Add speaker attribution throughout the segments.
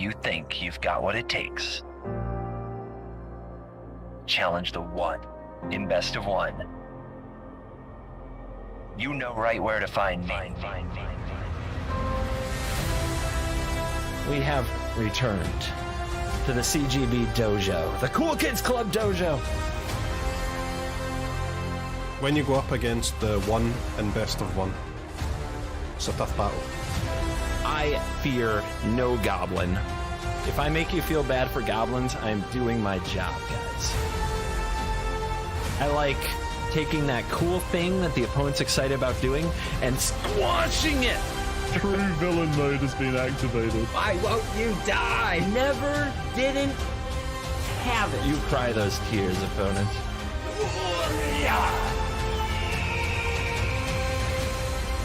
Speaker 1: you think you've got what it takes, challenge the one in best of one. You know right where to find me.
Speaker 2: We have returned to the CGB dojo, the Cool Kids Club dojo.
Speaker 3: When you go up against the one and best of one, it's a tough battle.
Speaker 2: I fear no goblin. If I make you feel bad for goblins, I'm doing my job, guys. I like taking that cool thing that the opponent's excited about doing and squashing it.
Speaker 4: True villain mode has been activated.
Speaker 2: Why won't you die? Never didn't have it. You cry those tears, opponent.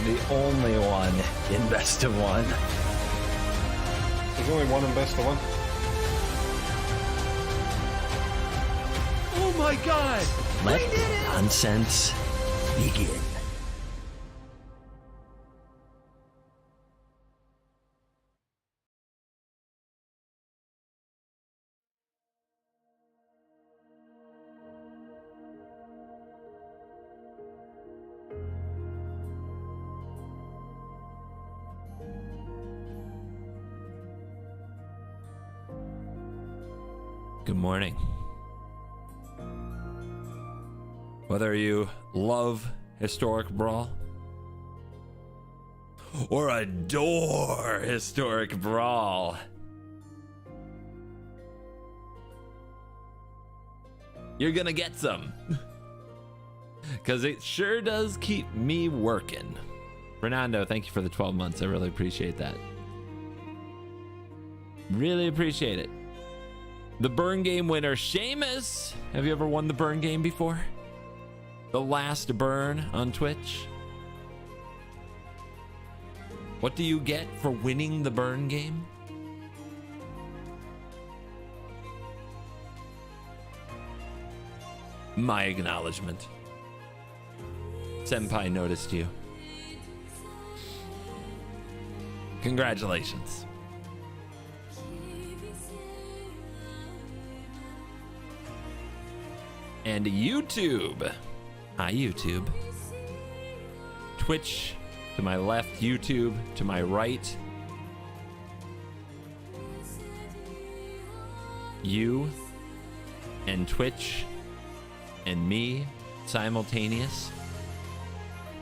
Speaker 2: The only one in best of one.
Speaker 3: There's only one in best of one.
Speaker 2: Oh my god! Let the nonsense begin. Good morning. Whether you love historic brawl or adore historic brawl, you're gonna get some. Because it sure does keep me working. Fernando, thank you for the 12 months. I really appreciate that. Really appreciate it. The burn game winner, Seamus. Have you ever won the burn game before? The last burn on Twitch. What do you get for winning the burn game? My acknowledgement. Senpai noticed you. Congratulations. And YouTube. Hi, YouTube. Twitch to my left, YouTube to my right. You and Twitch and me simultaneous.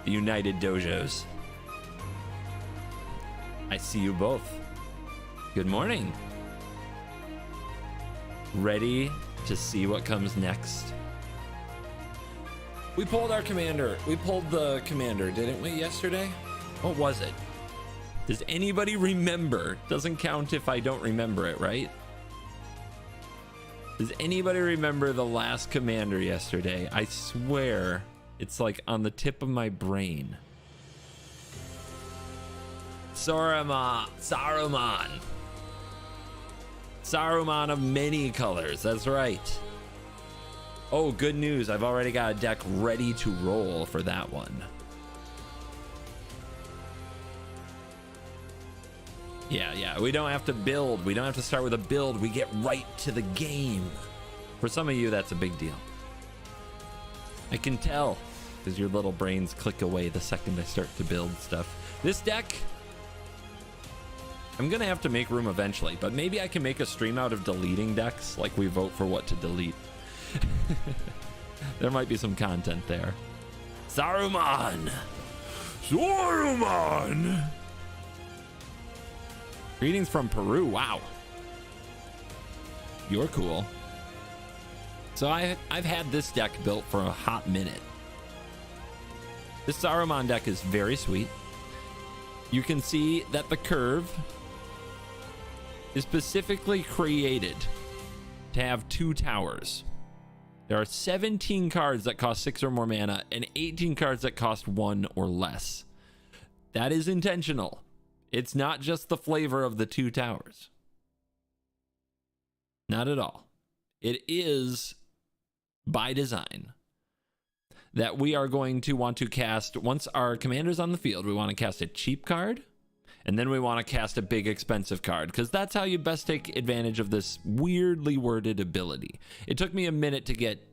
Speaker 2: The United Dojos. I see you both. Good morning. Ready to see what comes next? We pulled our commander. We pulled the commander, didn't we, yesterday? What was it? Does anybody remember? Doesn't count if I don't remember it, right? Does anybody remember the last commander yesterday? I swear it's like on the tip of my brain. Saruman. Saruman of many colors, that's right. Oh, good news. I've already got a deck ready to roll for that one. Yeah. We don't have to build. We don't have to start with a build. We get right to the game. For some of you, that's a big deal. I can tell because your little brains click away the second I start to build stuff. This deck, I'm going to have to make room eventually, but maybe I can make a stream out of deleting decks, like we vote for what to delete. There might be some content there. Saruman! Greetings from Peru. Wow. You're cool. So I've had this deck built for a hot minute. This Saruman deck is very sweet. You can see that the curve is specifically created to have 2 towers. There are 17 cards that cost 6 or more mana and 18 cards that cost 1 or less. That is intentional. It's not just the flavor of the 2 towers. Not at all. It is by design that we are going to want to cast, once our commander's on the field, we want to cast a cheap card And then we want to cast a big expensive card, because that's how you best take advantage of this weirdly worded ability. It took me a minute to get,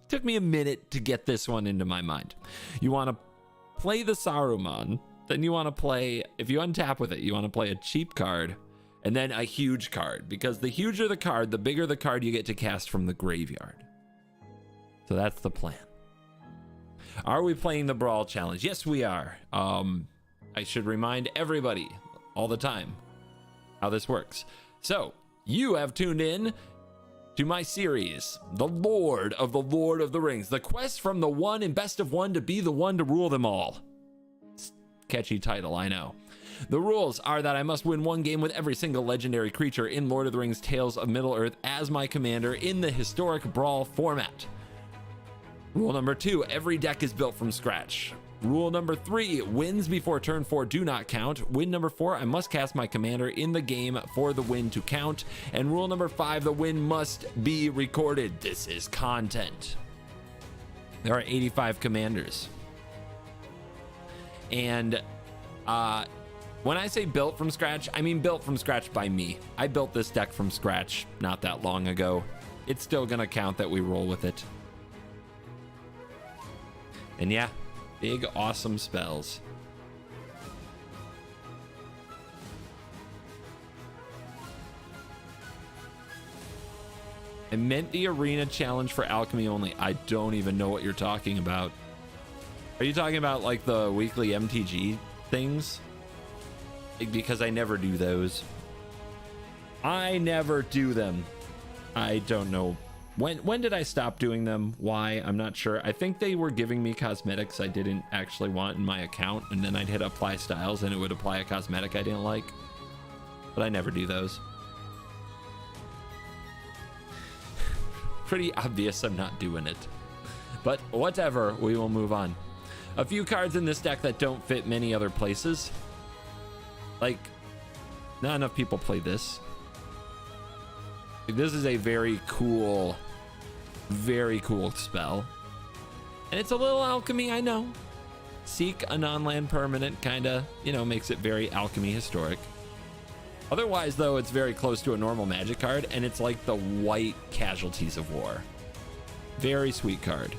Speaker 2: took me a minute to get this one into my mind. You want to play the Saruman, then you want to play, if you untap with it, you want to play a cheap card and then a huge card, because the huger the card, the bigger the card you get to cast from the graveyard. So that's the plan. Are we playing the Brawl Challenge? Yes, we are. I should remind everybody all the time how this works. So, you have tuned in to my series, The Lord of the Rings, the quest from the one in best of one to be the one to rule them all. Catchy title, I know. The rules are that I must win one game with every single legendary creature in Lord of the Rings Tales of Middle-earth as my commander in the historic Brawl format. Rule number 2, every deck is built from scratch. Rule number 3, wins before turn 4 do not count. Win number 4, I must cast my commander in the game for the win to count. And rule number 5, the win must be recorded. This is content. There are 85 commanders. And when I say built from scratch, I mean built from scratch by me. I built this deck from scratch not that long ago. It's still gonna count that we roll with it. And yeah, big awesome spells. I meant the arena challenge for alchemy only. I don't even know what you're talking about. Are you talking about like the weekly MTG things? Because I never do those. I never do them. I don't know. When did I stop doing them? Why? I'm not sure. I think they were giving me cosmetics I didn't actually want in my account, and then I'd hit apply styles and it would apply a cosmetic I didn't like. But I never do those. Pretty obvious I'm not doing it. But whatever, we will move on. A few cards in this deck that don't fit many other places. Like, not enough people play this. This is a very cool spell. And it's a little alchemy, I know. Seek a non-land permanent kinda, makes it very alchemy historic. Otherwise, though, it's very close to a normal magic card, and it's like the white Casualties of War. Very sweet card.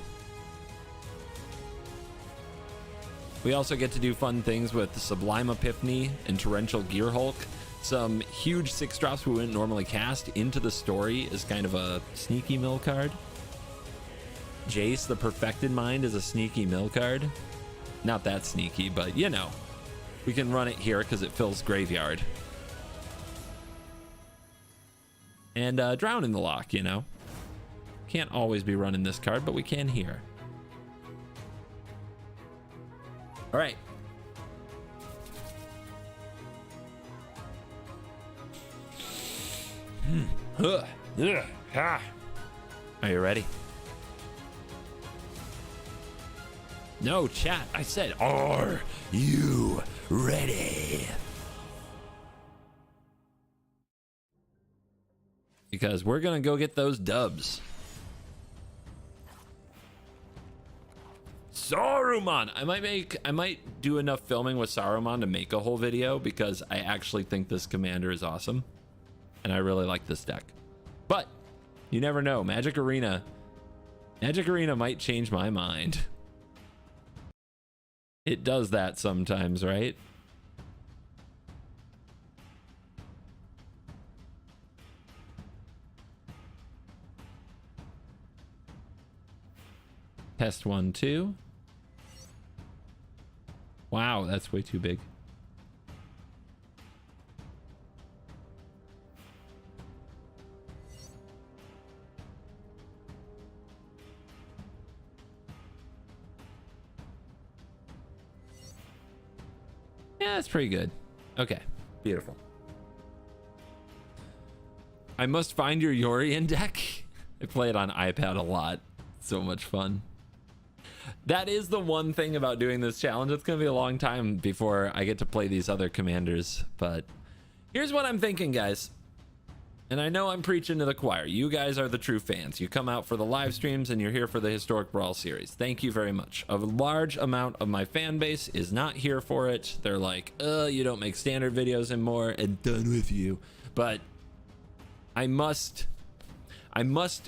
Speaker 2: We also get to do fun things with Sublime Epiphany and Torrential Gearhulk. Some huge 6-drops we wouldn't normally cast into the story is kind of a sneaky mill card. Jace, the Perfected Mind, is a sneaky mill card. Not that sneaky, but we can run it here because it fills graveyard. And Drown in the Lock, Can't always be running this card, but we can here. All right. Are you ready? No, chat. I said, are you ready? Because we're gonna go get those dubs. Saruman! I might do enough filming with Saruman to make a whole video, because I actually think this commander is awesome. And I really like this deck. But you never know. Magic Arena might change my mind. It does that sometimes, right? Test 1, 2. Wow, that's way too big. Yeah, that's pretty good. Okay, beautiful. I must find your Yorion deck. I play it on iPad a lot. So much fun. That is the one thing about doing this challenge. It's going to be a long time before I get to play these other commanders. But here's what I'm thinking, guys. And I know I'm preaching to the choir. You guys are the true fans. You come out for the live streams and you're here for the Historic Brawl series. Thank you very much. A large amount of my fan base is not here for it. They're like, you don't make standard videos anymore, and done with you. But I must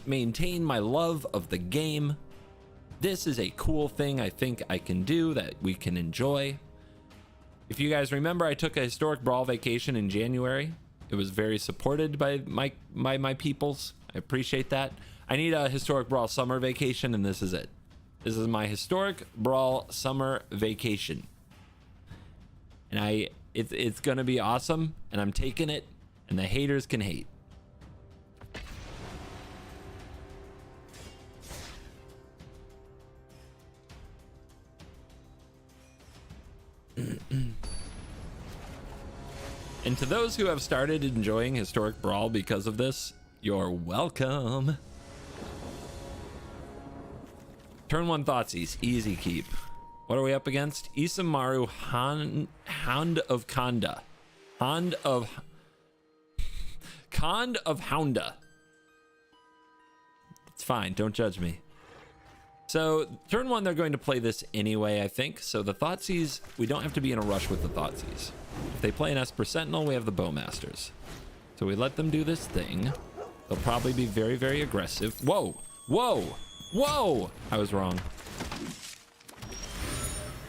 Speaker 2: maintain my love of the game. This is a cool thing I think I can do that we can enjoy. If you guys remember, I took a Historic Brawl vacation in January. It was very supported by my peoples. I appreciate that. I need a Historic Brawl summer vacation, and this is it. This is my Historic Brawl summer vacation. And it's gonna be awesome, and I'm taking it, and the haters can hate. And to those who have started enjoying Historic Brawl because of this, you're welcome. Turn 1 Thoughtseize, easy keep. What are we up against? Isamaru Hound of Khanda. Khand of Hounda. It's fine, don't judge me. So turn 1, they're going to play this anyway, I think. So the Thoughtseize, we don't have to be in a rush with the Thoughtseize. If they play an Esper Sentinel, we have the Bowmasters. So we let them do this thing. They'll probably be very, very aggressive. Whoa, whoa, whoa! I was wrong.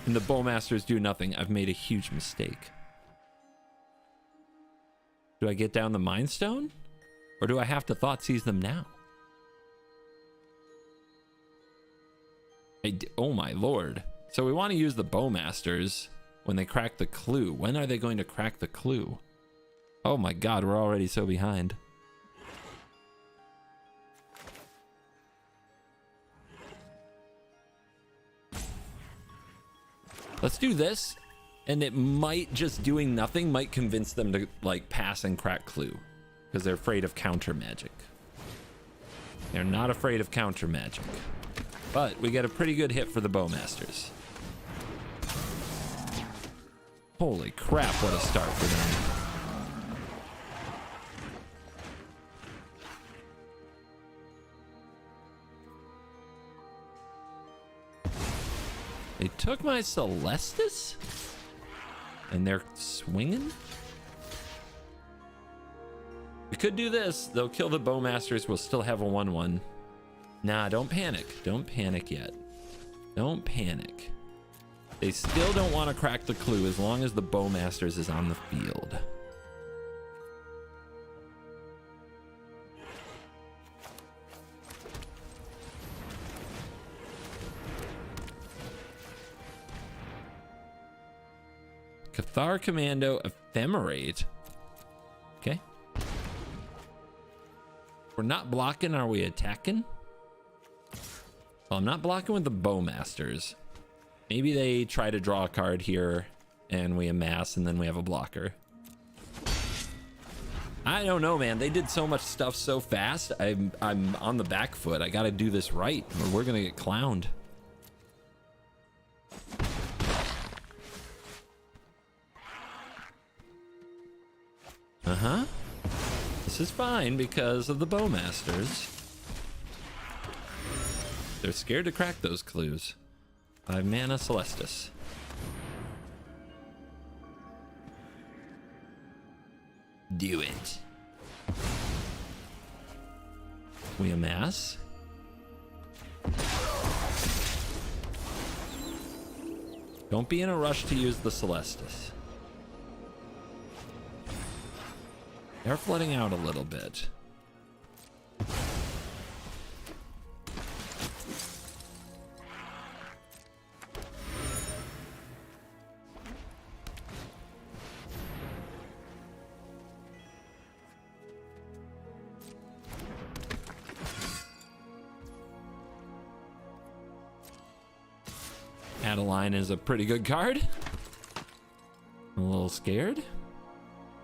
Speaker 2: And the Bowmasters do nothing. I've made a huge mistake. Do I get down the Mind Stone? Or do I have to Thoughtseize them now? Oh my lord. So we want to use the Bowmasters when they crack the clue. When are they going to crack the clue? Oh my god, we're already so behind. Let's do this, and it might, just doing nothing might convince them to like pass and crack clue, because they're afraid of counter magic. They're not afraid of counter magic. But we get a pretty good hit for the Bowmasters. Holy crap, what a start for them. They took my Celestis? And they're swinging? We could do this. They'll kill the Bowmasters. We'll still have a 1-1. Nah, don't panic. Don't panic yet. Don't panic. They still don't want to crack the clue as long as the Bowmasters is on the field. Cathar Commando Ephemerate. Okay. We're not blocking, are we attacking? Well, I'm not blocking with the Bowmasters. Maybe they try to draw a card here and we amass and then we have a blocker. I don't know, man. They did so much stuff so fast. I'm on the back foot. I got to do this right or we're going to get clowned. Uh-huh. This is fine because of the Bowmasters. They're scared to crack those clues. 5 mana Celestis. Do it. We amass. Don't be in a rush to use the Celestis. They're flooding out a little bit. Adeline is a pretty good card. A little scared.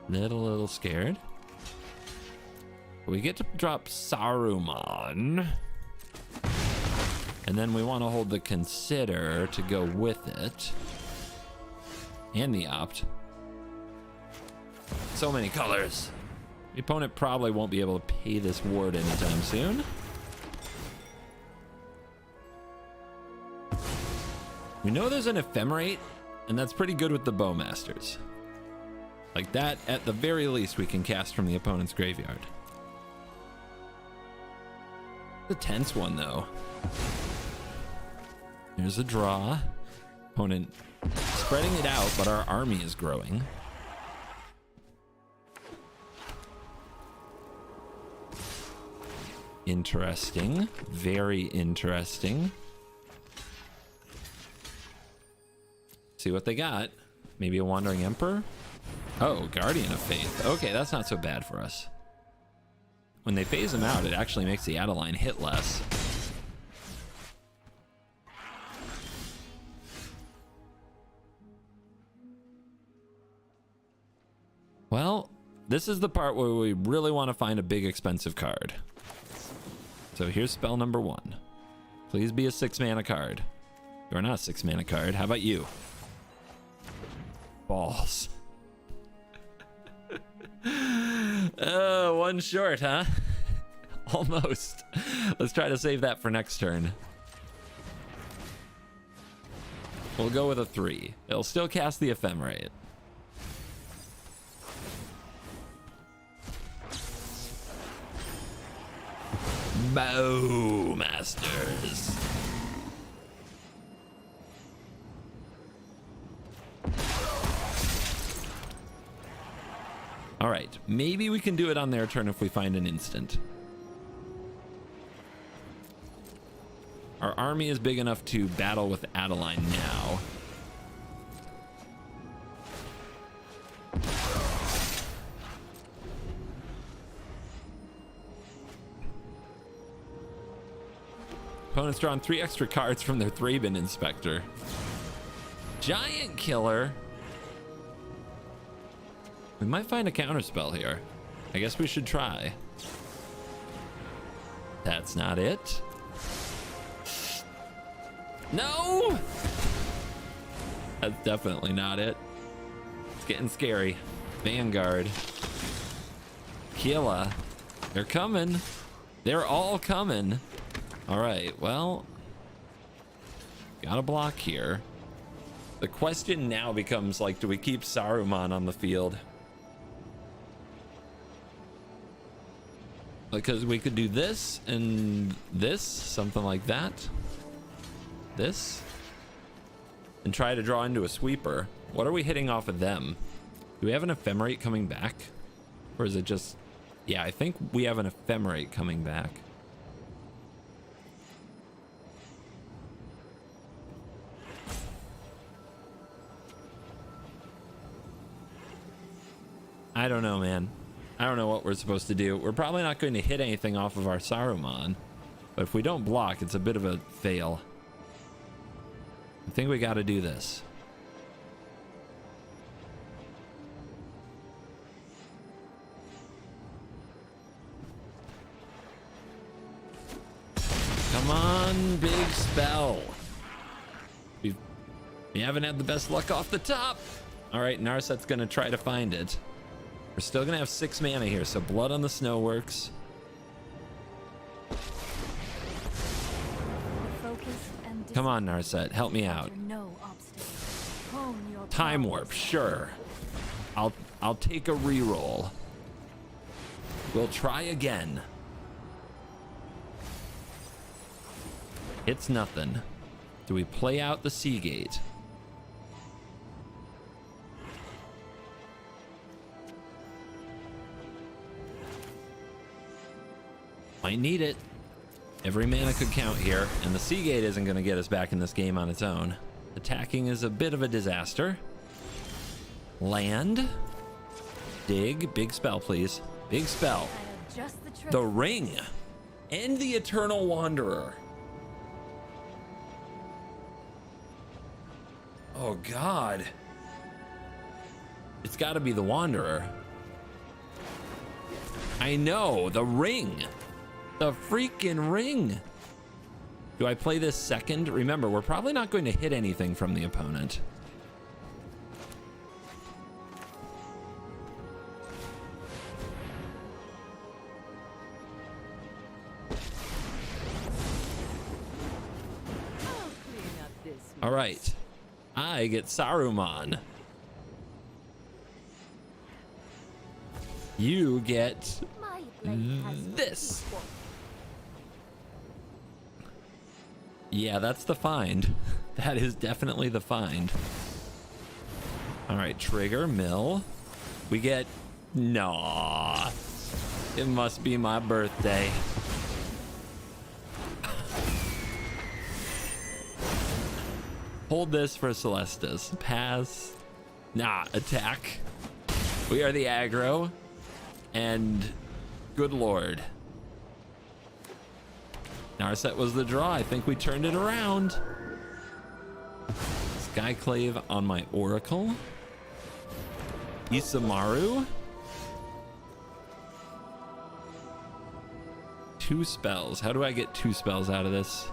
Speaker 2: Little scared. We get to drop Saruman. And then we want to hold the Consider to go with it. And the Opt. So many colors. The opponent probably won't be able to pay this ward anytime soon. We know there's an ephemerate, and that's pretty good with the bowmasters. Like that, at the very least, we can cast from the opponent's graveyard. The tense one, though. Here's a draw. Opponent spreading it out, but our army is growing. Interesting. Very interesting. See what they got. Maybe a Wandering Emperor? Oh, Guardian of Faith. Okay, that's not so bad for us. When they phase them out, it actually makes the Adeline hit less. Well, this is the part where we really want to find a big expensive card. So here's spell number 1. Please be a 6-mana card. You're not a 6-mana card. How about you? Balls. One short, huh? Almost. Let's try to save that for next turn. We'll go with a 3. It'll still cast the Ephemerate. Bowmasters. All right, maybe we can do it on their turn if we find an instant. Our army is big enough to battle with Adeline now. Opponent's drawn 3 extra cards from their Thraben Inspector. Giant Killer. We might find a counterspell here. I guess we should try. That's not it. No! That's definitely not it. It's getting scary. Vanguard. Killa. They're coming. They're all coming. All right, well, got a block here. The question now becomes, like, do we keep Saruman on the field? Because we could do this and this, something like that. This. And try to draw into a sweeper. What are we hitting off of them? Do we have an Ephemerate coming back? Or is it just... Yeah, I think we have an Ephemerate coming back. I don't know, man. I don't know what we're supposed to do. We're probably not going to hit anything off of our Saruman. But if we don't block, it's a bit of a fail. I think we got to do this. Come on, big spell. We haven't had the best luck off the top. All right, Narset's going to try to find it. We're still gonna have 6 mana here, so Blood on the Snow works. Come on, Narset, help me out. Time Warp, sure. I'll take a reroll. We'll try again. It's nothing. Do we play out the Seagate? Might need it. Every mana could count here, and the Seagate isn't going to get us back in this game on its own. Attacking is a bit of a disaster. Land. Dig. Big spell, please. Big spell. The Ring. And the Eternal Wanderer. Oh, God. It's got to be the Wanderer. I know. The Ring. The freaking Ring. Do I play this second? Remember, we're probably not going to hit anything from the opponent. All right. I get Saruman. You get this. Yeah, that's the find. That is definitely the find. All right, trigger, mill. We get... Nah. It must be my birthday. Hold this for Celestis. Pass. Nah, attack. We are the aggro. And good lord. Narset was the draw. I think we turned it around. Skyclave on my Oracle. Isamaru. 2 spells. How do I get 2 spells out of this?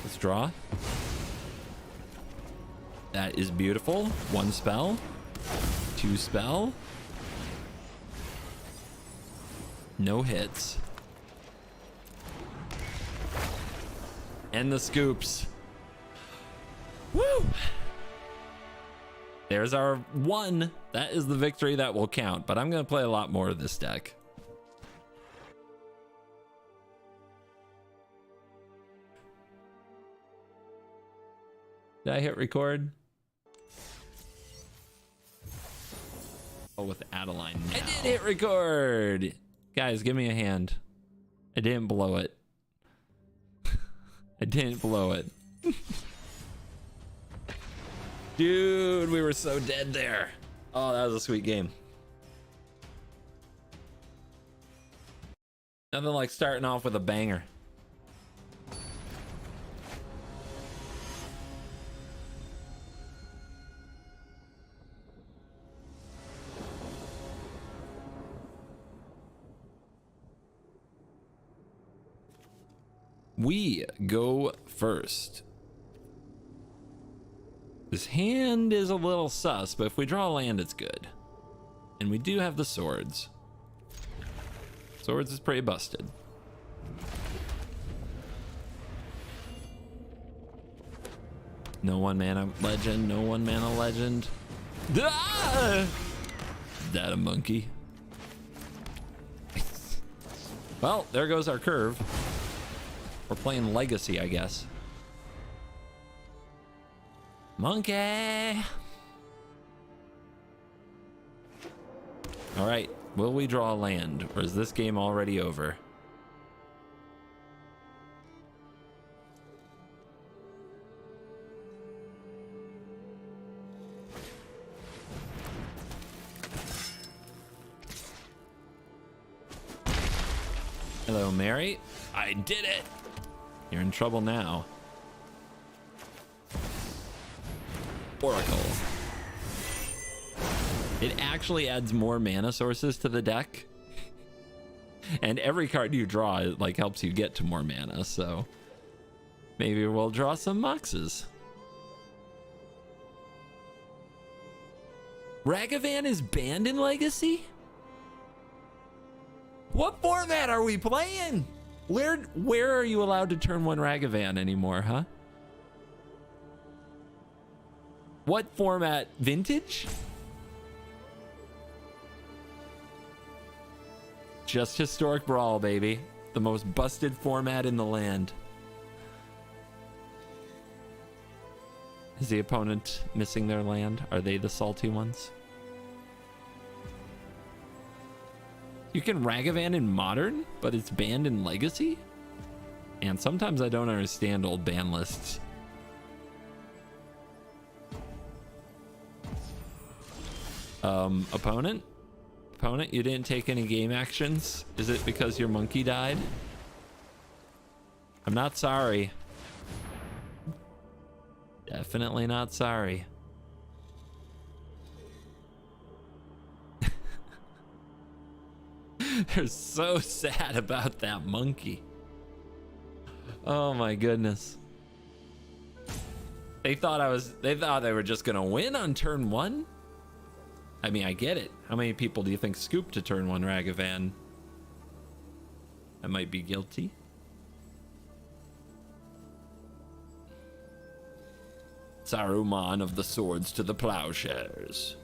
Speaker 2: Let's draw. That is beautiful. 1 spell. 2 spell. No hits. And the scoops. Woo! There's our 1. That is the victory that will count, but I'm going to play a lot more of this deck. Did I hit record? Oh, with Adeline now. I did hit record! Guys, give me a hand. I didn't blow it. I didn't blow it. Dude, we were so dead there. Oh, that was a sweet game. Nothing like starting off with a banger. We go first. This hand is a little sus, but if we draw a land, it's good. And we do have the swords. Swords is pretty busted. No 1-mana legend, no 1-mana legend. Ah! Is that a monkey? Well, there goes our curve. We're playing Legacy, I guess. Monkey! All right, will we draw a land, or is this game already over? Hello, Mary. I did it! You're in trouble now. Oracle. It actually adds more mana sources to the deck. And every card you draw, it like helps you get to more mana, so maybe we'll draw some Moxes. Ragavan is banned in Legacy? What format are we playing? Where are you allowed to turn 1 Ragavan anymore, huh? What format? Vintage? Just Historic Brawl, baby. The most busted format in the land. Is the opponent missing their land? Are they the salty ones? You can Ragavan in Modern, but it's banned in Legacy? And sometimes I don't understand old ban lists. Opponent? Opponent, you didn't take any game actions? Is it because your monkey died? I'm not sorry. Definitely not sorry. They're so sad about that monkey. Oh my goodness. They thought they were just gonna win on turn 1? I mean, I get it. How many people do you think scooped to turn 1 Ragavan? I might be guilty. Saruman of the swords to the plowshares.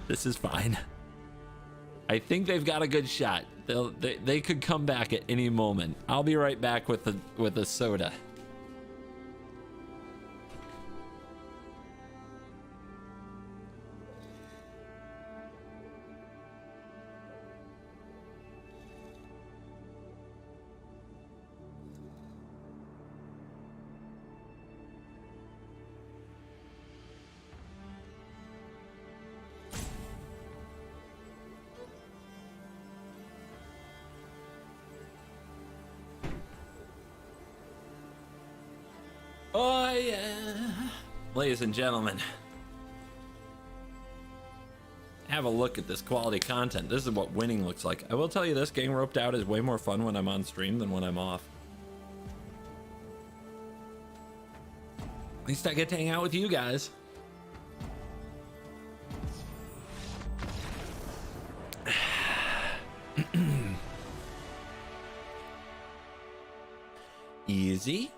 Speaker 2: This is fine. I think they've got a good shot. They could come back at any moment. I'll be right back with a soda. Oh yeah. Ladies and gentlemen, have a look at this quality content. This is what winning looks like. I will tell you this, getting roped out is way more fun when I'm on stream than when I'm off. At least I get to hang out with you guys. Easy.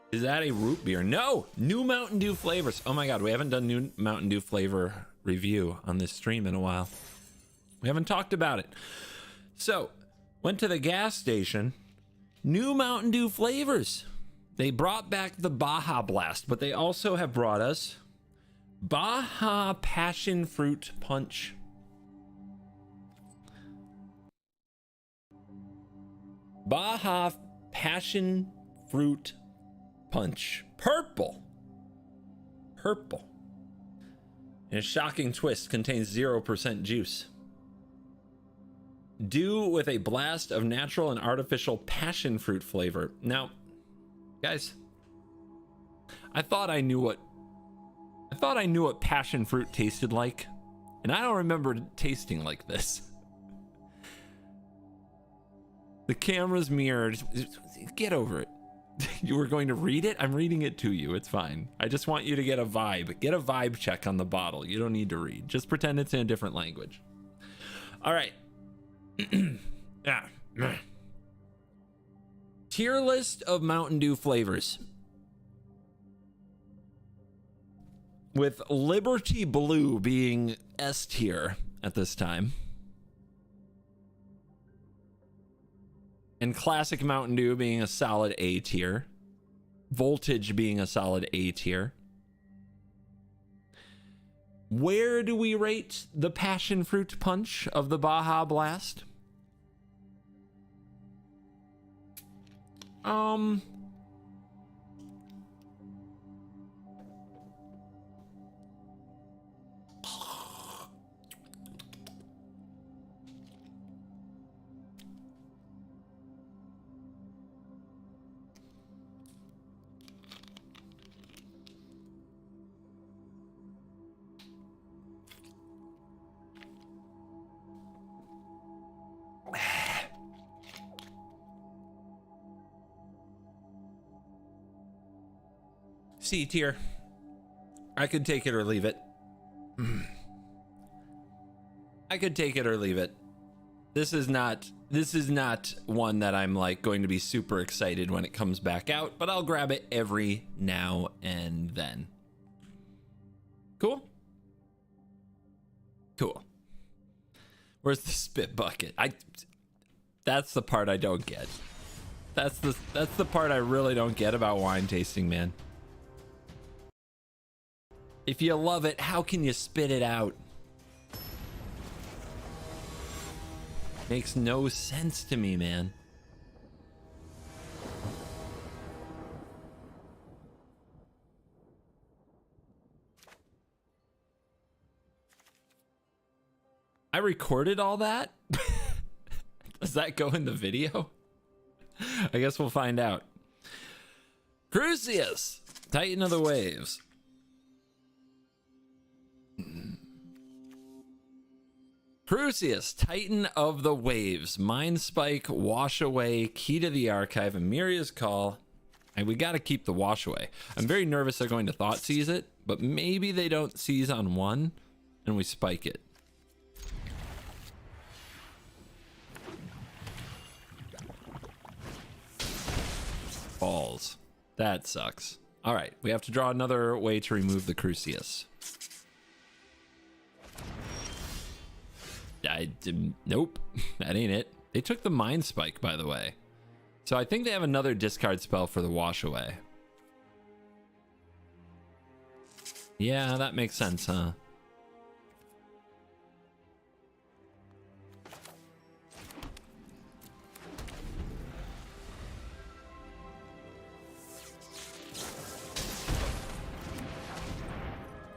Speaker 2: Is that a root beer? No! New Mountain Dew flavors. Oh my god, we haven't done new Mountain Dew flavor review on this stream in a while. We haven't talked about it. So, went to the gas station. New Mountain Dew flavors. They brought back the Baja Blast, but they also have brought us Baja Passion Fruit Punch. Baja Passion Fruit Punch. Purple. In a shocking twist, contains 0% juice. Dew with a blast of natural and artificial passion fruit flavor. Now, guys, I thought I knew what passion fruit tasted like, and I don't remember it tasting like this. The camera's mirrored. Get over it. You were going to read it? I'm reading it to you. It's fine. I just want you to get a vibe. Get a vibe check on the bottle. You don't need to read. Just pretend it's in a different language. All right. Tier list of Mountain Dew flavors. With Liberty Blue being S tier at this time. And Classic Mountain Dew being a solid A tier. Voltage being a solid A tier. Where do we rate the Passion Fruit Punch of the Baja Blast? C tier. I could take it or leave it. I could take it or leave it. This is not one that I'm like going to be super excited when it comes back out, but I'll grab it every now and then. Cool? Cool. Where's the spit bucket? That's the part I don't get. That's the part I really don't get about wine tasting, man. If you love it, how can you spit it out? Makes no sense to me, man. I recorded all that? Does that go in the video? I guess we'll find out. Crucius, Titan of the Waves. Crucius, Titan of the Waves, Mind Spike, Wash Away, Key to the Archive, Amiria's Call. And we got to keep the Wash Away. I'm very nervous they're going to Thought Seize it, but maybe they don't seize on one and we spike it. Balls. That sucks. All right, we have to draw another way to remove the Crucius. Nope, that ain't it. They took the Mind Spike, by the way. So I think they have another discard spell for the Wash Away. Yeah, that makes sense, huh?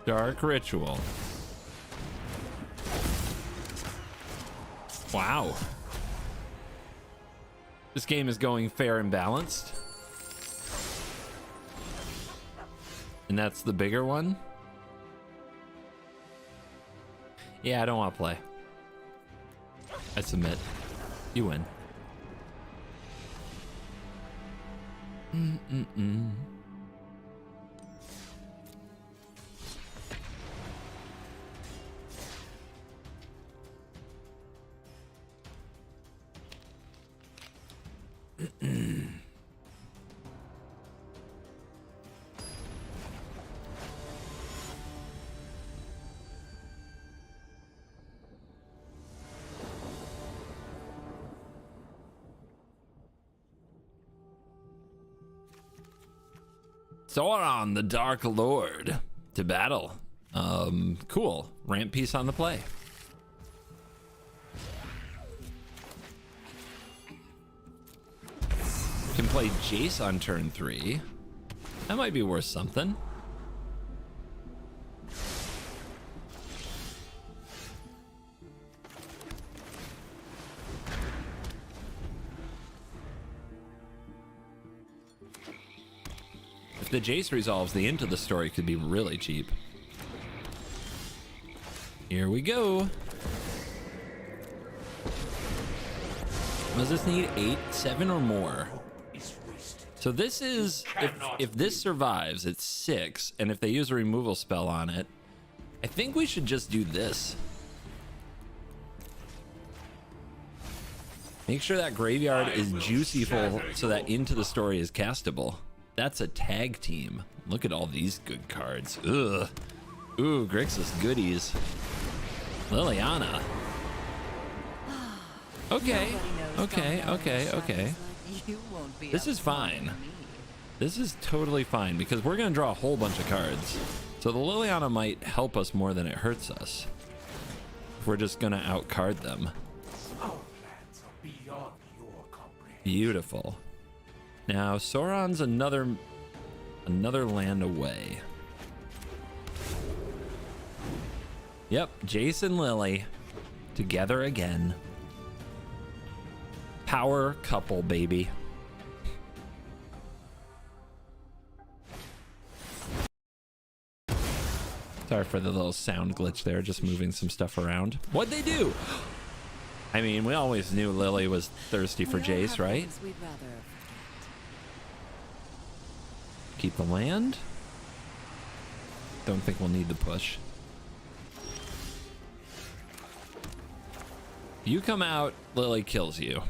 Speaker 2: Dark Ritual. Wow. This game is going fair and balanced. And that's the bigger one. Yeah, I don't want to play. I submit. You win. Sauron, the Dark Lord, to battle. Cool. Ramp piece on the play. Can play Jace on turn 3. That might be worth something. If the Jace resolves, the Into the Story could be really cheap. Here we go. Does this need 8, 7 or more? So this is, if this survives, it's 6, and if they use a removal spell on it, I think we should just do this. Make sure that graveyard is juicy full so that Into the Story is castable. That's a tag team. Look at all these good cards. Ugh. Ooh, Grixis goodies. Liliana. Okay, okay. This is fine. This is totally fine because we're gonna draw a whole bunch of cards. So the Liliana might help us more than it hurts us. If we're just gonna outcard them. Beautiful. Now Sauron's another land away. Yep, Jason Lily together again. Power couple, baby. Sorry for the little sound glitch there, just moving some stuff around. What'd they do? I mean, we always knew Lily was thirsty for Jace, right? Keep the land. Don't think we'll need the push. You come out, Lily kills you.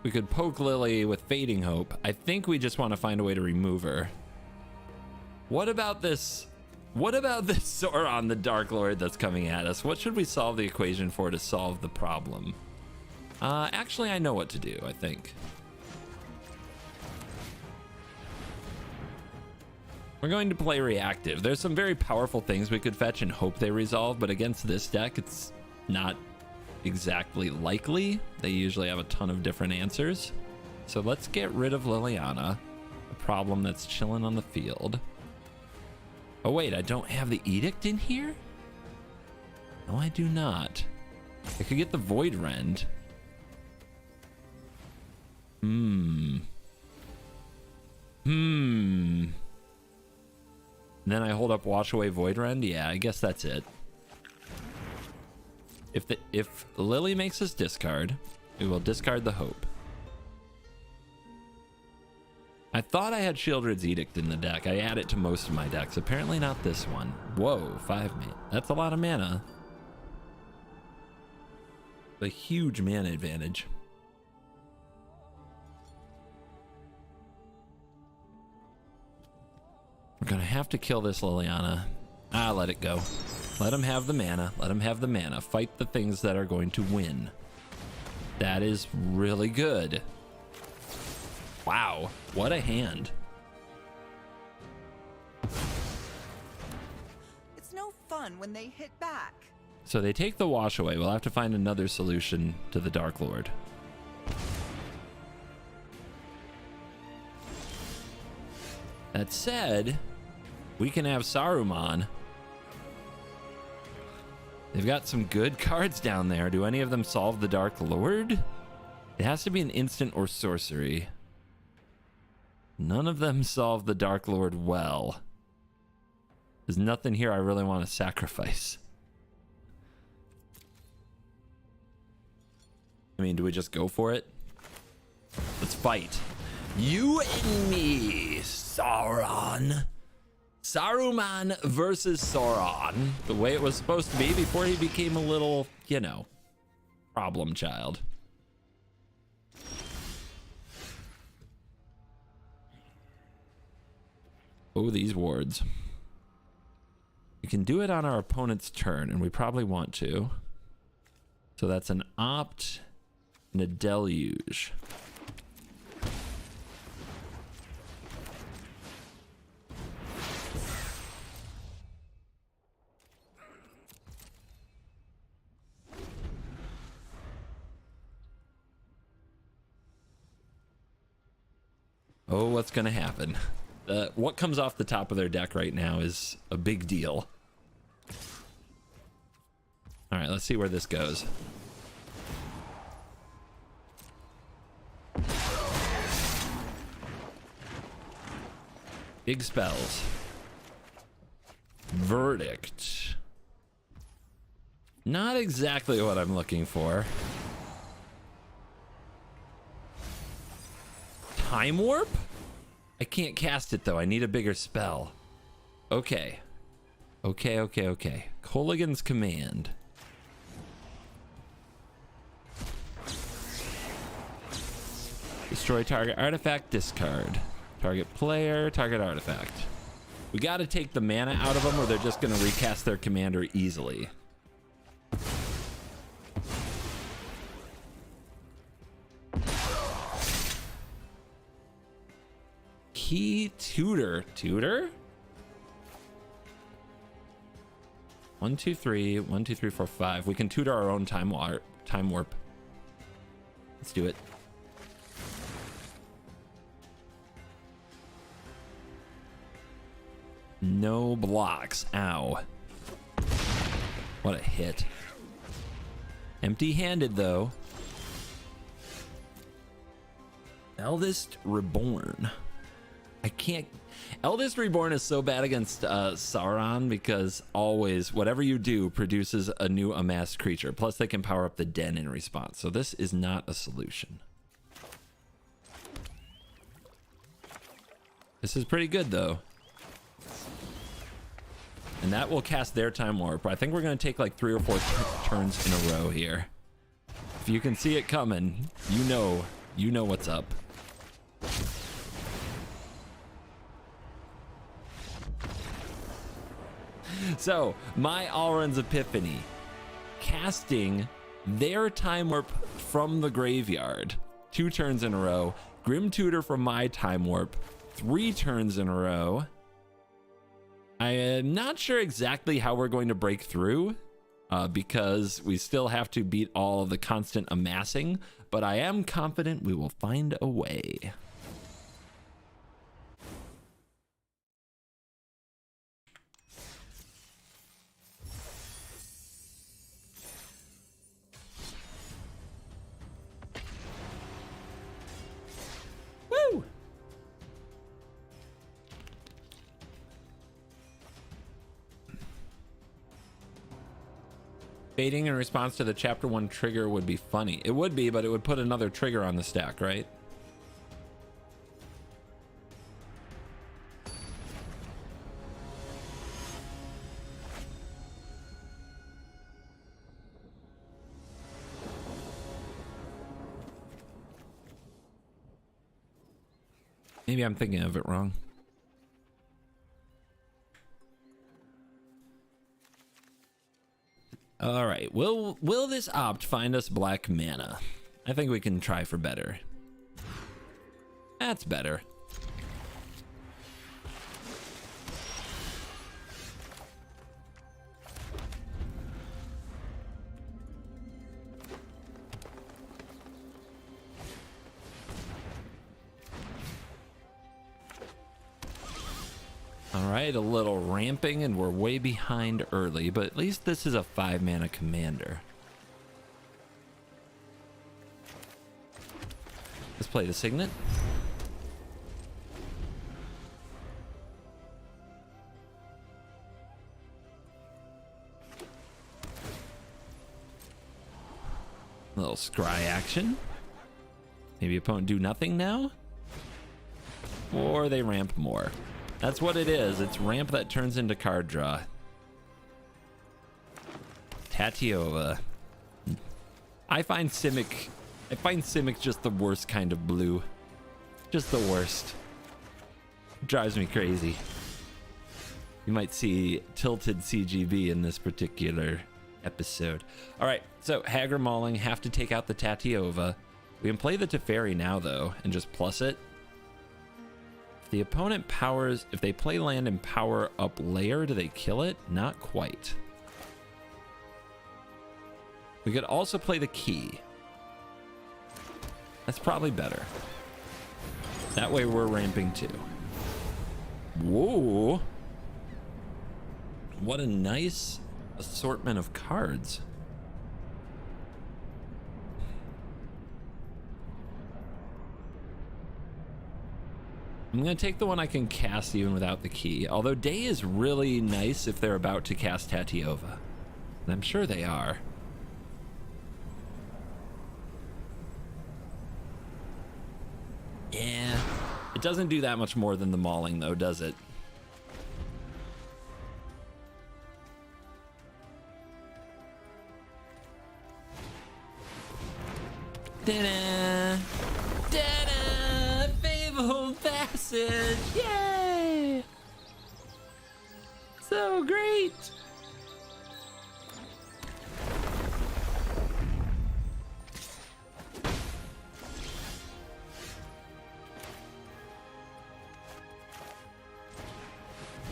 Speaker 2: We could poke Lily with Fading Hope. I think we just want to find a way to remove her. What about this? What about this Sauron, the Dark Lord that's coming at us? What should we solve the equation for to solve the problem? Actually, I know what to do, I think. We're going to play reactive. There's some very powerful things we could fetch and hope they resolve, but against this deck, it's not exactly likely. They usually have a ton of different answers. So let's get rid of Liliana, a problem that's chilling on the field. Oh wait, I don't have the Edict in here? No, I do not. I could get the Void Rend. Then I hold up Wash Away Void Rend. Yeah, I guess that's it. If Lily makes us discard, we will discard the Hope. I thought I had Shieldred's Edict in the deck. I add it to most of my decks. Apparently not this one. Whoa, 5 mana. That's a lot of mana. A huge mana advantage. We're gonna have to kill this Liliana. Let it go. Let him have the mana. Let him have the mana. Fight the things that are going to win. That is really good. Wow, what a hand.
Speaker 5: It's no fun when they hit back.
Speaker 2: So they take the wash away. We'll have to find another solution to the Dark Lord. That said, we can have Saruman. They've got some good cards down there. Do any of them solve the Dark Lord? It has to be an instant or sorcery. None of them solve the Dark Lord well. There's nothing here I really want to sacrifice. I mean, do we just go for it? Let's fight. You and me, Sauron. Saruman versus Sauron. The way it was supposed to be before he became a little, you know, problem child. Oh, these wards. We can do it on our opponent's turn, and we probably want to. So that's an opt and a deluge. Oh, what's going to happen? What comes off the top of their deck right now is a big deal. All right, let's see where this goes. Big spells. Verdict. Not exactly what I'm looking for. Time Warp? I can't cast it though. I need a bigger spell. Okay. Okay. Colligan's Command. Destroy target artifact, discard. Target player, target artifact. We got to take the mana out of them or they're just going to recast their commander easily. Key tutor. Tutor? 1, 2, 3. 1, 2, 3, 4, 5. We can tutor our own time warp. Let's do it. No blocks. Ow. What a hit. Empty-handed, though. Eldest Reborn. I can't... Eldest Reborn is so bad against Sauron because always, whatever you do produces a new amassed creature. Plus, they can power up the den in response. So this is not a solution. This is pretty good, though. And that will cast their Time Warp. I think we're going to take like 3 or 4 turns in a row here. If you can see it coming, you know what's up. So, my Elrond's Epiphany. Casting their Time Warp from the graveyard. 2 turns in a row. Grim Tutor from my Time Warp. 3 turns in a row. I am not sure exactly how we're going to break through because we still have to beat all of the constant amassing, but I am confident we will find a way. Woo! Fading in response to the chapter 1 trigger would be funny. It would be, but it would put another trigger on the stack, right? Maybe I'm thinking of it wrong. All right, will this opt find us black mana? I think we can try for better. That's better. All right, a little ramping and we're way behind early, but at least this is a 5-mana commander. Let's play the Signet. A little scry action. Maybe opponent do nothing now? Or they ramp more. That's what it is. It's ramp that turns into card draw. Tatiova. I find Simic just the worst kind of blue. Just the worst. Drives me crazy. You might see tilted CGB in this particular episode. All right, so Haggard Mauling, have to take out the Tatiova. We can play the Teferi now though and just plus it. The opponent powers, if they play land and power up layer, do they kill it? Not quite. We could also play the key. That's probably better. That way we're ramping too. Whoa. What a nice assortment of cards. I'm going to take the one I can cast even without the key. Although Day is really nice if they're about to cast Tatiova. And I'm sure they are. Yeah. It doesn't do that much more than the Mauling though, does it? Da-da! Da-da! Fabled Passage! Yay! So great!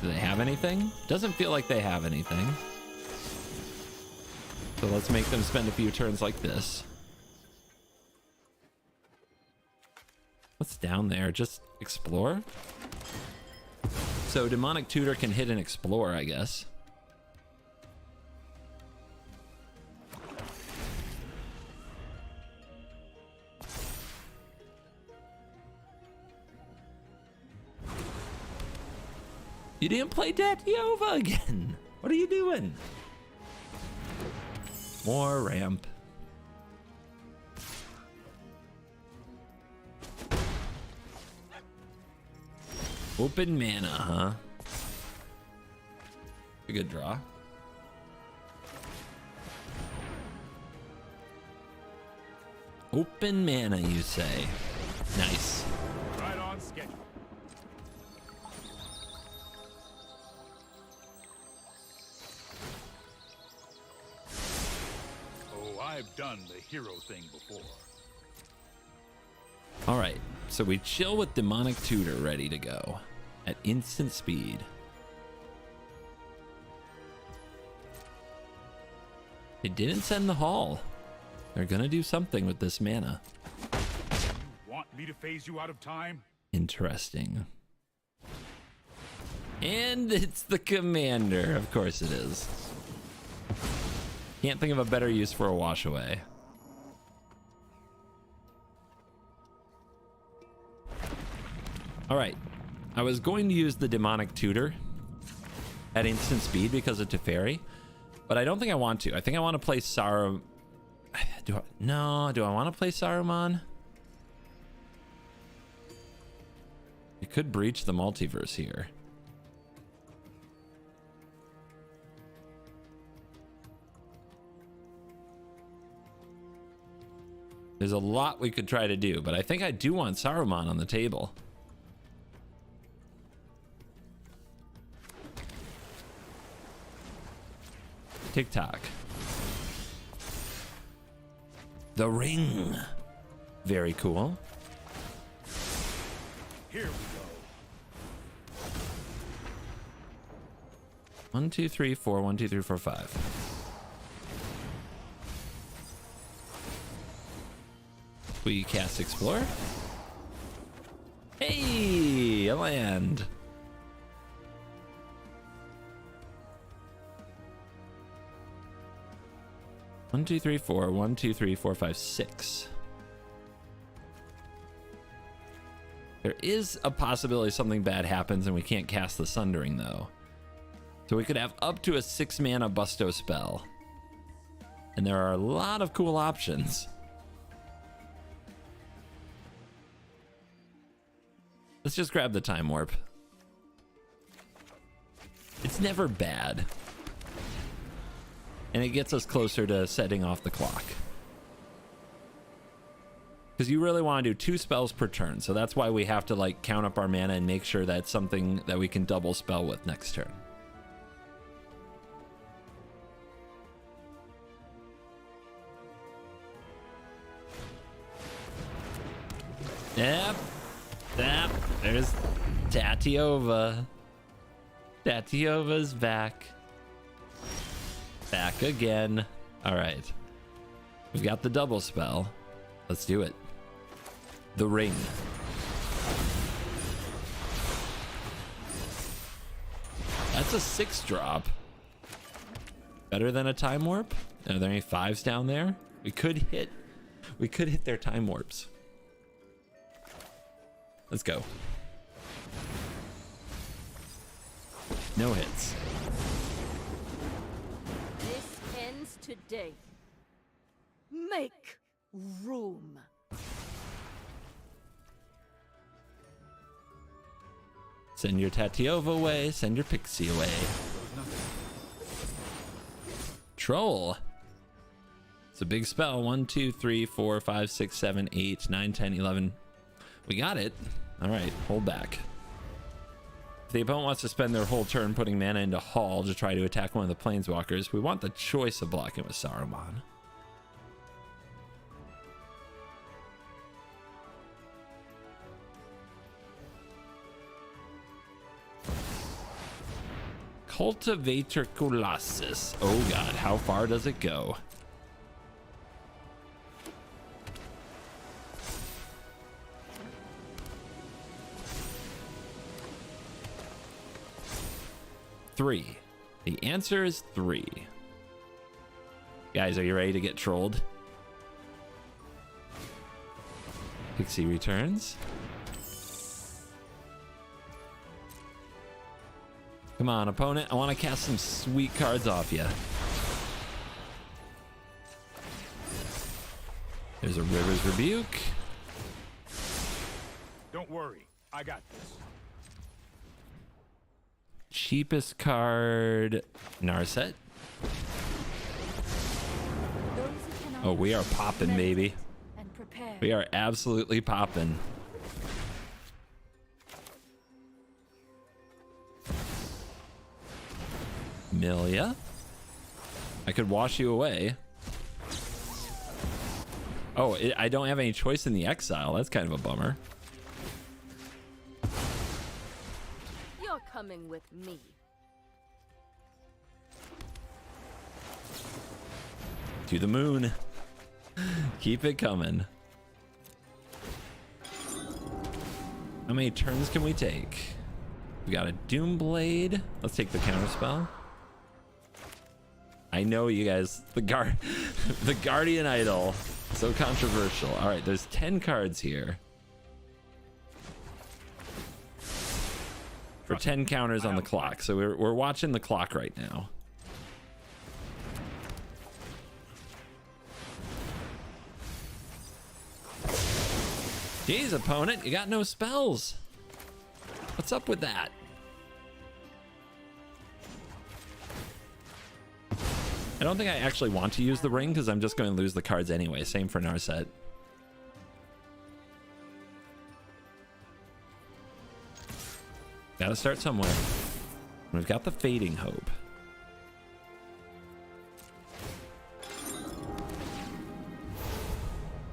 Speaker 2: Do they have anything? Doesn't feel like they have anything. So let's make them spend a few turns like this. What's down there? Just explore? So Demonic Tutor can hit and explore, I guess. You didn't play Tatiova again. What are you doing? More ramp. Open mana, huh? A good draw. Open mana, you say? Nice.
Speaker 6: Right on schedule. Oh, I've done the hero thing before.
Speaker 2: All right, so we chill with Demonic Tutor ready to go at instant speed. They didn't send the haul. They're gonna do something with this mana.
Speaker 6: You want me to phase you out of time?
Speaker 2: Interesting. And it's the commander. Of course it is. Can't think of a better use for a wash away. All right, I was going to use the Demonic Tutor at instant speed because of Teferi, But I don't think I want to. I think I want to play Saruman. Do I want to play Saruman? You could breach the multiverse here. There's a lot we could try to do, but I think I do want Saruman on the table. TikTok. The ring. Very cool.
Speaker 6: Here we go.
Speaker 2: 1, 2, 3, 4. 1, 2, 3, 4, 5. We cast Explore. Hey, a land. One, two, three, four. 1, 2, 3, 4, 5, 6. There is a possibility something bad happens and we can't cast the Sundering though. So we could have up to a 6 mana Busto spell. And there are a lot of cool options. Let's just grab the Time Warp. It's never bad. And it gets us closer to setting off the clock. Because you really want to do 2 spells per turn. So that's why we have to like count up our mana and make sure that's something that we can double spell with next turn. Yep. Yep. There's Tatiova. Tatiova's back. Back again. All right. We've got the double spell. Let's do it. The ring. That's a 6 drop. Better than a Time Warp. Are there any 5s down there? We could hit their Time Warps. Let's go. No hits.
Speaker 7: This ends today. Make room.
Speaker 2: Send your Tatiova away. Send your Pixie away. Troll. It's a big spell. 1, 2, 3, 4, 5, 6, 7, 8, 9, 10, 11. We got it. All right, hold back. If the opponent wants to spend their whole turn putting mana into Hall to try to attack one of the Planeswalkers, we want the choice of blocking with Saruman. Cultivator Colossus. Oh god, how far does it go? Three. The answer is 3. Guys, are you ready to get trolled? Pixie returns. Come on, opponent. I want to cast some sweet cards off you. There's a River's Rebuke.
Speaker 6: Don't worry, I got this.
Speaker 2: Cheapest card, Narset. Oh, we are popping, baby. We are absolutely popping. Milia. I could wash you away. Oh, I don't have any choice in the exile. That's kind of a bummer.
Speaker 7: You're coming with me.
Speaker 2: To the moon. Keep it coming. How many turns can we take? We got a Doomblade. Let's take the counterspell. I know you guys, the Guardian Idol. So controversial. All right, there's 10 cards here. For 10 counters on the clock. So we're watching the clock right now. Jeez, opponent, you got no spells. What's up with that? I don't think I actually want to use the ring because I'm just going to lose the cards anyway. Same for Narset. Gotta start somewhere. We've got the Fading Hope.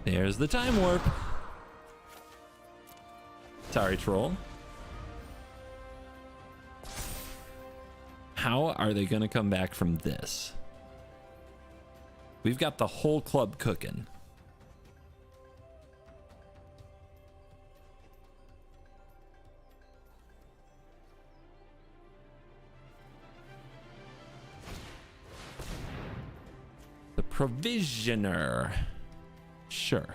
Speaker 2: There's the Time Warp. Sorry, troll. How are they gonna come back from this? We've got the whole club cooking. The Provisioner. Sure.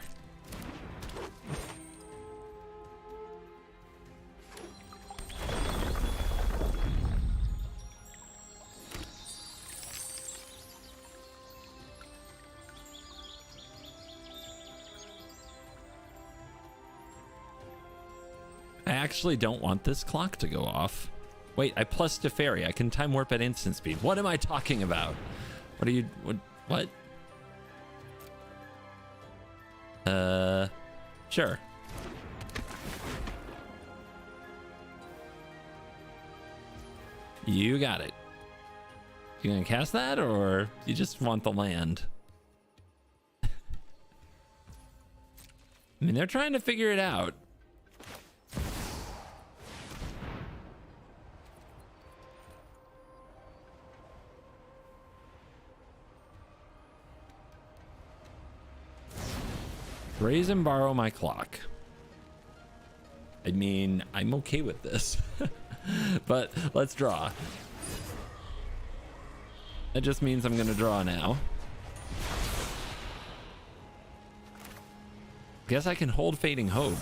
Speaker 2: I actually don't want this clock to go off. Wait, I plus Teferi. I can time warp at instant speed. What am I talking about? What are you... What? Sure. You got it. You gonna cast that, or you just want the land? I mean, they're trying to figure it out. Raise and borrow my clock. I mean, I'm okay with this. But let's draw. That just means I'm gonna draw now. Guess I can hold Fading Hope,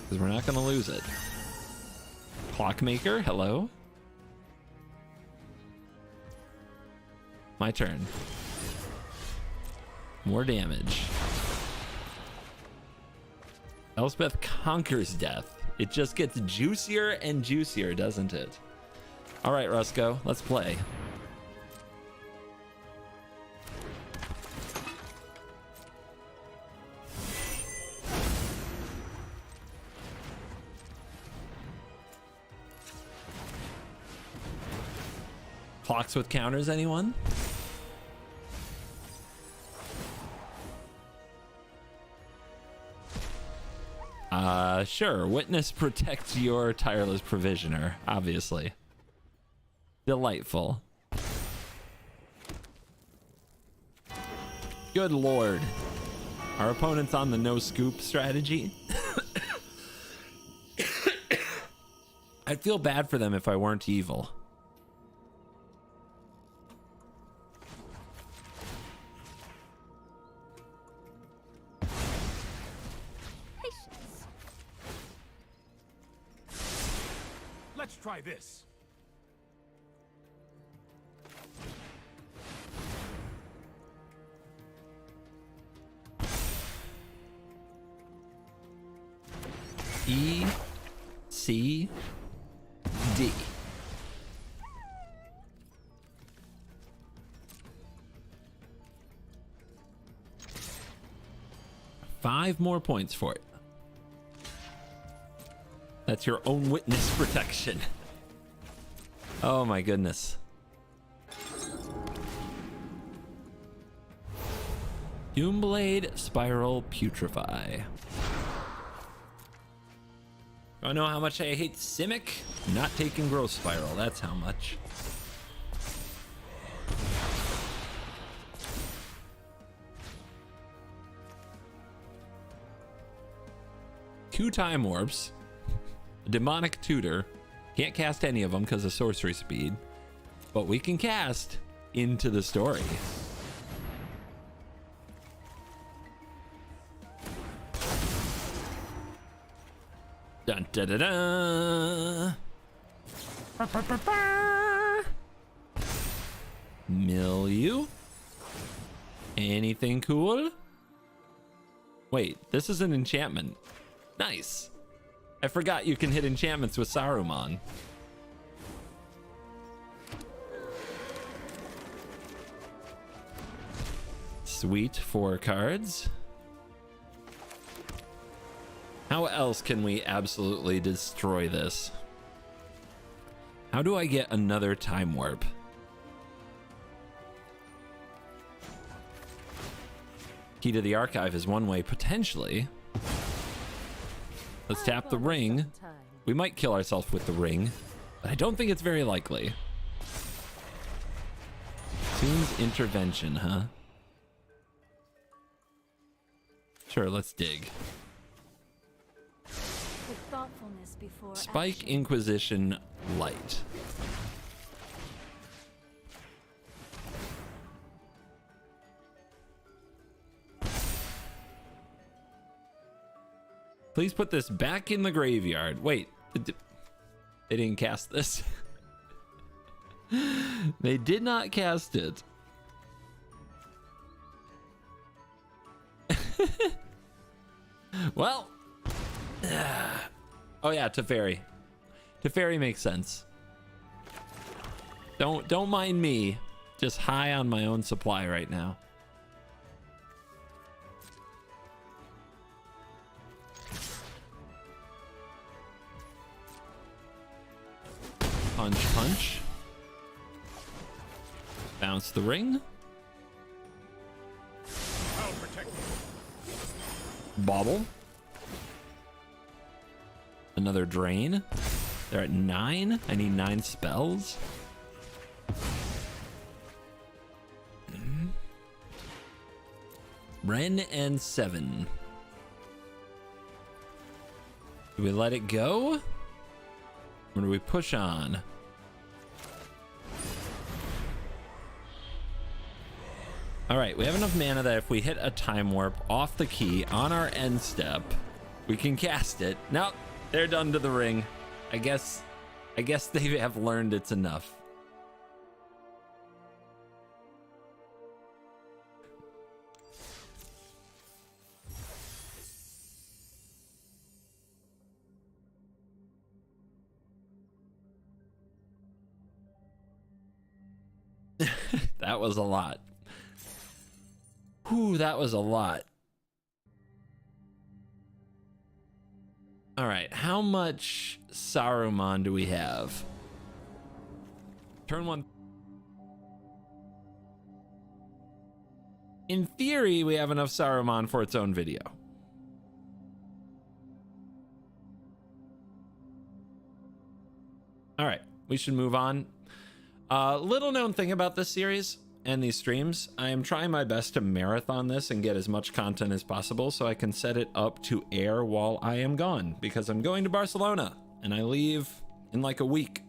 Speaker 2: because we're not gonna lose it. Clockmaker, hello. My turn. More damage. Elspeth conquers death. It just gets juicier and juicier, doesn't it? All right, Rusko, let's play. Clocks with counters, anyone? Sure. Witness protects your tireless provisioner, obviously. Delightful. Good lord. Our opponent's on the no scoop strategy. I'd feel bad for them if I weren't evil.
Speaker 6: Let's try this.
Speaker 2: E, C, D. Five more points for it. That's your own witness protection. Oh my goodness. Doomblade, Spiral, Putrefy. I know how much I hate Simic. Not taking Growth Spiral, that's how much. Two Time Warps. Demonic Tutor. Can't cast any of them because of sorcery speed, but we can cast Into the Story. Dun da da da. Milieu. Anything cool? Wait, this is an enchantment. Nice. I forgot you can hit enchantments with Saruman. Sweet, 4 cards. How else can we absolutely destroy this? How do I get another time warp? Key to the archive is one way, potentially. Let's tap the ring. We might kill ourselves with the ring, but I don't think it's very likely. Soon's intervention, huh? Sure, let's dig.
Speaker 7: With thoughtfulness before
Speaker 2: Spike
Speaker 7: action.
Speaker 2: Inquisition Light. Please put this back in the graveyard. Wait, they didn't cast this. They did not cast it. Well, oh yeah, Teferi. Teferi makes sense. Don't mind me. Just high on my own supply right now. Punch, punch. Bounce the ring.
Speaker 6: I'll protect you.
Speaker 2: Bobble. Another drain. They're at 9. I need 9 spells. Ren and 7. Do we let it go? Or do we push on? All right, we have enough mana that if we hit a time warp off the key on our end step, we can cast it. Nope, they're done to the ring. I guess they have learned it's enough. That was a lot. Whew, that was a lot. All right, how much Saruman do we have? Turn 1. In theory, we have enough Saruman for its own video. All right, we should move on. Little known thing about this series and these streams, I am trying my best to marathon this and get as much content as possible so I can set it up to air while I am gone, because I'm going to Barcelona and I leave in like a week.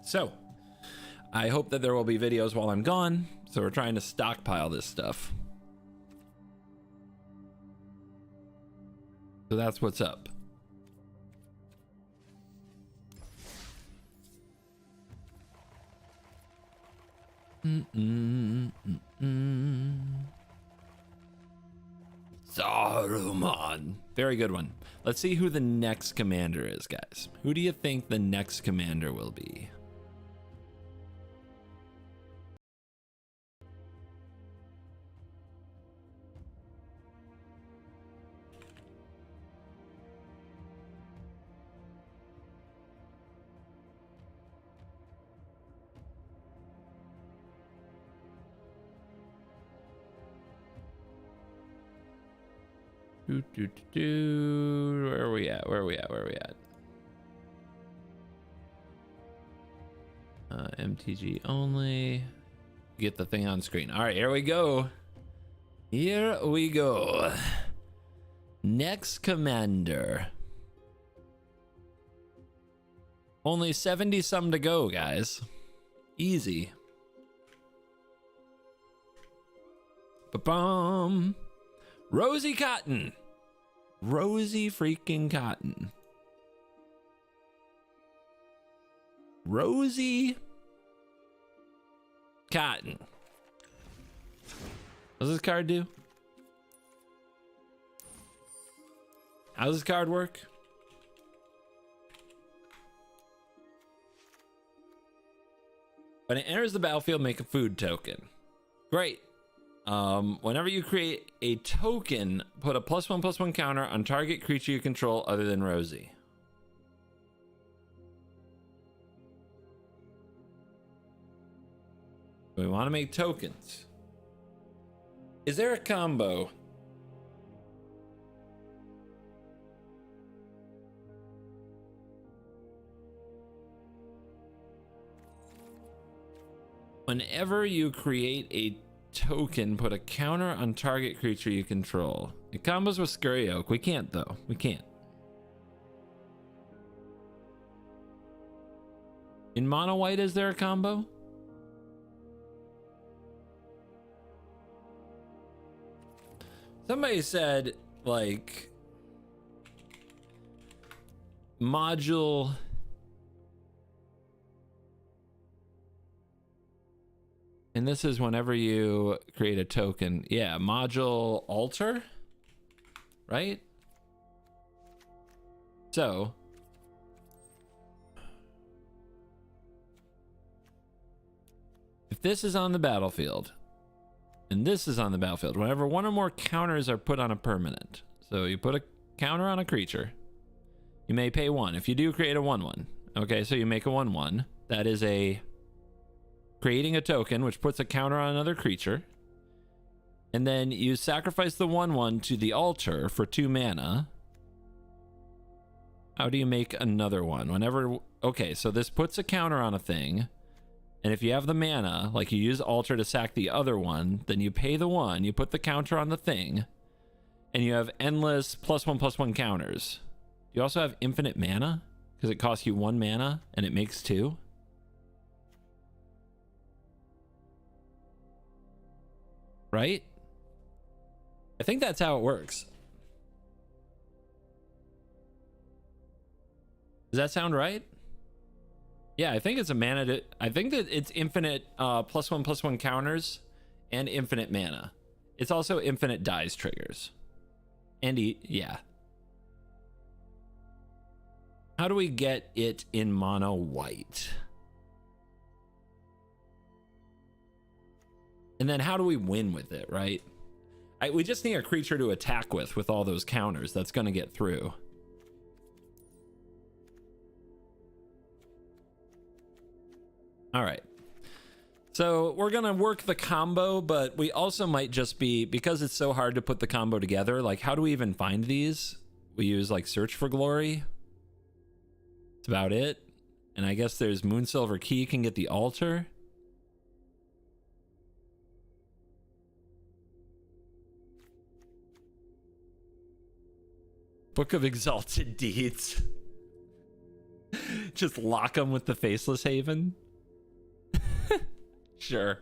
Speaker 2: So I hope that there will be videos while I'm gone, so we're trying to stockpile this stuff. So that's what's up. Saruman. Very good one. Let's see who the next commander is, guys. Who do you think the next commander will be? Where are we at? Where are we at? Where are we at? MTG only. Get the thing on screen. All right, here we go. Here we go. Next commander. Only 70 some to go, guys. Easy. Ba-bum. Rosie Cotton. Rosie freaking Cotton. Rosie Cotton. What does this card do? How does this card work? When it enters the battlefield, make a food token. Great. Whenever you create a token, put a +1/+1 counter on target creature you control other than Rosie. We want to make tokens. Is there a combo? Whenever you create a token, put a counter on target creature you control. It combos with Scurry Oak. We can't though. We can't. In mono white, is there a combo? Somebody said like module. And this is whenever you create a token. Yeah, module alter, right? So if this is on the battlefield and this is on the battlefield, whenever one or more counters are put on a permanent. So you put a counter on a creature, you may pay 1. If you do create a 1/1, okay, so you make a 1/1. That is a creating a token, which puts a counter on another creature. And then you sacrifice the 1/1 to the altar for 2 mana. How do you make another one? Whenever, okay, so this puts a counter on a thing. And if you have the mana, like you use altar to sack the other one, then you pay the 1, you put the counter on the thing, and you have endless +1/+1 counters. You also have infinite mana, because it costs you 1 mana and it makes 2. Right? I think that's how it works. Does that sound right? Yeah, I think it's a mana. I think that it's infinite +1/+1 counters and infinite mana. It's also infinite dice triggers. And yeah. How do we get it in mono white? And then how do we win with it, right? We just need a creature to attack with all those counters. That's going to get through. All right. So we're going to work the combo, but we also might just be, because it's so hard to put the combo together, like how do we even find these? We use like Search for Glory. That's about it. And I guess there's Moonsilver Key can get the altar. Book of Exalted Deeds. Just lock them with the Faceless Haven. Sure.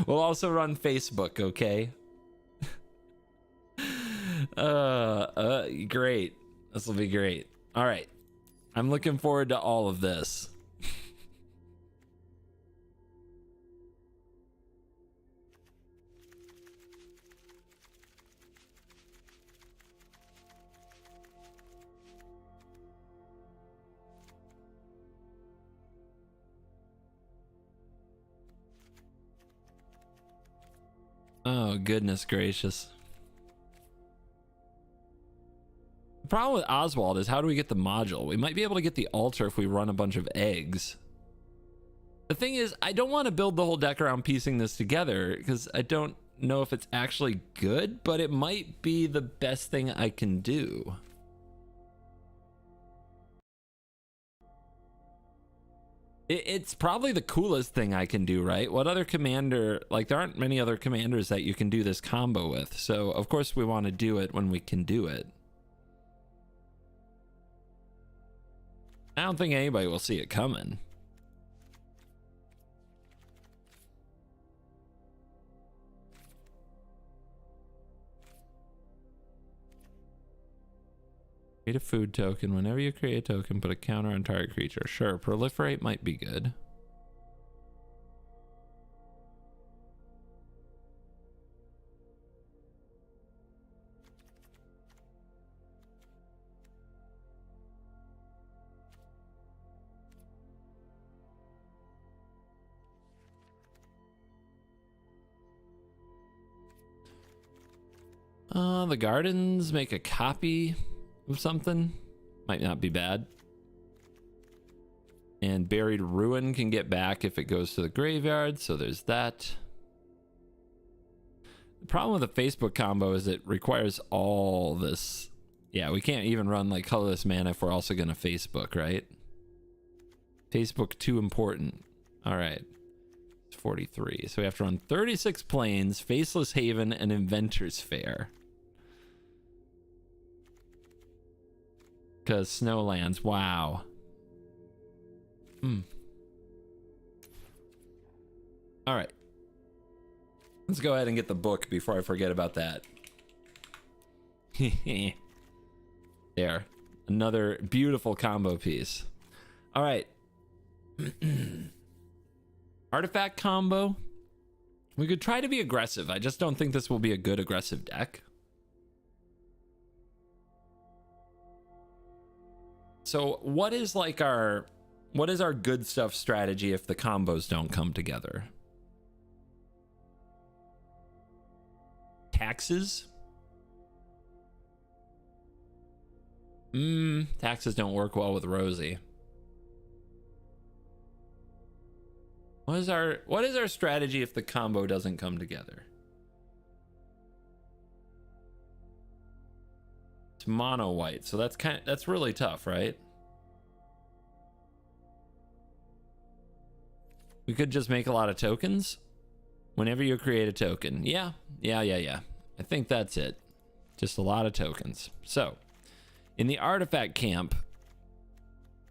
Speaker 2: We'll also run Facebook, okay? Great. This will be great. All right. I'm looking forward to all of this. Oh, goodness gracious. The problem with Oswald is how do we get the module? We might be able to get the altar if we run a bunch of eggs. The thing is, I don't want to build the whole deck around piecing this together because I don't know if it's actually good, but it might be the best thing I can do. It's probably the coolest thing I can do, right? What other commander, like there aren't many other commanders that you can do this combo with. So of course we want to do it when we can do it. I don't think anybody will see it coming. Create a food token. Whenever you create a token, put a counter on target creature. Sure, proliferate might be good. The gardens make a copy of something. Might not be bad. And Buried Ruin can get back if it goes to the graveyard, so there's that. The problem with the Facebook combo is it requires all this. Yeah, we can't even run like colorless mana if we're also going to Facebook, right? Facebook too important. All right. It's 43. So we have to run 36 Plains, Faceless Haven, and Inventor's Fair. Because Snowlands, wow. All right. Let's go ahead and get the book before I forget about that. There. Another beautiful combo piece. All right. Artifact combo. We could try to be aggressive. I just don't think this will be a good aggressive deck. So what is like our good stuff strategy if the combos don't come together? Taxes? Taxes don't work well with Rosie. What is our strategy if the combo doesn't come together? It's mono white, so that's really tough, right? We could just make a lot of tokens whenever you create a token. Yeah. I think that's it. Just a lot of tokens. So, in the artifact camp,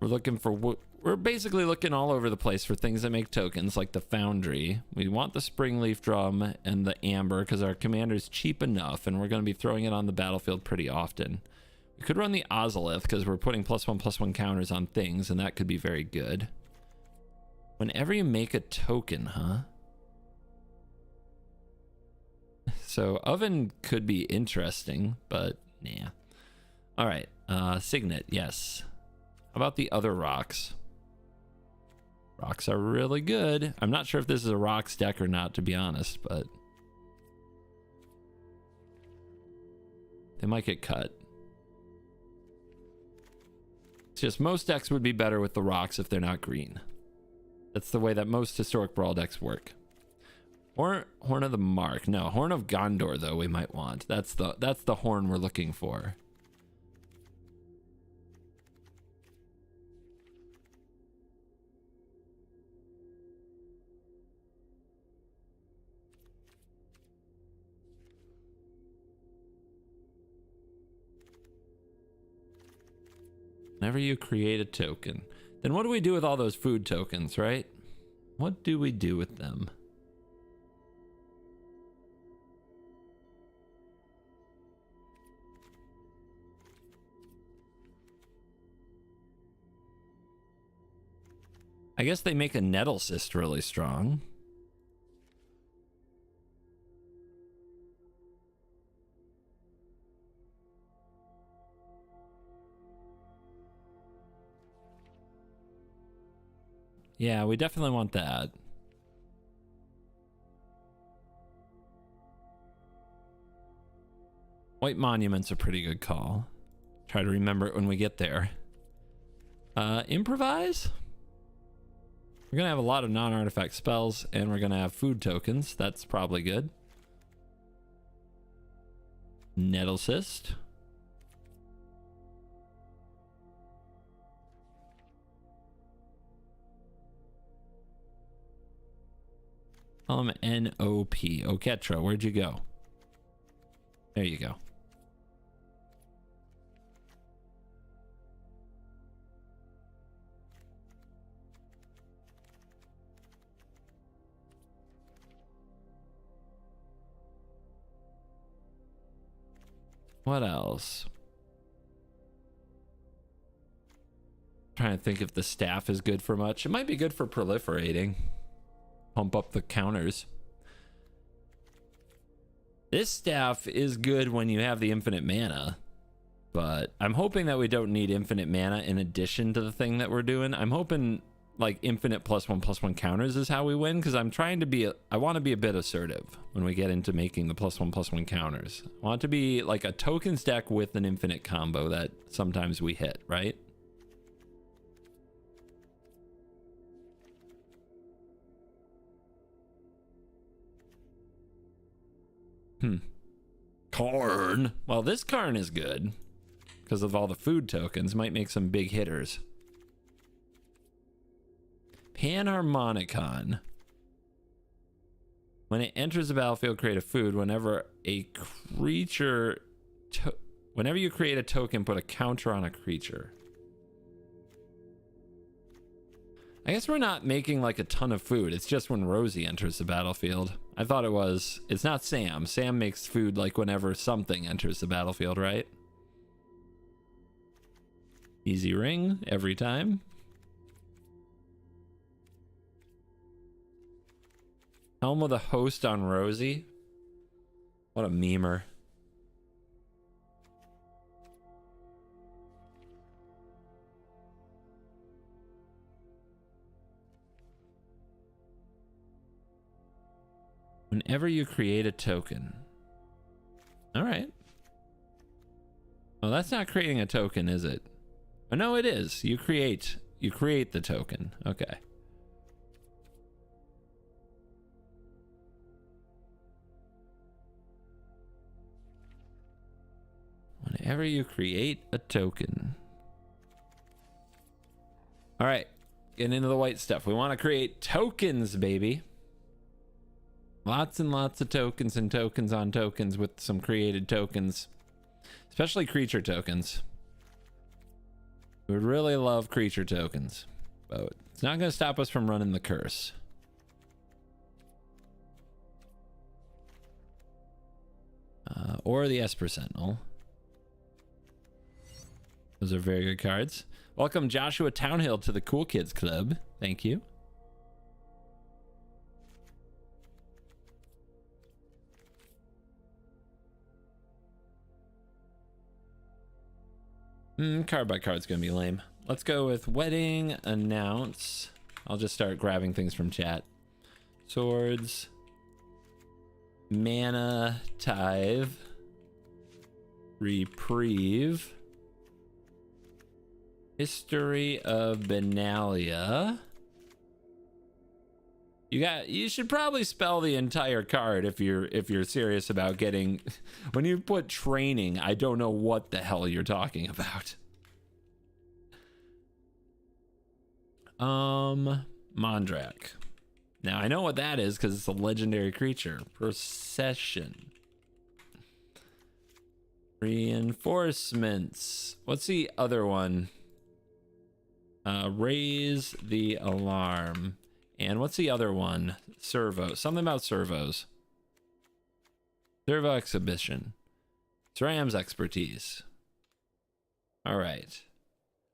Speaker 2: we're basically looking all over the place for things that make tokens, like the Foundry. We want the Springleaf Drum and the Amber because our commander's cheap enough, and we're going to be throwing it on the battlefield pretty often. We could run the Ozolith because we're putting +1/+1 counters on things, and that could be very good. Whenever you make a token, huh? So Oven could be interesting, but yeah. All right, Signet, yes. How about the other rocks? Rocks are really good. I'm not sure if this is a rocks deck or not, to be honest, but they might get cut. It's just most decks would be better with the rocks if they're not green. That's the way that most Historic Brawl decks work. Or Horn of the Mark. No, Horn of Gondor, though, we might want. That's the horn we're looking for. Whenever you create a token. Then what do we do with all those food tokens, right? What do we do with them? I guess they make a Nettle Cyst really strong. Yeah, we definitely want that. White Monument's a pretty good call. Try to remember it when we get there. Improvise? We're going to have a lot of non-artifact spells, and we're going to have food tokens. That's probably good. Nettle Cyst. N-O-P. Oketra, where'd you go? There you go. What else? Trying to think if the staff is good for much. It might be good for proliferating. Pump up the counters. This staff is good when you have the infinite mana, but I'm hoping that we don't need infinite mana in addition to the thing that we're doing. I'm hoping like infinite +1/+1 counters is how we win, because I'm trying to be I want to be a bit assertive when we get into making the +1/+1 counters. I want it to be like a tokens deck with an infinite combo that sometimes we hit, right? Karn. Well, this Karn is good because of all the food tokens. Might make some big hitters. Panharmonicon. When it enters the battlefield, create a food. Whenever a creature, whenever you create a token, put a counter on a creature. I guess we're not making like a ton of food. It's just when Rosie enters the battlefield. I thought it was. It's not Sam. Sam makes food like whenever something enters the battlefield, right? Easy ring every time. Helm with a host on Rosie. What a memer. Whenever you create a token. All right. Well, that's not creating a token, is it? Oh, no, it is. You create the token. Okay. Whenever you create a token. All right. Getting into the white stuff. We want to create tokens, baby. Lots and lots of tokens and tokens on tokens with some created tokens. Especially creature tokens. We would really love creature tokens. But it's not going to stop us from running the curse. Or the Esper Sentinel. Those are very good cards. Welcome Joshua Townhill to the Cool Kids Club. Thank you. Card by card's gonna be lame. Let's go with Wedding Announce. I'll just start grabbing things from chat. Swords. Mana Tithe. Reprieve. History of Benalia. You should probably spell the entire card if you're serious about getting. When you put training, I don't know what the hell you're talking about. Mondrak. Now I know what that is because it's a legendary creature. Procession. Reinforcements. What's the other one? Raise the alarm. And what's the other one? Servo. Something about servos. Servo exhibition. SRAM's expertise. All right.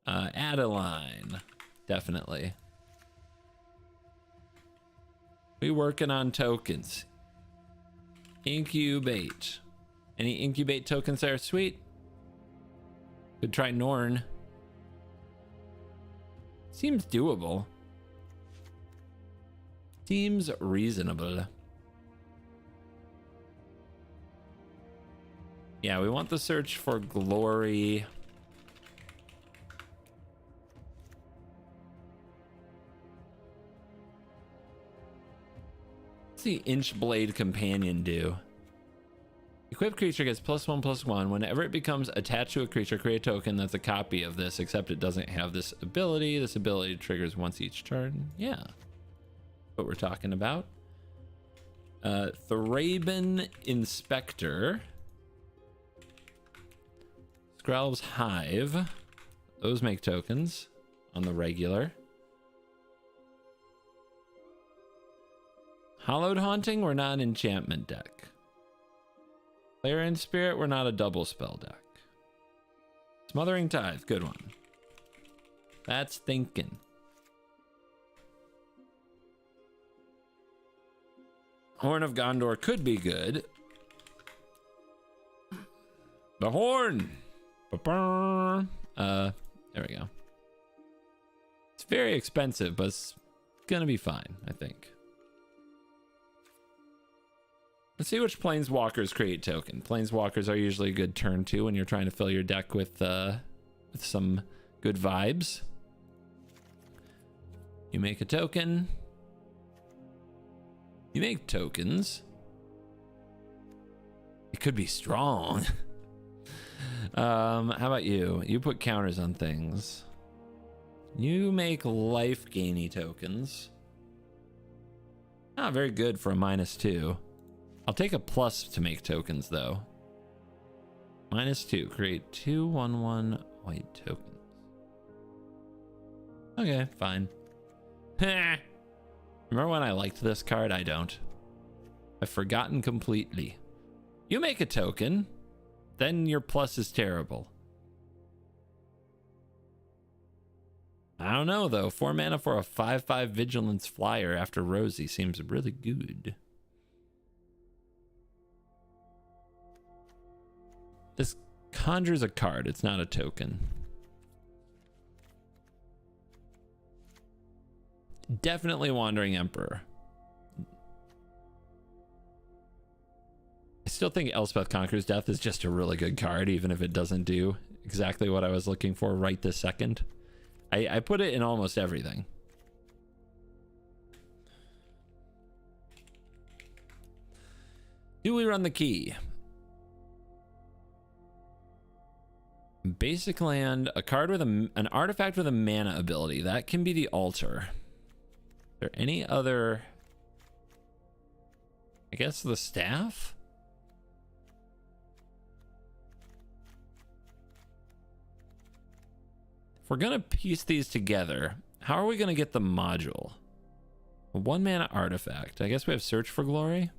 Speaker 2: Adeline. Definitely. We working on tokens. Incubate. Any incubate tokens there? Sweet. Could try Norn. Seems doable. Seems reasonable. Yeah, we want the search for glory. What's the Inchblade Companion do? Equipped creature gets +1/+1. Whenever it becomes attached to a creature, create a token that's a copy of this, except it doesn't have this ability. This ability triggers once each turn. Yeah. What we're talking about. Thraben Inspector. Skrelv's Hive. Those make tokens on the regular. Hallowed Haunting, we're not an enchantment deck. Clarion Spirit, we're not a double spell deck. Smothering Tithe, good one. That's thinking. Horn of Gondor could be good. The Horn. There we go. It's It's very expensive, but it's gonna be fine, I think. Let's see which planeswalkers create token. Planeswalkers are usually a good turn too when you're trying to fill your deck with some good vibes. You make a token. You make tokens. It could be strong. How about you? You put counters on things. You make life gainy tokens. Not very good for a -2. I'll take a plus to make tokens though. -2. Create 2/1/1 white tokens. Okay, fine. Remember when I liked this card? I don't. I've forgotten completely. You make a token, then your plus is terrible. I don't know though. 4 mana for a 5/5 Vigilance Flyer after Rosie seems really good. This conjures a card. It's not a token. Definitely Wandering Emperor. I still think Elspeth Conquers Death is just a really good card, even if it doesn't do exactly what I was looking for right this second. I put it in almost everything. Do we run the key? Basic land, a card with an artifact with a mana ability. That can be the altar. Is there any other? I guess the staff? If we're gonna piece these together, how are we gonna get the module? A 1 mana artifact. I guess we have Search for Glory.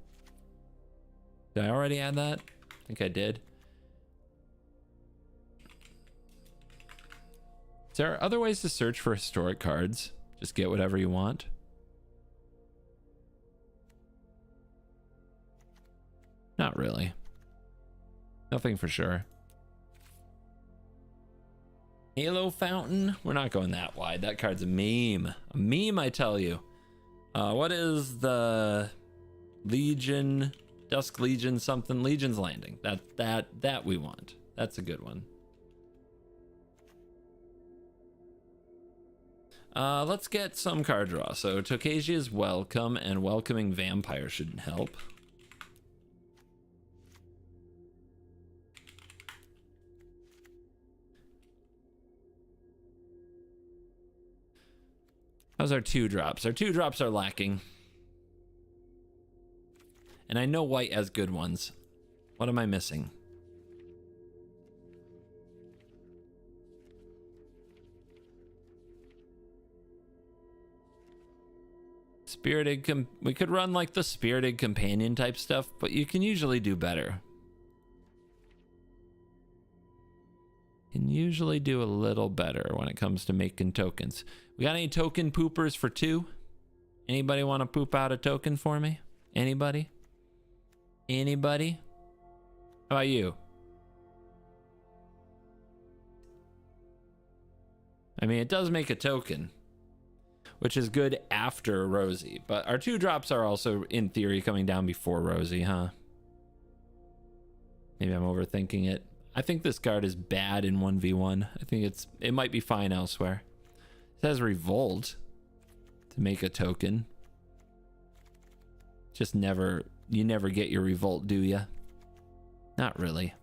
Speaker 2: Did I already add that? I think I did. Is there other ways to search for historic cards? Just get whatever you want? Not really. Nothing for sure. Halo Fountain? We're not going that wide. That card's a meme. A meme, I tell you. What is the Legion, Dusk Legion something? Legion's Landing. That we want. That's a good one. Let's get some card draw. So Tokasia's Welcome and Welcoming Vampire shouldn't help. How's our 2-drops? Our 2-drops are lacking. And I know white has good ones. What am I missing? We could run like the Spirited Companion type stuff, but you can usually do better. Can usually do a little better when it comes to making tokens. We got any token poopers for 2? Anybody want to poop out a token for me? Anybody? Anybody? How about you? I mean, it does make a token, which is good after Rosie, but our 2-drops are also in theory coming down before Rosie, huh? Maybe I'm overthinking it. I think this card is bad in 1v1. I think it might be fine elsewhere. It says Revolt to make a token. Just you never get your Revolt, do ya? Not really.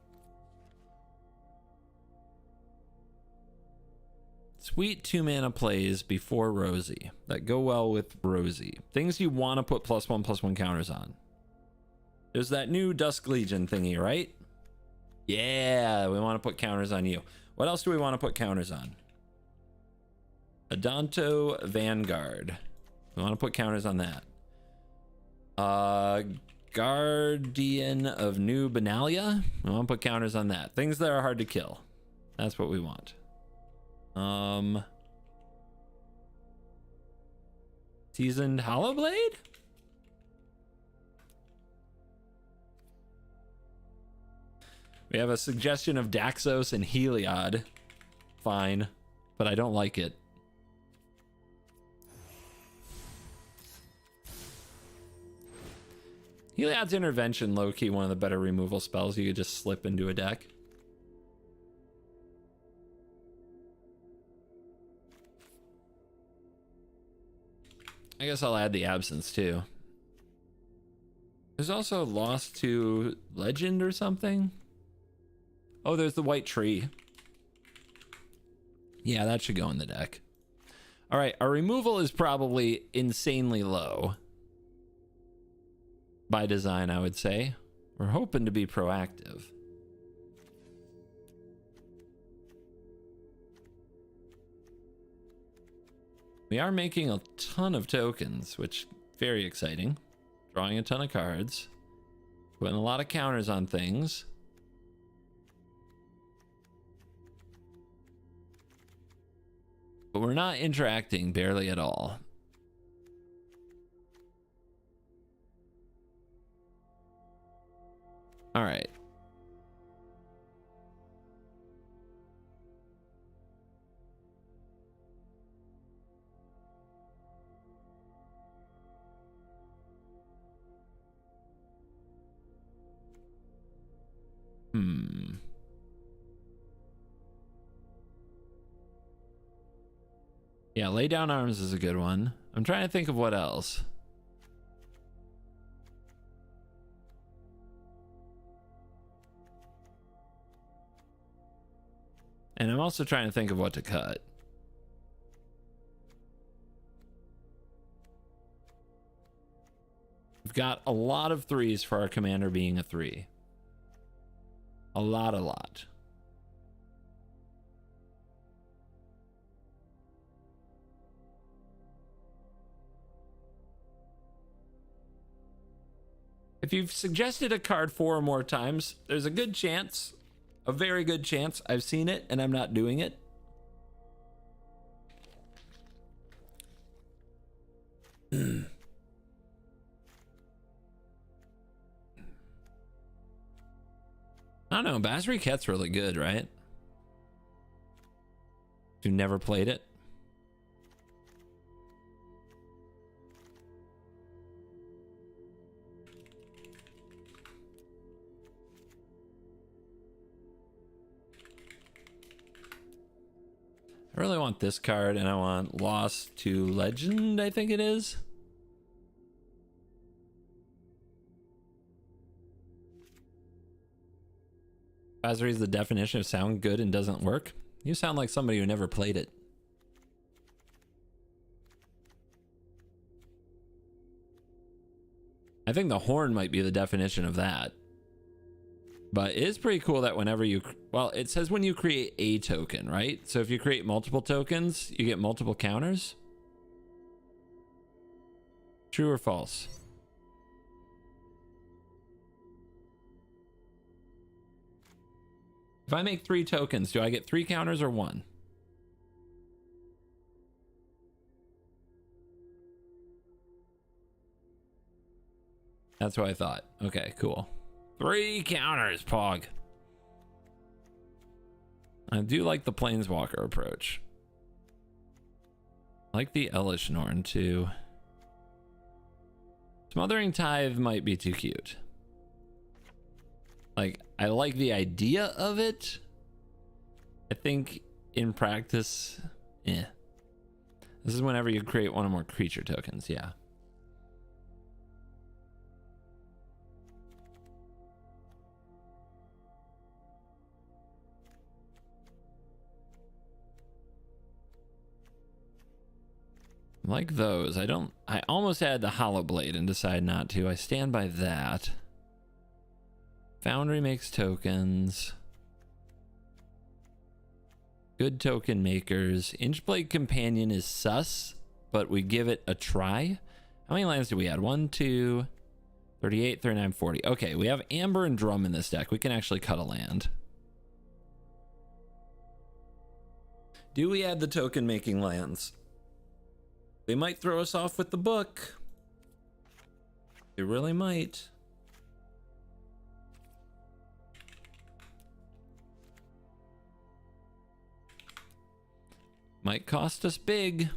Speaker 2: Sweet 2-mana plays before Rosie that go well with Rosie. Things you want to put +1/+1 counters on. There's that new Dusk Legion thingy, right? Yeah, we want to put counters on you. What else do we want to put counters on? Adonto Vanguard. We want to put counters on that. Guardian of New Benalia. We want to put counters on that. Things that are hard to kill. That's what we want. Seasoned Hollowblade? We have a suggestion of Daxos and Heliod. Fine, but I don't like it. Heliod's Intervention, low-key, one of the better removal spells you could just slip into a deck. I guess I'll add the Absence, too. There's also Lost to Legend or something. Oh, there's the White Tree. Yeah, that should go in the deck. All right, our removal is probably insanely low. By design, I would say. We're hoping to be proactive. We are making a ton of tokens, which very exciting. Drawing a ton of cards. Putting a lot of counters on things. But we're not interacting barely at all. All right. Yeah, Lay Down Arms is a good one. I'm trying to think of what else. And I'm also trying to think of what to cut. We've got a lot of 3s for our commander being a 3. A lot. If you've suggested a card 4 or more times, there's a good chance, a very good chance, I've seen it and I'm not doing it. I don't know, Basri Ket's really good, right? You never played it? I really want this card, and I want Lost to Legend, I think it is. Basri is the definition of sound good and doesn't work. You sound like somebody who never played it. I think the horn might be the definition of that. But it is pretty cool that whenever you... Well, it says when you create a token, right? So if you create multiple tokens, you get multiple counters. True or false? If I make 3 tokens, do I get 3 counters or 1? That's what I thought. Okay, cool. 3 counters, Pog. I do like the Planeswalker approach. I like the Elish Norn too. Smothering Tithe might be too cute. Like, I like the idea of it. I think in practice, This is whenever you create 1 or more creature tokens, yeah. Like those. I almost had the Hollow Blade and decided not to. I stand by that. Foundry makes tokens. Good token makers. Inchblade Companion is sus, but we give it a try. How many lands do we add? 1, 2, 38, 39, 40. Okay, we have Amber and Drum in this deck. We can actually cut a land. Do we add the token making lands? They might throw us off with the book. They really might. Might cost us big.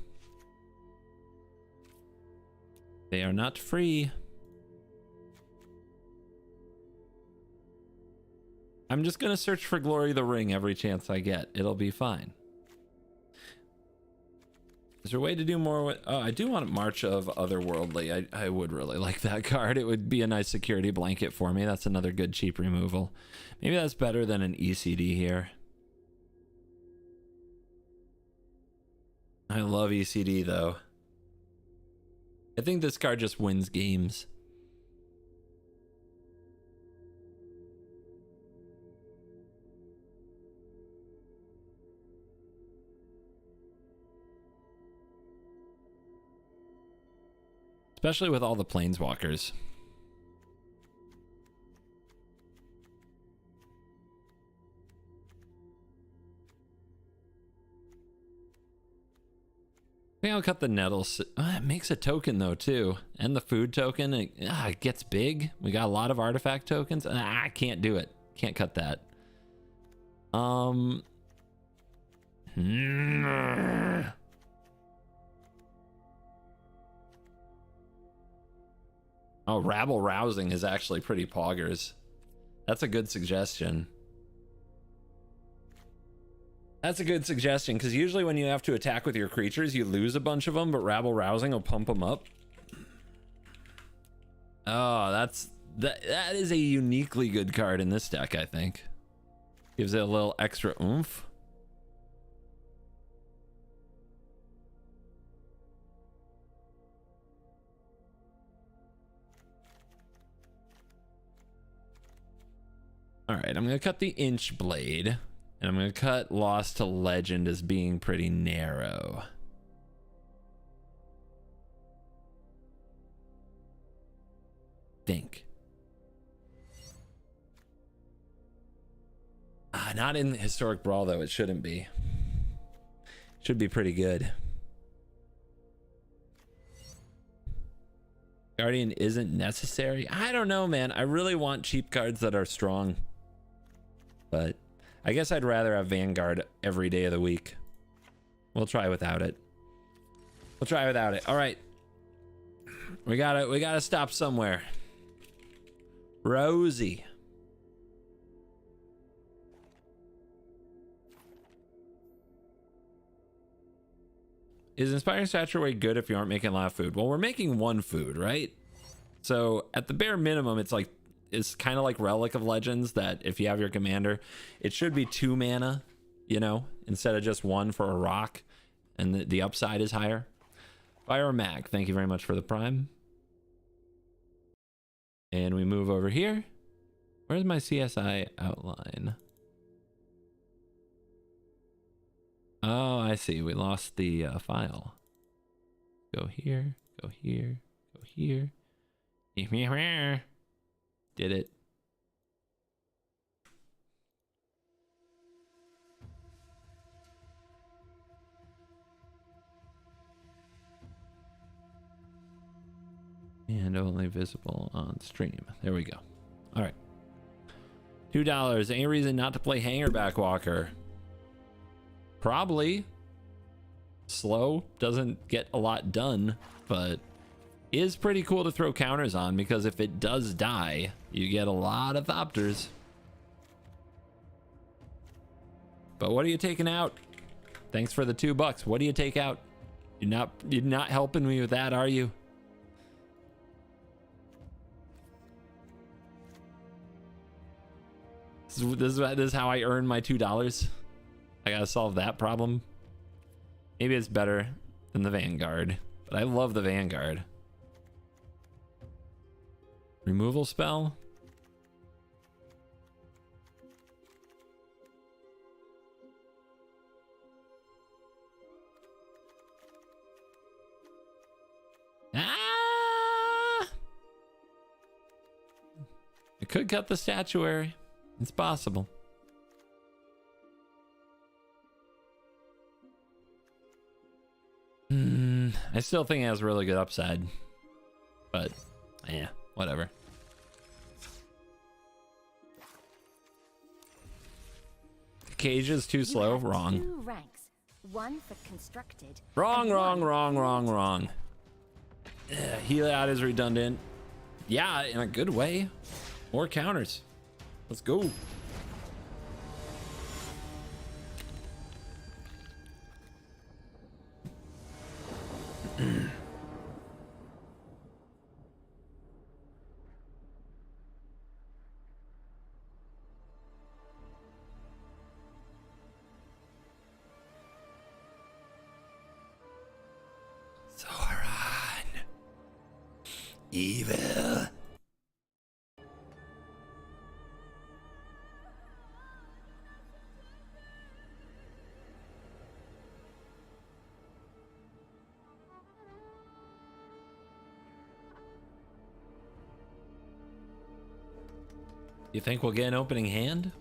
Speaker 2: They are not free. I'm just gonna search for Glory of the Ring every chance I get. It'll be fine. Is there a way to do more with... Oh, I do want March of Otherworldly. I would really like that card. It would be a nice security blanket for me. That's another good cheap removal. Maybe that's better than an ECD here. I love ECD though. I think this card just wins games. Especially with all the planeswalkers. I think I'll cut the nettles. It makes a token though too, and the food token. It gets big. We got a lot of artifact tokens. I can't do it. Can't cut that. Oh, Rabble Rousing is actually pretty poggers. That's a good suggestion. That's a good suggestion, because usually when you have to attack with your creatures, you lose a bunch of them, but Rabble Rousing will pump them up. Oh, that is a uniquely good card in this deck, I think. Gives it a little extra oomph. All right, I'm going to cut the Inch Blade, and I'm going to cut Lost to Legend as being pretty narrow. Think. Not in Historic Brawl, though. It shouldn't be. Should be pretty good. Guardian isn't necessary. I don't know, man. I really want cheap cards that are strong. But I guess I'd rather have Vanguard every day of the week. We'll try without it. We'll try without it. All right. We gotta stop somewhere. Rosie. Is Inspiring Statuary good if you aren't making a lot of food? Well, we're making one food, right? So at the bare minimum, it's kind of like Relic of Legends, that if you have your commander, it should be 2 mana, you know, instead of just 1 for a rock, and the upside is higher. Fire Mag, thank you very much for the prime. And we move over here. Where's my CSI outline? Oh, I see. We lost the file. Go here, go here, go here. Did it. And only visible on stream. There we go. All right. $2. Any reason not to play Hangerback Walker? Probably. Slow, doesn't get a lot done, but is pretty cool to throw counters on, because if it does die, you get a lot of Thopters. But what are you taking out? Thanks for the $2. What do you take out? You're not helping me with that, are you? This is how I earn my $2. I gotta solve that problem. Maybe it's better than the Vanguard, but I love the Vanguard. Removal spell. Ah! It could cut the statuary. It's possible. I still think it has really good upside, but yeah, whatever. Cage is too slow. Wrong.
Speaker 7: 2 ranks. 1 for constructed.
Speaker 2: Wrong. Heliod is redundant. Yeah, in a good way. More counters. Let's go. Sauron. Evil. You think we'll get an opening hand?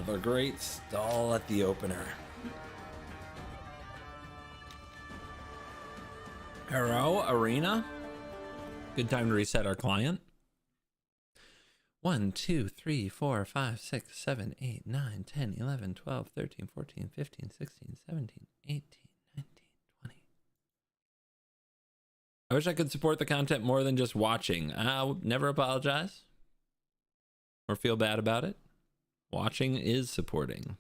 Speaker 2: The great stall at the opener. Hello, Arena. Good time to reset our client. 1, 2, 3, 4, 5, 6, 7, 8, 9, 10, 11, 12, 13, 14, 15, 16, 17, 18, 19, 20. I wish I could support the content more than just watching. I'll never apologize or feel bad about it. Watching is supporting.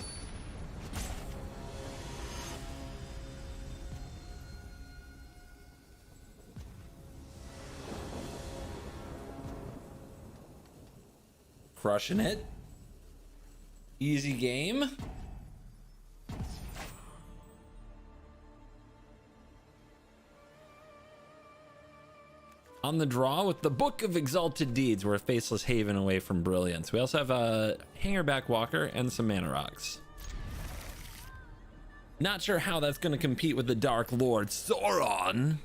Speaker 2: Crushing it. Easy game. On the draw with the Book of Exalted Deeds. We're a faceless haven away from brilliance. We also have a Hangerback Walker and some Mana Rocks. Not sure how that's going to compete with the Dark Lord Sauron.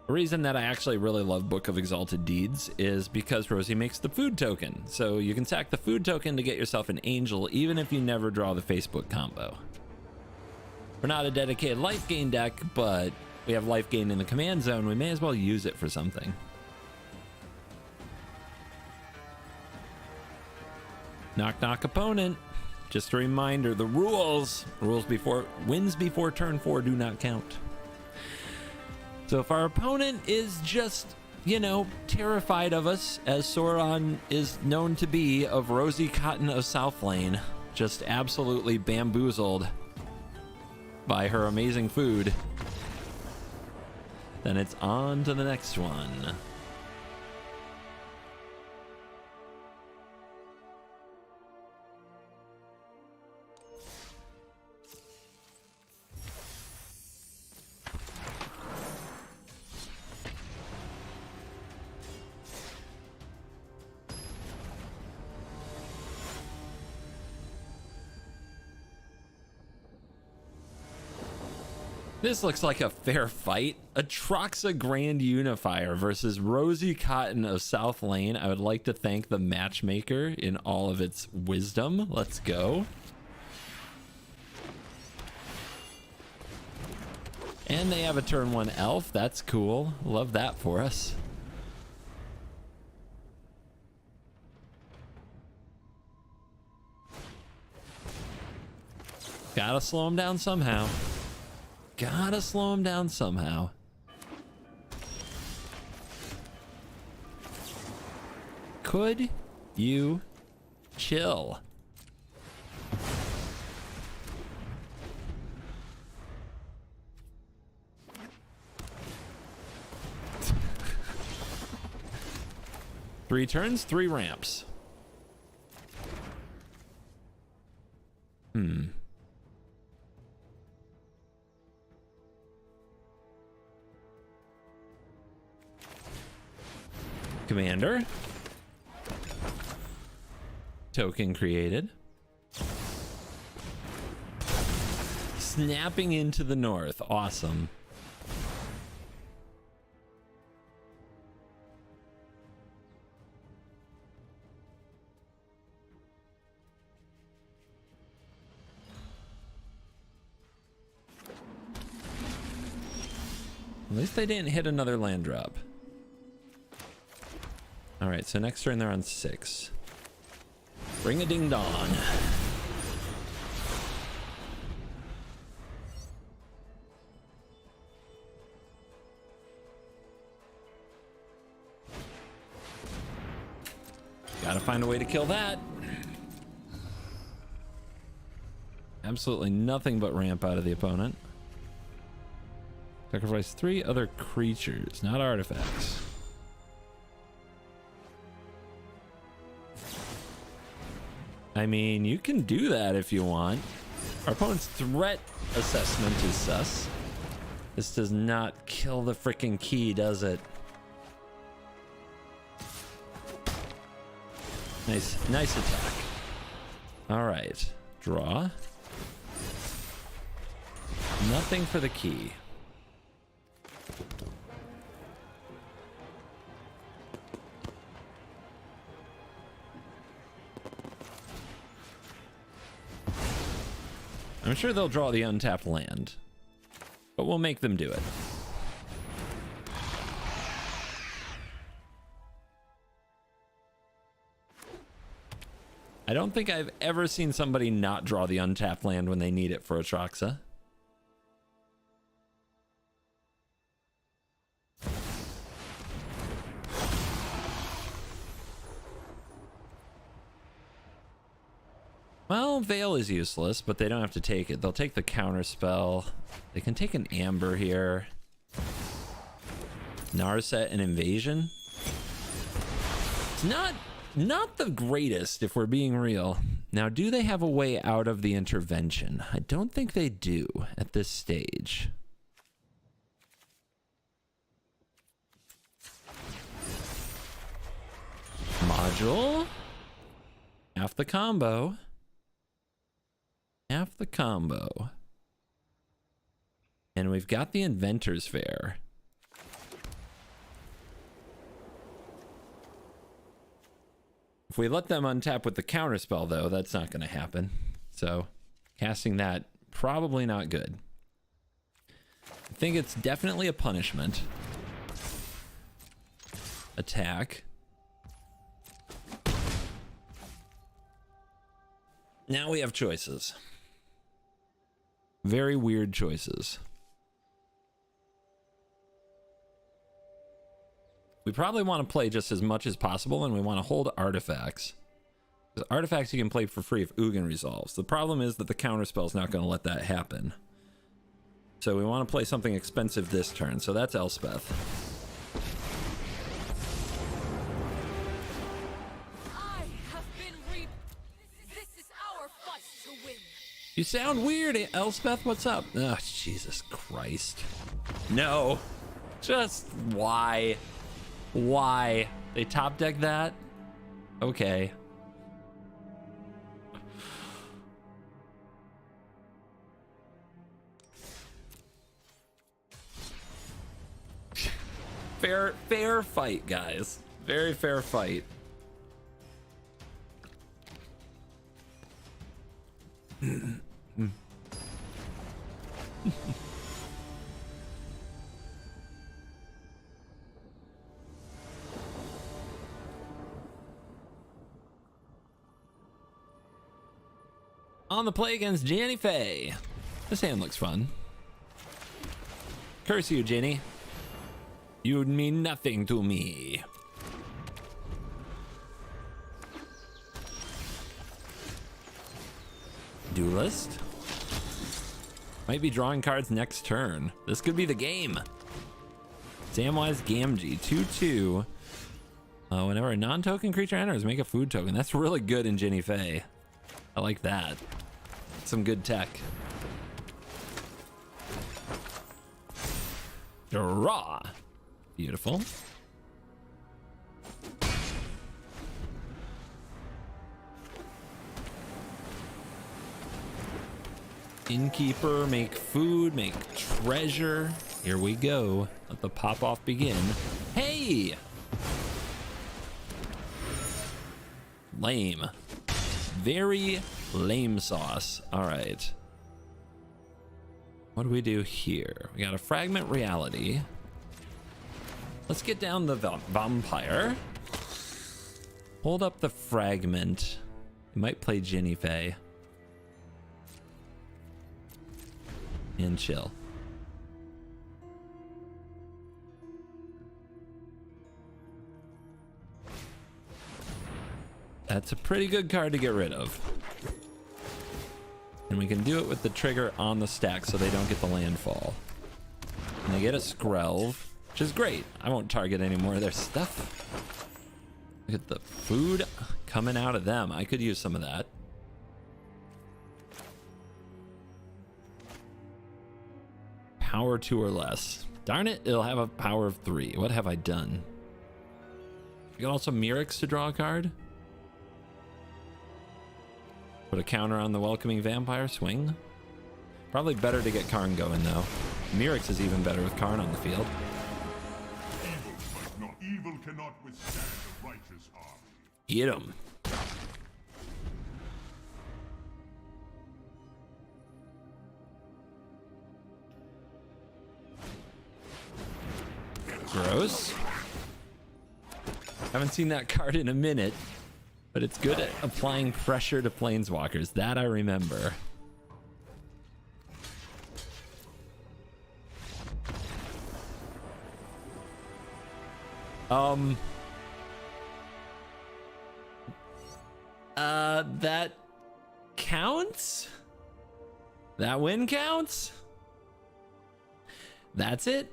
Speaker 2: The reason that I actually really love Book of Exalted Deeds is because Rosie makes the food token. So you can sack the food token to get yourself an angel, even if you never draw the Facebook combo. We're not a dedicated life gain deck, but we have life gain in the command zone. We may as well use it for something. Knock knock opponent. Just a reminder, the rules wins before turn 4 do not count. So if our opponent is just, you know, terrified of us, as Sauron is known to be, of Rosie Cotton of Southlane, just absolutely bamboozled by her amazing food, then it's on to the next one. This looks like a fair fight. Atroxa Grand Unifier versus Rosie Cotton of South Lane. I would like to thank the matchmaker in all of its wisdom. Let's go. And they have a turn 1 elf. That's cool. Love that for us. Gotta slow him down somehow. Gotta slow him down somehow. Could you chill? Three turns, 3 ramps. Commander. Token created. Snapping into the north. Awesome. At least they didn't hit another land drop. All right, so next turn they're on 6. Bring a ding dong. Gotta find a way to kill that. Absolutely nothing but ramp out of the opponent. Sacrifice 3 other creatures, not artifacts. I mean, you can do that if you want. Our opponent's threat assessment is sus. This does not kill the freaking key, does it? Nice attack. All right, draw. Nothing for the key. I'm sure they'll draw the untapped land, but we'll make them do it. I don't think I've ever seen somebody not draw the untapped land when they need it for Atraxa. Well, Veil is useless, but they don't have to take it. They'll take the counter spell. They can take an Amber here. Narset and Invasion. It's not the greatest, if we're being real. Now, do they have a way out of the intervention? I don't think they do at this stage. Module. Half the combo. Half the combo. And we've got the Inventor's Fair. If we let them untap with the counterspell, though, that's not going to happen. So, casting that, probably not good. I think it's definitely a punishment. Attack. Now we have choices. Very weird choices. We probably want to play just as much as possible, and we want to hold artifacts. Because artifacts you can play for free if Ugin resolves. The problem is that the counterspell is not going to let that happen. So we want to play something expensive this turn. So that's Elspeth.
Speaker 8: I have been This is our fight to win.
Speaker 2: You sound weird, Elspeth. What's up? Oh, Jesus Christ. No. Just why? Why? They top deck that? Okay. Fair fight, guys. Very fair fight. On the play against Jenny Faye. This hand looks fun. Curse you, Jenny. You'd mean nothing to me. Duelist. Might be drawing cards next turn. This could be the game. Samwise Gamgee, 2/2. Whenever a non-token creature enters, make a food token. That's really good in Jenny Faye. I like that. Some good tech. Draw. Beautiful. Innkeeper, make food, make treasure. Here we go. Let the pop-off begin. Hey! Lame. Very lame sauce. All right. What do we do here? We got a fragment reality. Let's get down the vampire. Hold up the fragment. You might play Ginny Faye. And chill. That's a pretty good card to get rid of. And we can do it with the trigger on the stack so they don't get the landfall. And they get a Skrelv, which is great. I won't target any more of their stuff. Look at the food coming out of them. I could use some of that. Power 2 or less. Darn it, it'll have a power of 3. What have I done? You got also Mirix to draw a card. Put a counter on the welcoming vampire swing. Probably better to get Karn going though. Mirix is even better with Karn on the field.
Speaker 6: Evil cannot withstand a righteous arm.
Speaker 2: Get him. Gross. Haven't seen that card in a minute, but it's good at applying pressure to planeswalkers. That I remember. That counts? That win counts? That's it?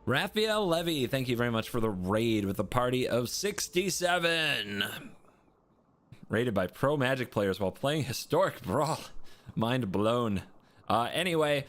Speaker 2: Raphael Levy, thank you very much for the raid with a party of 67. Rated by pro Magic players while playing Historic Brawl. Mind blown. Anyway,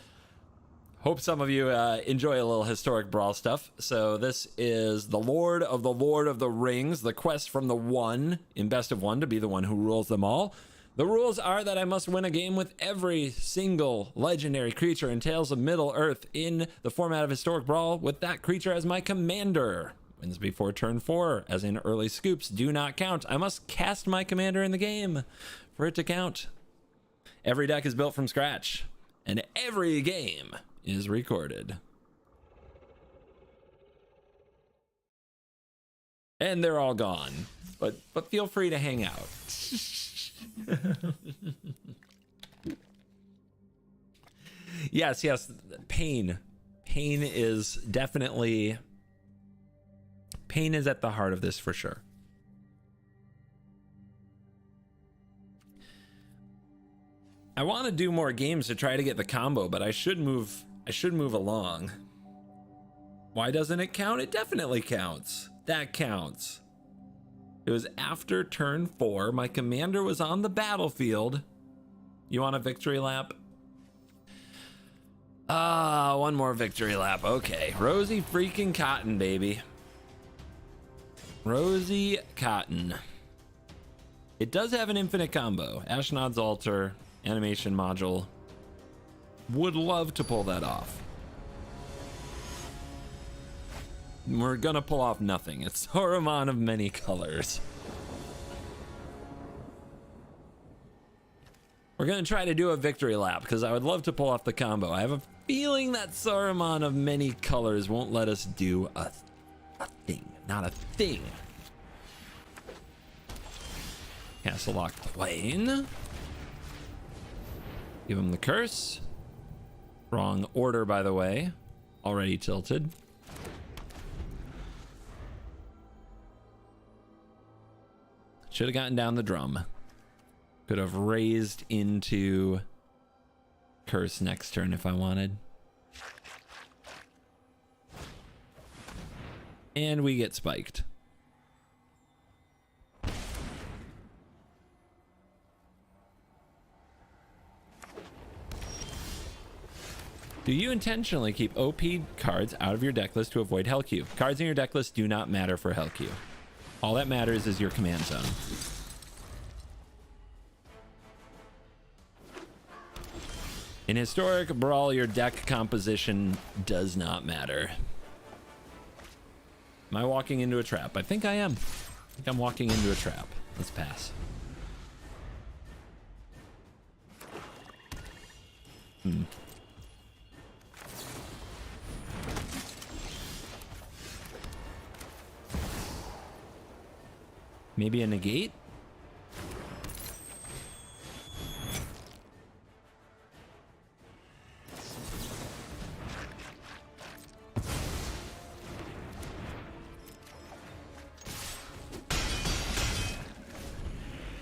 Speaker 2: hope some of you enjoy a little Historic Brawl stuff. So this is the Lord of the Rings, the quest from the One in Best of One to be the one who rules them all. The rules are that I must win a game with every single legendary creature in Tales of Middle-earth in the format of Historic Brawl with that creature as my commander. Wins before turn 4, as in early scoops, do not count. I must cast my commander in the game for it to count. Every deck is built from scratch, and every game is recorded. And they're all gone, but feel free to hang out. Yes, pain is definitely, pain is at the heart of this for sure. I want to do more games to try to get the combo, but I should move along. Why doesn't it count? It definitely counts. That counts. It was after turn 4. My commander was on the battlefield. You want a victory lap? One more victory lap. Okay. Rosie freaking Cotton, baby. Rosie Cotton. It does have an infinite combo. Ashnod's Altar, animation module. Would love to pull that off. We're gonna pull off nothing. It's Saruman of many colors. We're gonna try to do a victory lap because I would love to pull off the combo. I have a feeling that Saruman of many colors won't let us do a thing. Not a thing. Castle Lock Plane. Give him the curse. Wrong order, by the way. Already tilted. Should have gotten down the drum. Could have raised into curse next turn if I wanted. And we get spiked. Do you intentionally keep OP cards out of your deck list to avoid hell queue? Cards in your deck list do not matter for hell queue. All that matters is your command zone. In Historic Brawl, your deck composition does not matter. Am I walking into a trap? I think I am. I think I'm walking into a trap. Let's pass. Maybe a negate?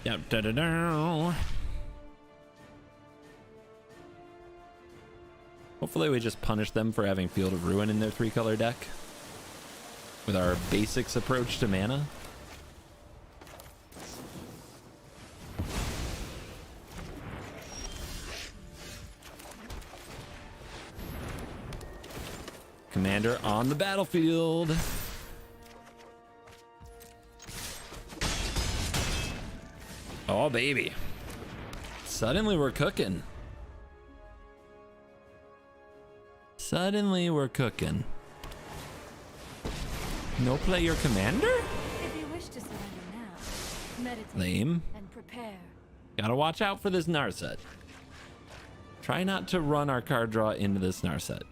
Speaker 2: Yep. Da-da-da. Hopefully we just punish them for having Field of Ruin in their 3-color deck with our basics approach to mana. Commander on the battlefield. Oh, baby. Suddenly we're cooking. Suddenly we're cooking. No play your commander?
Speaker 7: If you wish to surrender now, meditate
Speaker 2: Lame.
Speaker 7: and prepare.
Speaker 2: Gotta watch out for this Narset. Try not to run our card draw into this Narset.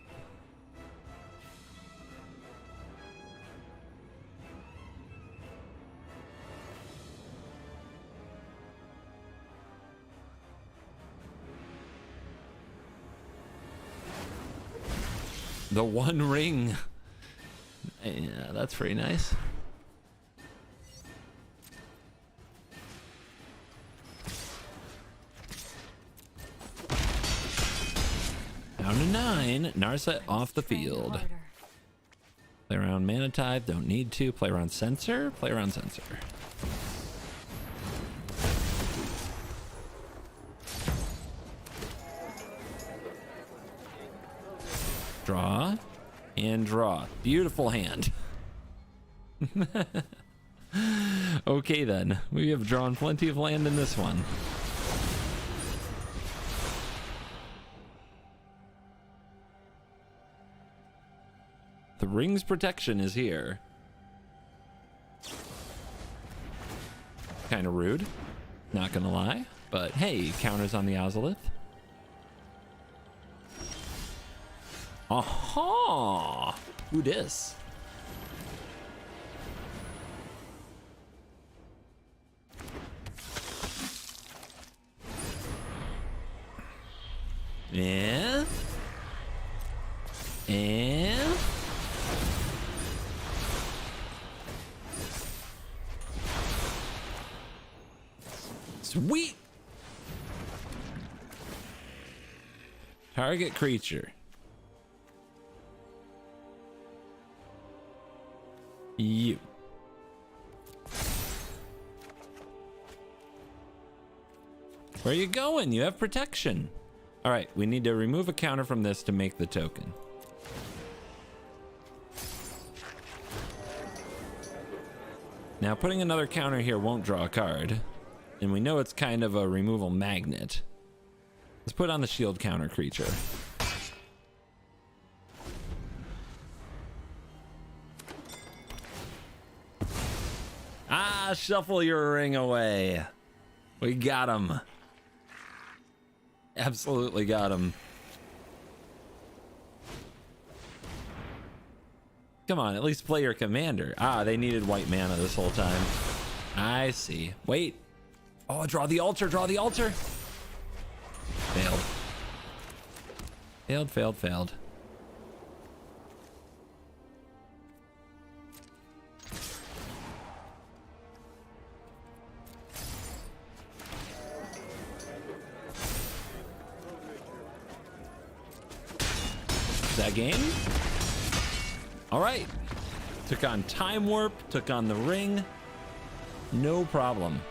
Speaker 2: The One Ring. Yeah, that's pretty nice. Down to 9. Narset off the field.
Speaker 7: Harder.
Speaker 2: Play around Mana Tithe. Don't need to. Play around Censor. Play around Censor. Draw and draw. Beautiful hand. Okay then, we have drawn plenty of land in this one. The ring's protection is here. Kind of rude, not gonna lie, but hey, counters on the Ozolith. Aha! Who dis? Yeah. And sweet. Target creature. You. Where are you going? You have protection. All right, we need to remove a counter from this to make the token. Now, putting another counter here won't draw a card, and we know it's kind of a removal magnet. Let's put on the shield counter creature. Ah, shuffle your ring away. We got him. Absolutely got him. Come on, at least play your commander. Ah, they needed white mana this whole time. I see. Wait. Oh, draw the altar, draw the altar. Failed. Failed, failed, failed. That game? All right. Took on Time Warp, took on the ring. No problem.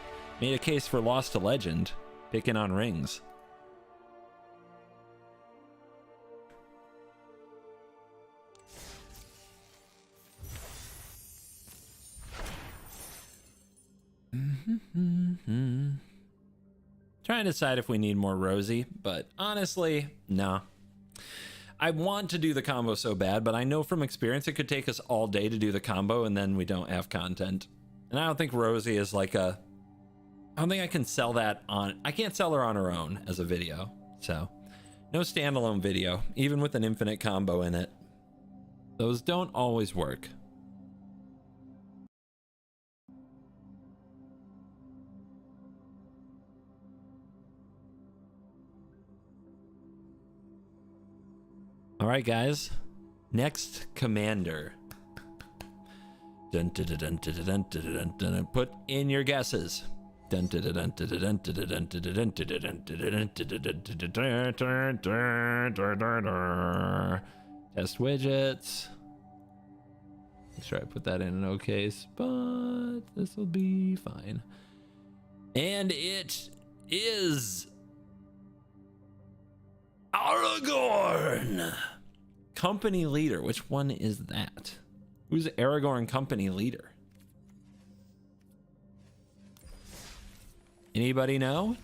Speaker 2: Made a case for Lost to Legend, picking on rings. Trying to decide if we need more Rosie, but honestly, no. I want to do the combo so bad, but I know from experience it could take us all day to do the combo and then we don't have content. And I don't think Rosie is like I don't think I can sell that on, I can't sell her on her own as a video. So no standalone video, even with an infinite combo in it. Those don't always work. right, guys. Next commander. Dun, dun, dun, dun, dun, dun, dun, dun, dun, dun. Put in your guesses. Dun, dun, dun, dun, dun, dun, dun, dun, dun, dun, dun, dun, dun, dun, dun, dun. Test widgets. Make sure I put that in an okay spot. This will be fine. And it is Aragorn, company leader. Which one is that? Who's Aragorn company leader? Anybody know?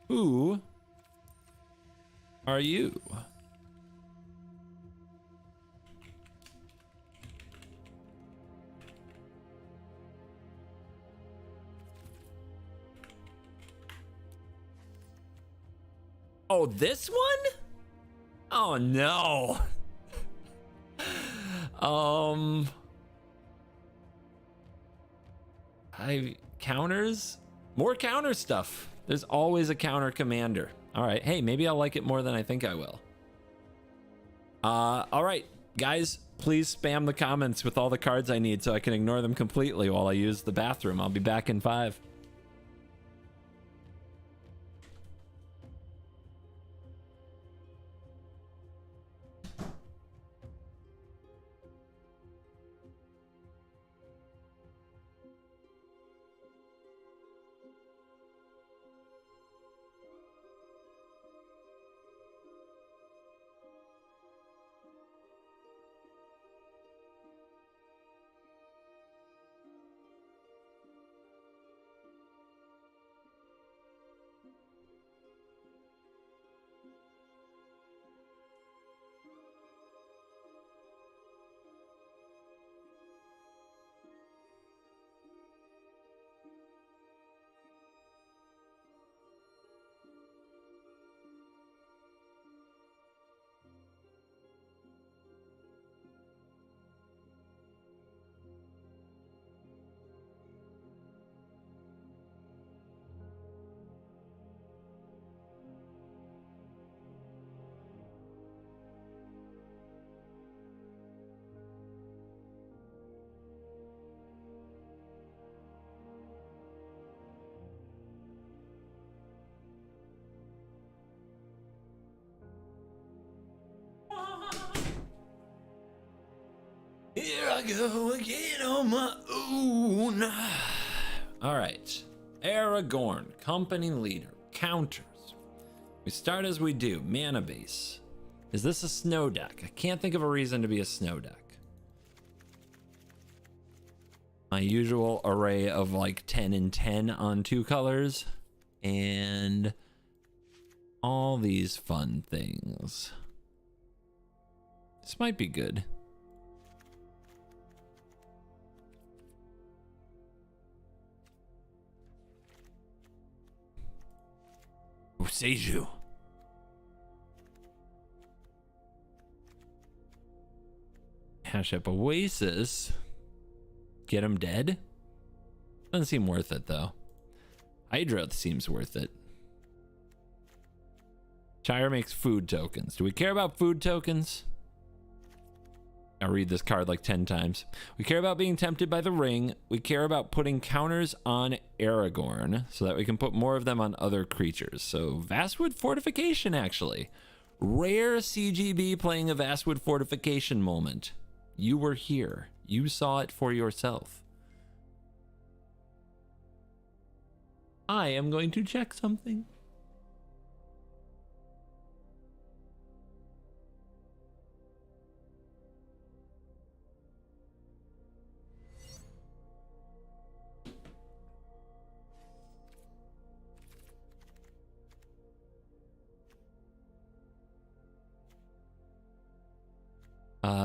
Speaker 2: Who are you? Oh, this one? Oh no. Counters? More counter stuff. There's always a counter commander. All right. Hey, maybe I'll like it more than I think I will. All right, guys, please spam the comments with all the cards I need so I can ignore them completely while I use the bathroom. I'll be back in 5. Here I go again on my own. All right. Aragorn, company leader. Counters. We start as we do. Mana base. Is this a snow deck? I can't think of a reason to be a snow deck. My usual array of like 10 and 10 on 2 colors. And all these fun things. This might be good. Seiju. Hash up Oasis. Get him dead? Doesn't seem worth it though. Hydra seems worth it. Shire makes food tokens. Do we care about food tokens? I'll read this card like 10 times. We care about being tempted by the ring. We care about putting counters on Aragorn so that we can put more of them on other creatures. So Vastwood Fortification, actually. Rare CGB playing a Vastwood Fortification moment. You were here. You saw it for yourself. I am going to check something.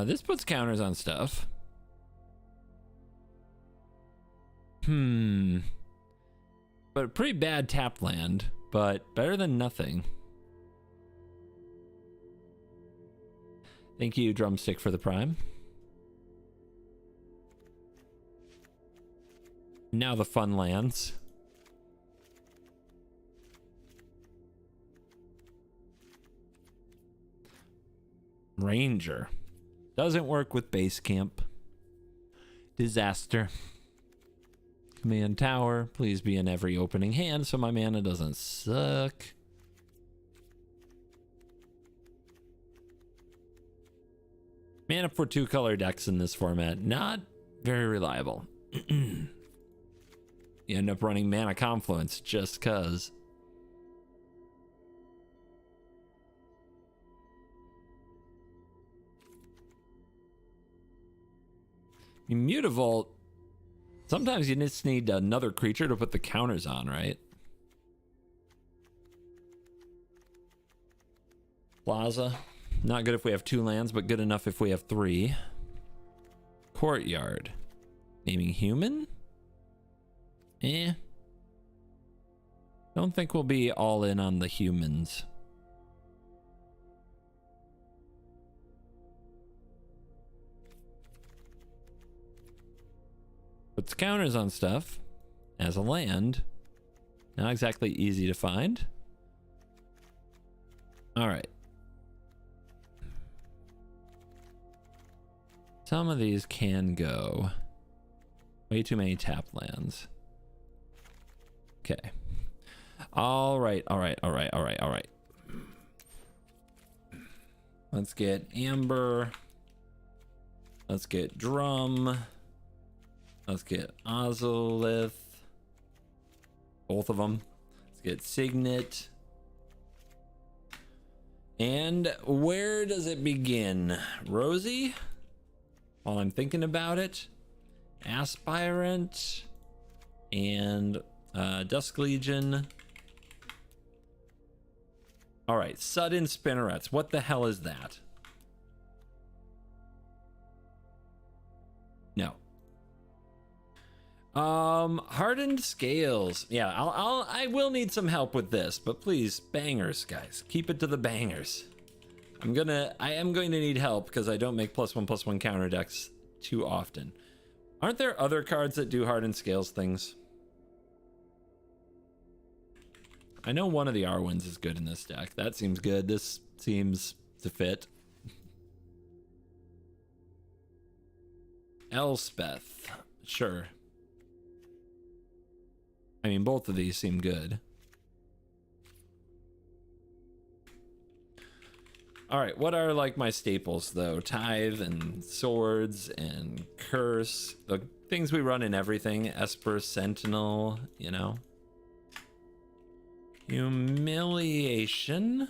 Speaker 2: This puts counters on stuff. But a pretty bad tapped land, but better than nothing. Thank you, Drumstick, for the prime. Now the fun lands. Ranger. Doesn't work with base camp. Disaster. Command tower. Please be in every opening hand so my mana doesn't suck. Mana for 2-color decks in this format, not very reliable. You end up running Mana Confluence just cuz. Mutavault, sometimes you just need another creature to put the counters on, right? Plaza, not good if we have 2 lands, but good enough if we have 3. Courtyard, naming human? Don't think we'll be all in on the humans. Puts counters on stuff as a land. Not exactly easy to find. All right. Some of these can go. Way too many tap lands. Okay. All right. Let's get Amber. Let's get Drum. Let's get Ozolith. Both of them. Let's get Signet. And where does it begin? Rosie? While I'm thinking about it. Aspirant. And Dusk Legion. Alright, Sudden Spinnerets. What the hell is that? No. Hardened Scales. Yeah, I will need some help with this, but please, bangers, guys. Keep it to the bangers. I am going to need help because I don't make +1/+1 counter decks too often. Aren't there other cards that do Hardened Scales things? I know one of the R-Winds is good in this deck. That seems good. This seems to fit. Elspeth. Sure. I mean, both of these seem good. All right, what are like my staples though? Tithe and Swords and Curse. The things we run in everything. Esper, Sentinel, you know. Humiliation.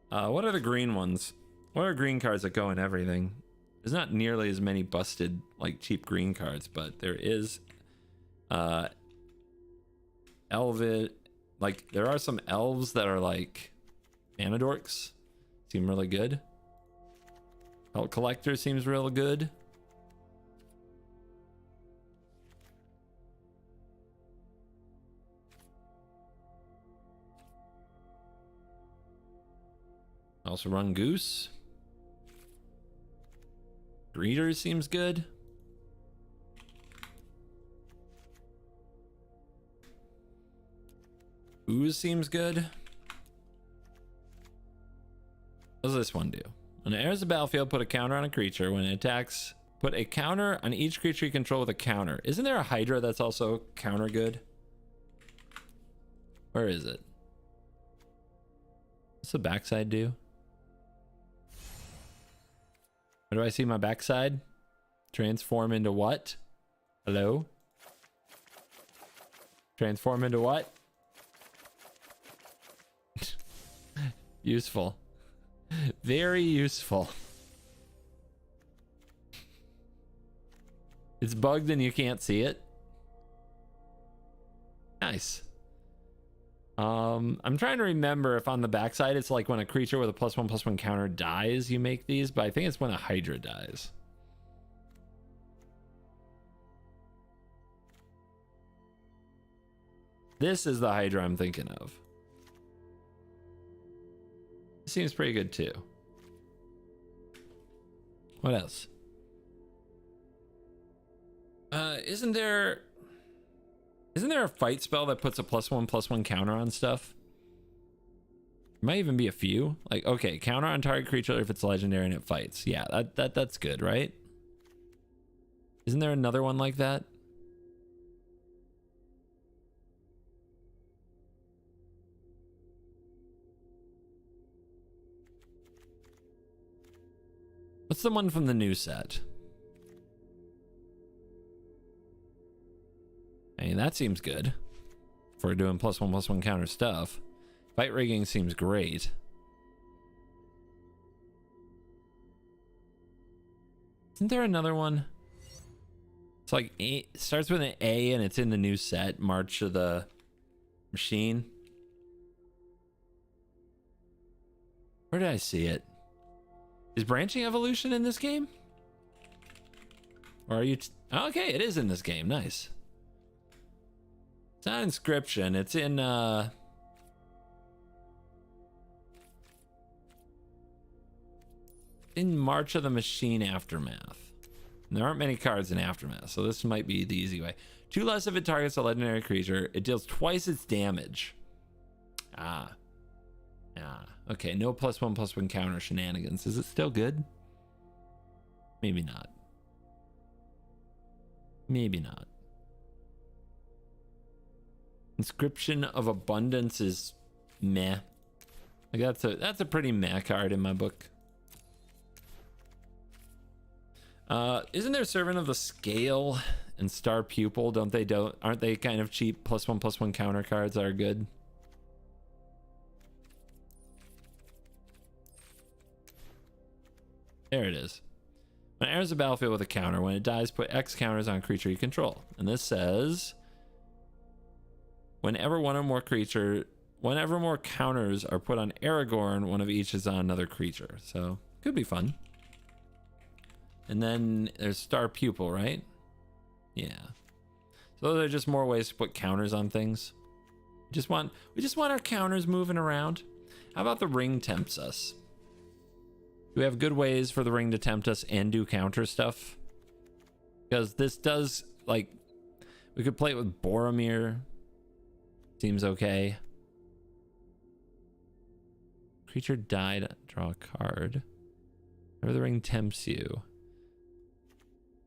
Speaker 2: What are the green ones? What are green cards that go in everything? There's not nearly as many busted, like, cheap green cards, but there is Elvid. Like, there are some elves that are like Manadorks. Seem really good. Cult Collector seems real good. Also run Goose. Greeter seems good. Ooze seems good. What does this one do? When it enters the battlefield, put a counter on a creature. When it attacks, put a counter on each creature you control with a counter. Isn't there a Hydra that's also counter good? Where is it? What's the backside do? Where do I see my backside? Transform into what? Hello? Transform into what? Useful. Very useful. It's bugged and you can't see it. Nice. I'm trying to remember if on the backside it's like when a creature with a +1/+1 counter dies, you make these, but I think it's when a Hydra dies. This is the Hydra I'm thinking of. Seems pretty good too. What else? Isn't there a fight spell that puts a +1/+1 counter on stuff? Might even be a few. Like, okay, counter on target creature if it's legendary and it fights. Yeah, that's good, right? Isn't there another one like that? What's the one from the new set? I mean, that seems good. If we're doing +1/+1 counter stuff. Fight rigging seems great. Isn't there another one? It's like it starts with an A and it's in the new set, March of the Machine. Where did I see it? Is branching evolution in this game? Or are you... okay, it is in this game. Nice. It's not Inscription. It's in... in March of the Machine Aftermath. And there aren't many cards in Aftermath, so this might be the easy way. 2 less if it targets a legendary creature. It deals twice its damage. Ah. Okay, no +1/+1 counter shenanigans. Is it still good? Maybe not. Maybe not. Inscription of Abundance is meh. Like that's a pretty meh card in my book. Isn't there Servant of the Scale and Star Pupil? Aren't they kind of cheap +1/+1 counter cards that are good? There it is. When it enters the battlefield with a counter, when it dies, put X counters on a creature you control. And this says, whenever more counters are put on Aragorn, one of each is on another creature. So could be fun. And then there's Star Pupil, right? Yeah. So those are just more ways to put counters on things. We just want our counters moving around. How about the ring tempts us? Do we have good ways for the ring to tempt us and do counter stuff? Because this does, like, we could play it with Boromir. Seems okay. Creature died, draw a card. Whenever the ring tempts you.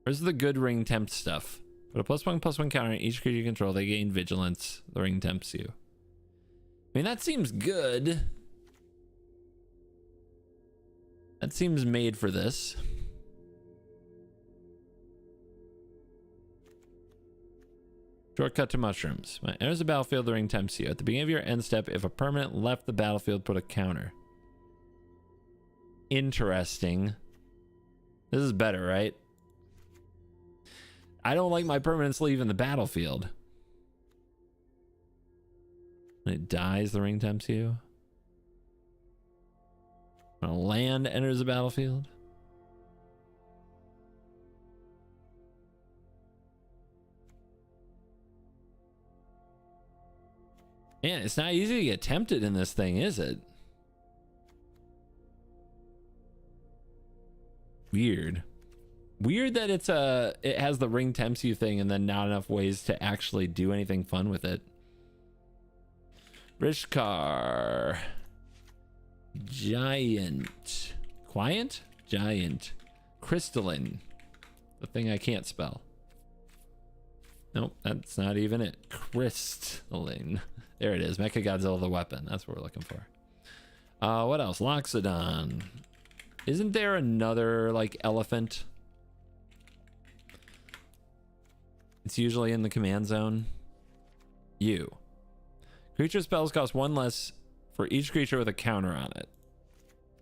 Speaker 2: Where's the good ring tempt stuff? Put a +1/+1 counter on each creature you control. They gain vigilance. The ring tempts you. I mean, that seems good. That seems made for this. Shortcut to mushrooms. When it enters the battlefield, the ring tempts you. At the beginning of your end step, if a permanent left the battlefield, put a counter. Interesting. This is better, right? I don't like my permanents leaving the battlefield. When it dies, the ring tempts you. When a land enters the battlefield. Man, it's not easy to get tempted in this thing, is it? Weird. Weird that it has the ring tempts you thing and then not enough ways to actually do anything fun with it. Rishkar. Giant. Crystalline. The thing I can't spell. Nope, that's not even it. Crystalline. There it is. Mechagodzilla the weapon. That's what we're looking for. What else? Loxodon. Isn't there another, like, elephant? It's usually in the command zone. You. Creature spells cost 1 less for each creature with a counter on it.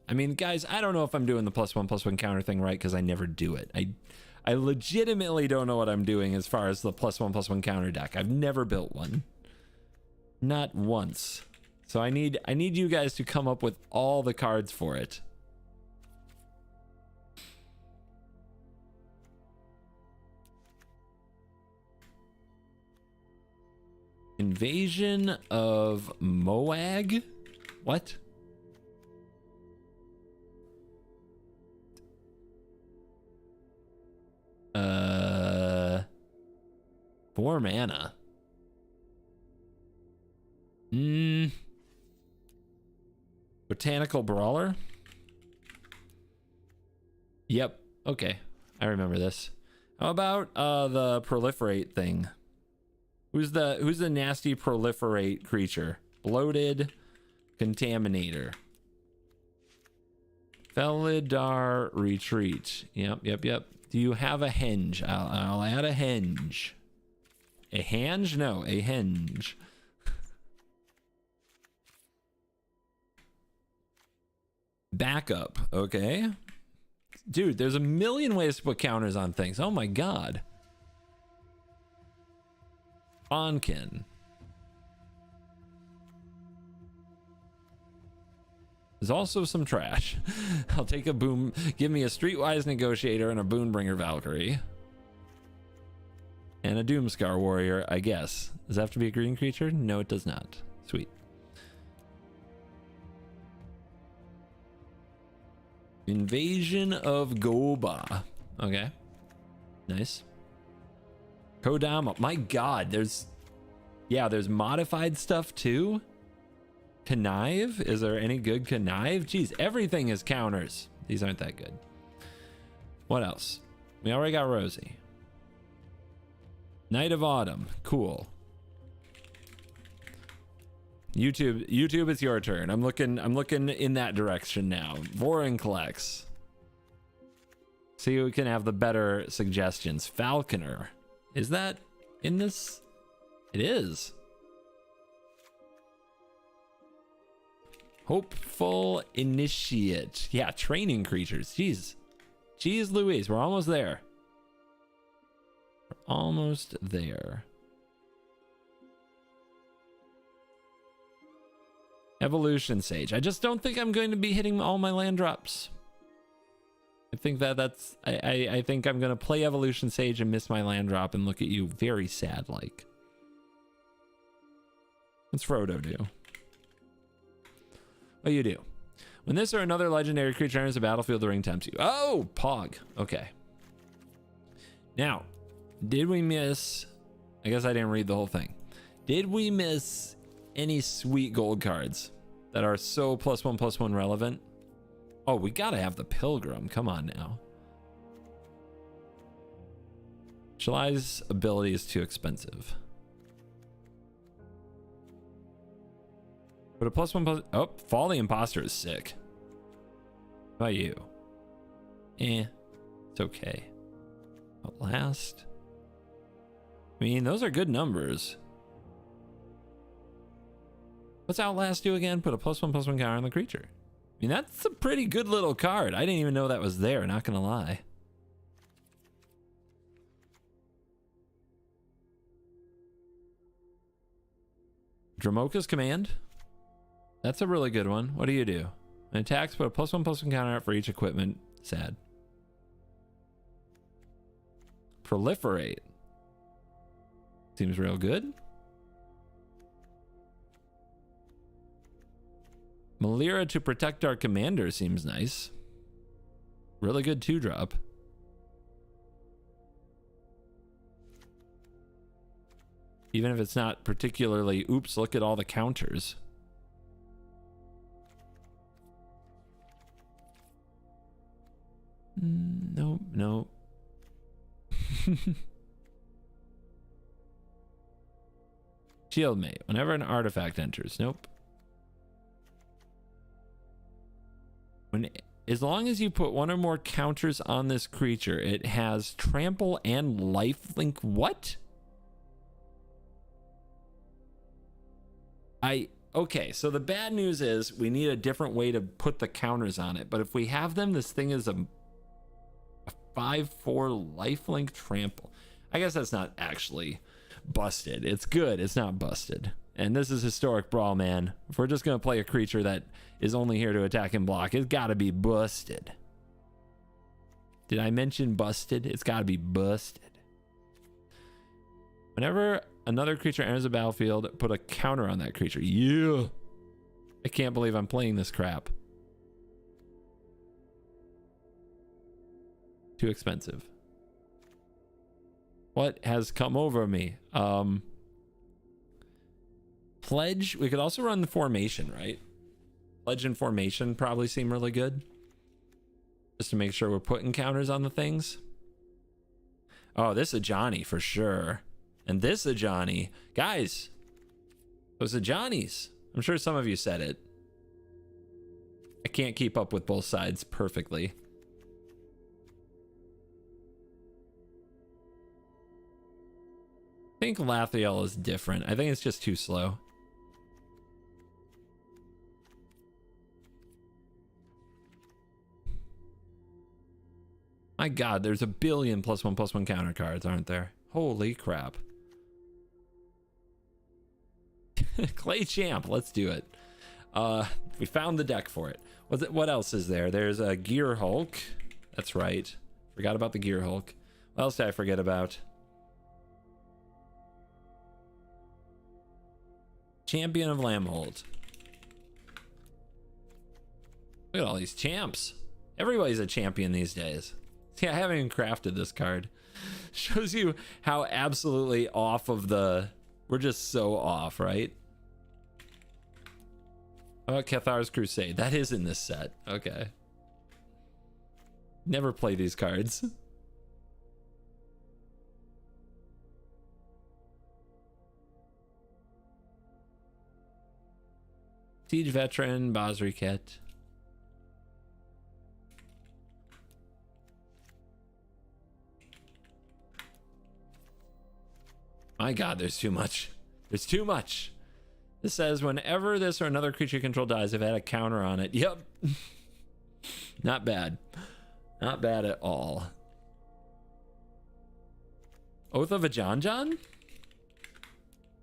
Speaker 2: I mean, guys, I don't know if I'm doing the +1/+1 counter thing right because I never do it. I legitimately don't know what I'm doing as far as the +1/+1 counter deck. I've never built one. Not once. So I need you guys to come up with all the cards for it. Invasion of Moag? What? Four mana. Botanical Brawler. Yep. Okay. I remember this. How about the proliferate thing? Who's the nasty proliferate creature? Bloated Contaminator. Felidar Retreat. Yep. Do you have a henge? I'll add a henge. A henge? No, a henge. Backup. Okay. Dude, there's a million ways to put counters on things. Oh my god. Bonkin. There's also some trash. I'll take a boom. Give me a Streetwise Negotiator and a Boonbringer Valkyrie. And a Doomscar Warrior, I guess. Does that have to be a green creature? No, it does not. Sweet. Invasion of Goba. Okay. Nice. Kodama. My god, there's modified stuff too. Connive? Is there any good connive? Jeez, everything is counters. These aren't that good. What else? We already got Rosie. Night of Autumn. Cool. YouTube, it's your turn. I'm looking in that direction now. Vorinclex. See who can have the better suggestions. Falconer. Is that in this? It is. Hopeful Initiate. Yeah, training creatures. Jeez Louise, we're almost there. We're almost there. Evolution Sage. I just don't think I'm going to be hitting all my land drops. I think that's I think I'm gonna play Evolution Sage and miss my land drop and look at you very sad like. What's Frodo do? What do you do? When this or another legendary creature enters the battlefield, the ring tempts you. Oh, Pog. Okay. Now, did we miss... I guess I didn't read the whole thing. Did we miss any sweet gold cards that are so +1/+1 relevant? Oh, we gotta have the Pilgrim. Come on now. July's ability is too expensive. But a +1/+... Oh, Fall the Imposter is sick. How about you? It's okay. Outlast. I mean, those are good numbers. What's Outlast do again? Put a +1/+1 counter on the creature. I mean, that's a pretty good little card. I didn't even know that was there, not gonna lie. Dramoka's Command. That's a really good one. What do you do? An attacks, put a +1/+1 counter out for each equipment. Sad. Proliferate. Seems real good. Malira to protect our commander seems nice. Really good 2-drop. Even if it's not particularly, oops, look at all the counters. Nope. Shieldmate. Whenever an artifact enters. Nope. As long as you put one or more counters on this creature, it has trample and lifelink. What? Okay, so the bad news is we need a different way to put the counters on it. But if we have them, this thing is a 5/4 lifelink trample. I guess that's not actually busted. It's good. It's not busted. And this is Historic Brawl, man. If we're just going to play a creature that is only here to attack and block, it's got to be busted. Did I mention busted? It's got to be busted. Whenever another creature enters the battlefield, put a counter on that creature. Yeah. I can't believe I'm playing this crap. Too expensive. What has come over me? Pledge. We could also run the formation, right? Legend Formation probably seem really good. Just to make sure we're putting counters on the things. Oh, this is a Johnny for sure. And this is a Johnny. Guys, those are Johnnies. I'm sure some of you said it. I can't keep up with both sides perfectly. I think Lathiel is different. I think it's just too slow. My God, there's a billion +1/+1 counter cards, aren't there? Holy crap. Clay Champ, let's do it. We found the deck for it. What else is there? There's a Gear Hulk. That's right. Forgot about the Gear Hulk. What else did I forget about? Champion of Lamhold. Look at all these champs. Everybody's a champion these days. See, I haven't even crafted this card. Shows you how absolutely off of the... We're just so off, right? How about Cathar's Crusade? That is in this set. Okay. Never play these cards. Siege Veteran, Bosriket. My God, there's too much. There's too much. This says whenever this or another creature you control dies, I've had a counter on it. Yep. Not bad. Not bad at all. Oath of a John?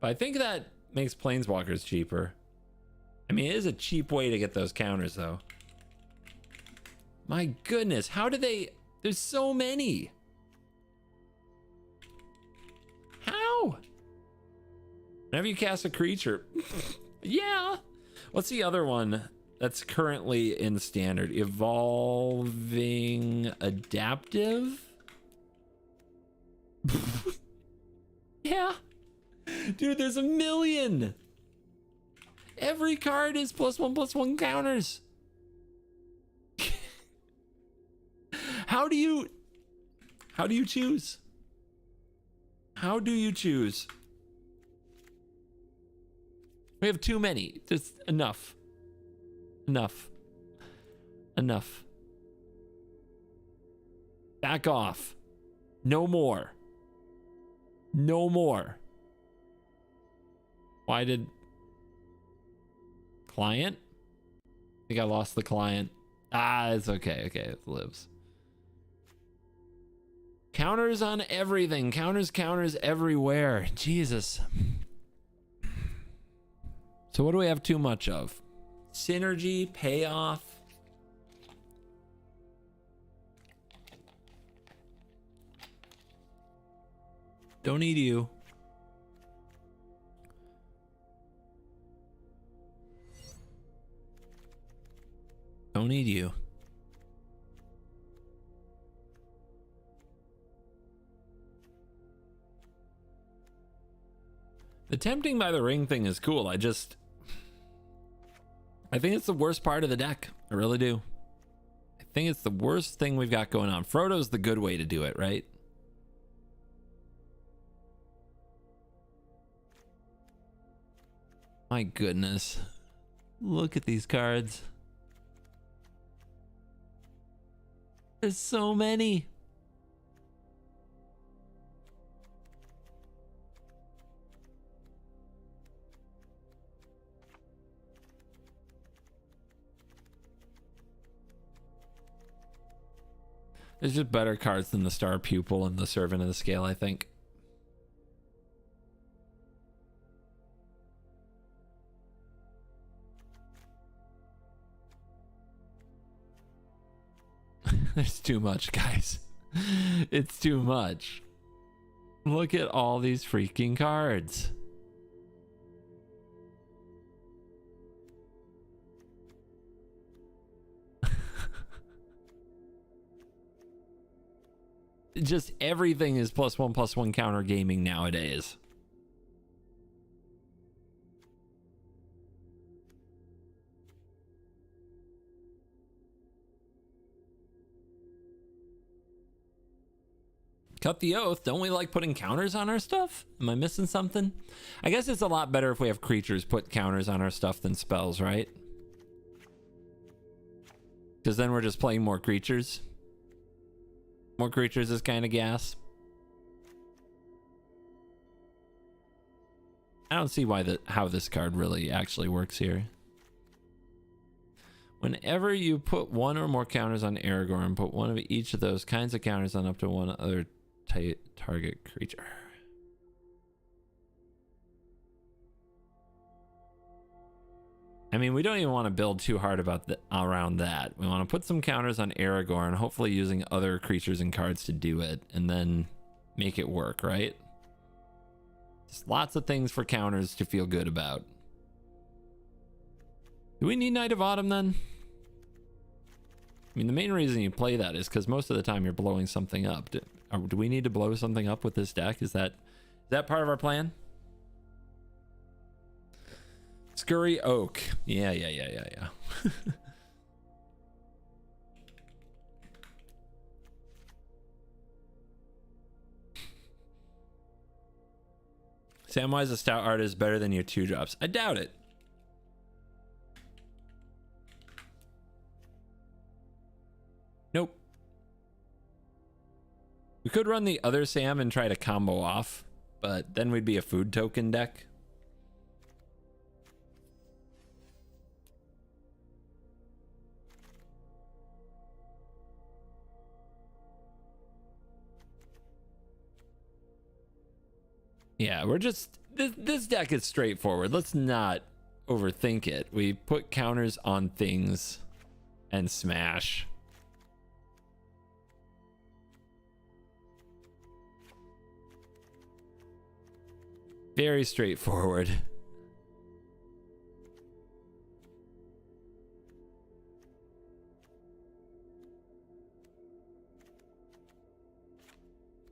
Speaker 2: But I think that makes Planeswalkers cheaper. I mean, it is a cheap way to get those counters, though. My goodness, how do they... There's so many. How? Whenever you cast a creature. Yeah. What's the other one that's currently in standard? Evolving Adaptive? Yeah. Dude, there's a million. Every card is +1/+1 counters. How do you choose? How do you choose? We have too many. There's enough. Enough. Enough. Back off. No more. No more. Why did... Client? I think I lost the client. Ah, it's okay. Okay, it lives. Counters on everything. Counters everywhere. Jesus. So what do we have too much of? Synergy, payoff. Don't need you. Don't need you. The tempting by the ring thing is cool. I think it's the worst part of the deck. I really do. I think it's the worst thing we've got going on. Frodo's the good way to do it, right? My goodness. Look at these cards. There's so many. There's just better cards than the Star Pupil and the Servant of the Scale, I think. There's too much, guys. It's too much. Look at all these freaking cards. Just everything is +1/+1 counter gaming nowadays. Cut the Oath. Don't we like putting counters on our stuff? Am I missing something? I guess it's a lot better if we have creatures put counters on our stuff than spells, right? Because then we're just playing more creatures. More creatures is kind of gas. I don't see how this card really actually works here. Whenever you put one or more counters on Aragorn, put one of each of those kinds of counters on up to one other target creature. I mean, we don't even want to build too hard around that. We want to put some counters on Aragorn, hopefully using other creatures and cards to do it, and then make it work, right? Just lots of things for counters to feel good about. Do we need Knight of Autumn then? I mean, the main reason you play that is because most of the time you're blowing something up. Do we need to blow something up with this deck? Is that part of our plan? Scurry Oak. Yeah. Samwise the Stout art is better than your 2-drops. I doubt it. Nope. We could run the other Sam and try to combo off, but then we'd be a food token deck. Yeah, we're just... This deck is straightforward. Let's not overthink it. We put counters on things and smash. Very straightforward.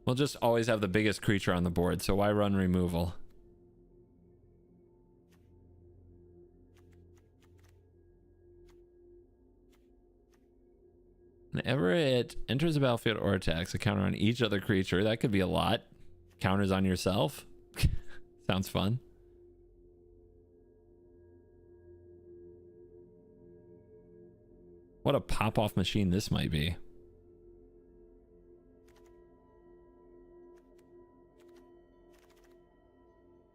Speaker 2: We'll just always have the biggest creature on the board, so why run removal? Whenever it enters the battlefield or attacks, a counter on each other creature. That could be a lot. Counters on yourself. Sounds fun. What a pop-off machine this might be.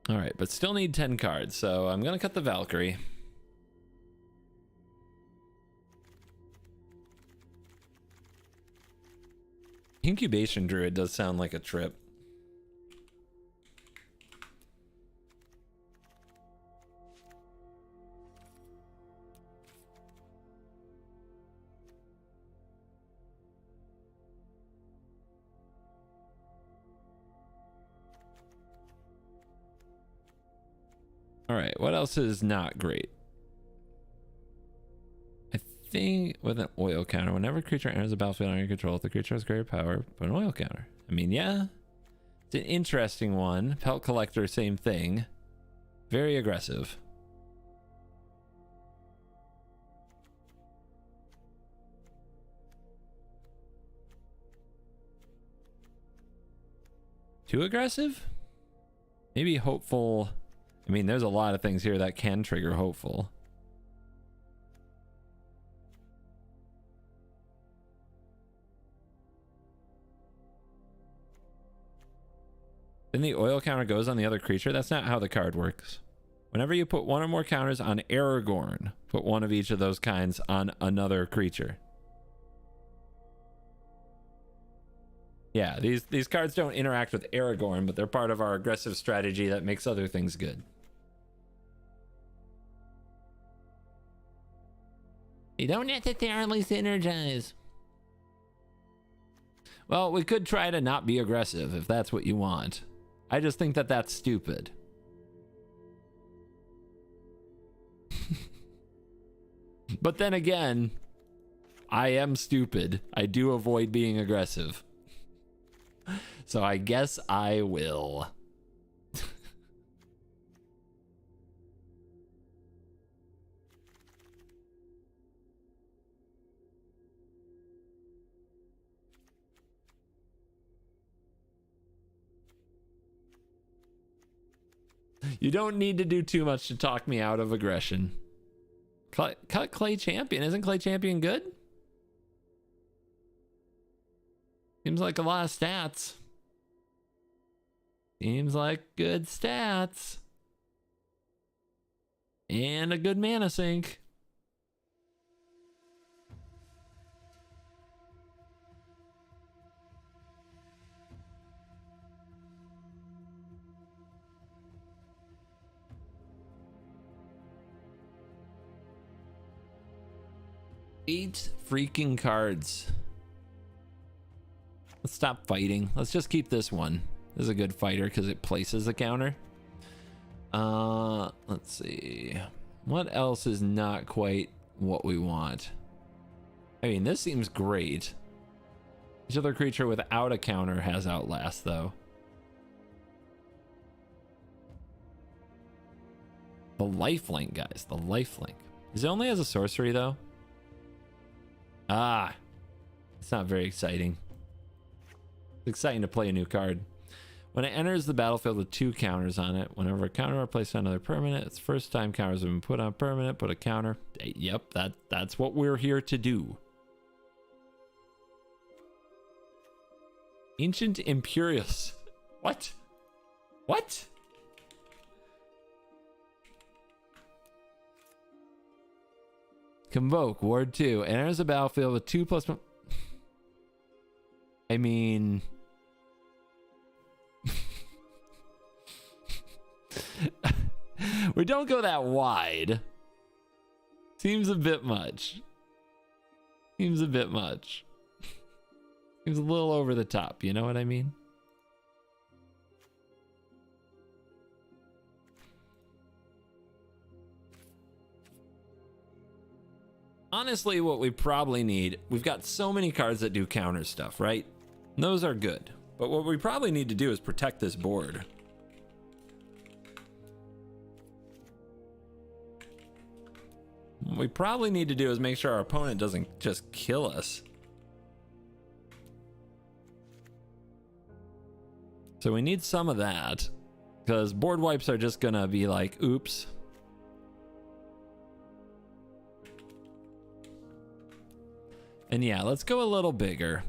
Speaker 2: All right, but still need 10 cards, so I'm going to cut the Valkyrie. Incubation Druid does sound like a trip. All right, what else is not great? I think with an oil counter, whenever a creature enters the battlefield under your control, if the creature has greater power, put an oil counter. I mean, yeah, it's an interesting one. Pelt Collector, same thing. Very aggressive. Too aggressive? Maybe Hopeful. I mean, there's a lot of things here that can trigger Hopeful. Then the oil counter goes on the other creature. That's not how the card works. Whenever you put one or more counters on Aragorn, put one of each of those kinds on another creature. Yeah, these cards don't interact with Aragorn, but they're part of our aggressive strategy that makes other things good. You don't necessarily synergize. Well, we could try to not be aggressive if that's what you want. I just think that that's stupid. But then again, I am stupid. I do avoid being aggressive. So I guess I will. You don't need to do too much to talk me out of aggression. Cut Clay Champion. Isn't Clay Champion good? Seems like a lot of stats. Seems like good stats. And a good mana sink. Eight freaking cards. Let's stop fighting. Let's just keep this one. This is a good fighter because it places a counter. Let's see. What else is not quite what we want? I mean, this seems great. Each other creature without a counter has Outlast, though. The lifelink, guys. The lifelink. Is it only as a sorcery, though? Ah. It's not very exciting. It's exciting to play a new card. When it enters the battlefield with 2 counters on it, whenever a counter are placed on another permanent, it's first time counters have been put on permanent, put a counter. Yep, that's what we're here to do. Ancient Imperious. What? What? Convoke, Ward 2. Enters the battlefield with 2+1. I mean... we don't go that wide. Seems a bit much. Seems a bit much. Seems a little over the top, you know what I mean? Honestly, what we probably need, we've got so many cards that do counter stuff, right? And those are good. But what we probably need to do is protect this board. What we probably need to do is make sure our opponent doesn't just kill us. So we need some of that, because board wipes are just gonna be like, oops. And yeah, let's go a little bigger.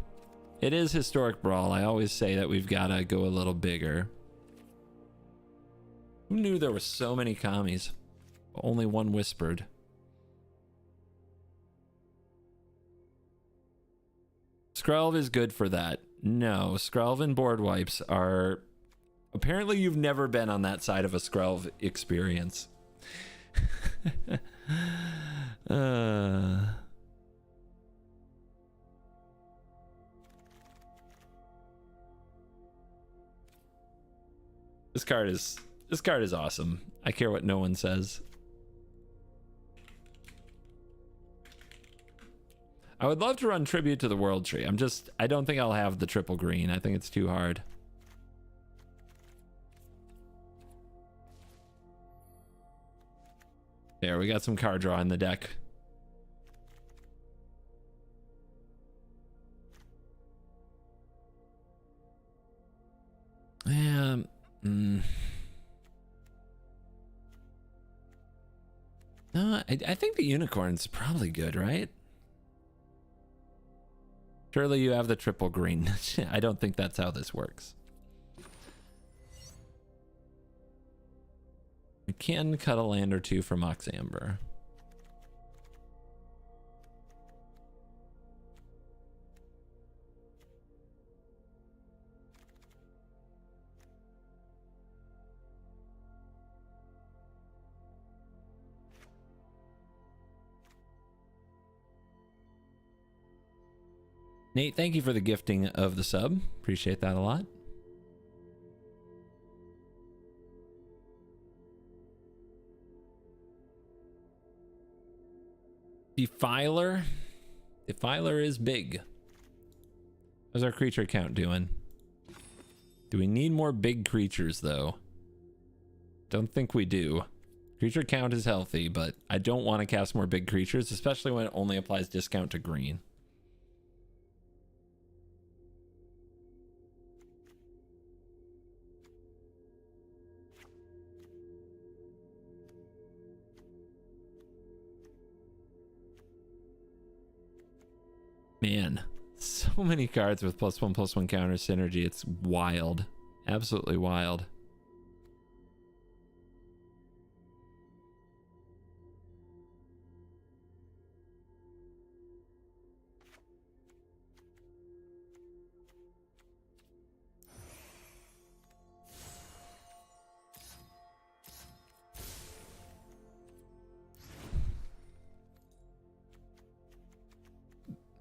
Speaker 2: It is Historic Brawl. I always say that we've got to go a little bigger. Who knew there were so many commies? Only one whispered. Skrelv is good for that. No, Skrelv and board wipes are... Apparently you've never been on that side of a Skrelv experience. This card is awesome. I care what no one says. I would love to run Tribute to the World Tree. I don't think I'll have the triple green. I think it's too hard. There, we got some card draw in the deck. No, I think the unicorn's probably good, right? Surely you have the triple green. I don't think that's how this works. I can cut a land or two for Mox Amber. Nate, thank you for the gifting of the sub. Appreciate that a lot. Defiler. Defiler is big. How's our creature count doing? Do we need more big creatures, though? Don't think we do. Creature count is healthy, but I don't want to cast more big creatures, especially when it only applies discount to green. Man, so many cards with +1/+1 counter synergy. It's wild. Absolutely wild.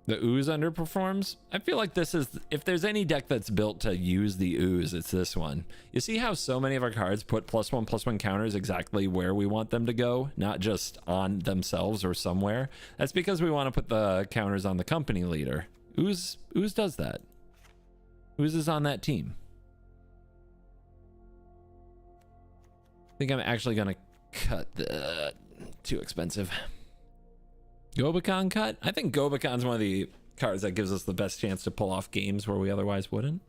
Speaker 2: The ooze underperforms. I feel like this is, if there's any deck that's built to use the ooze, it's this one. You see how so many of our cards put +1/+1 counters exactly where we want them to go, not just on themselves or somewhere. That's because we want to put the counters on the company leader. Ooze does that. Ooze is on that team. I think I'm actually gonna cut the too expensive. Gobakon cut? I think Gobakon's one of the cards that gives us the best chance to pull off games where we otherwise wouldn't.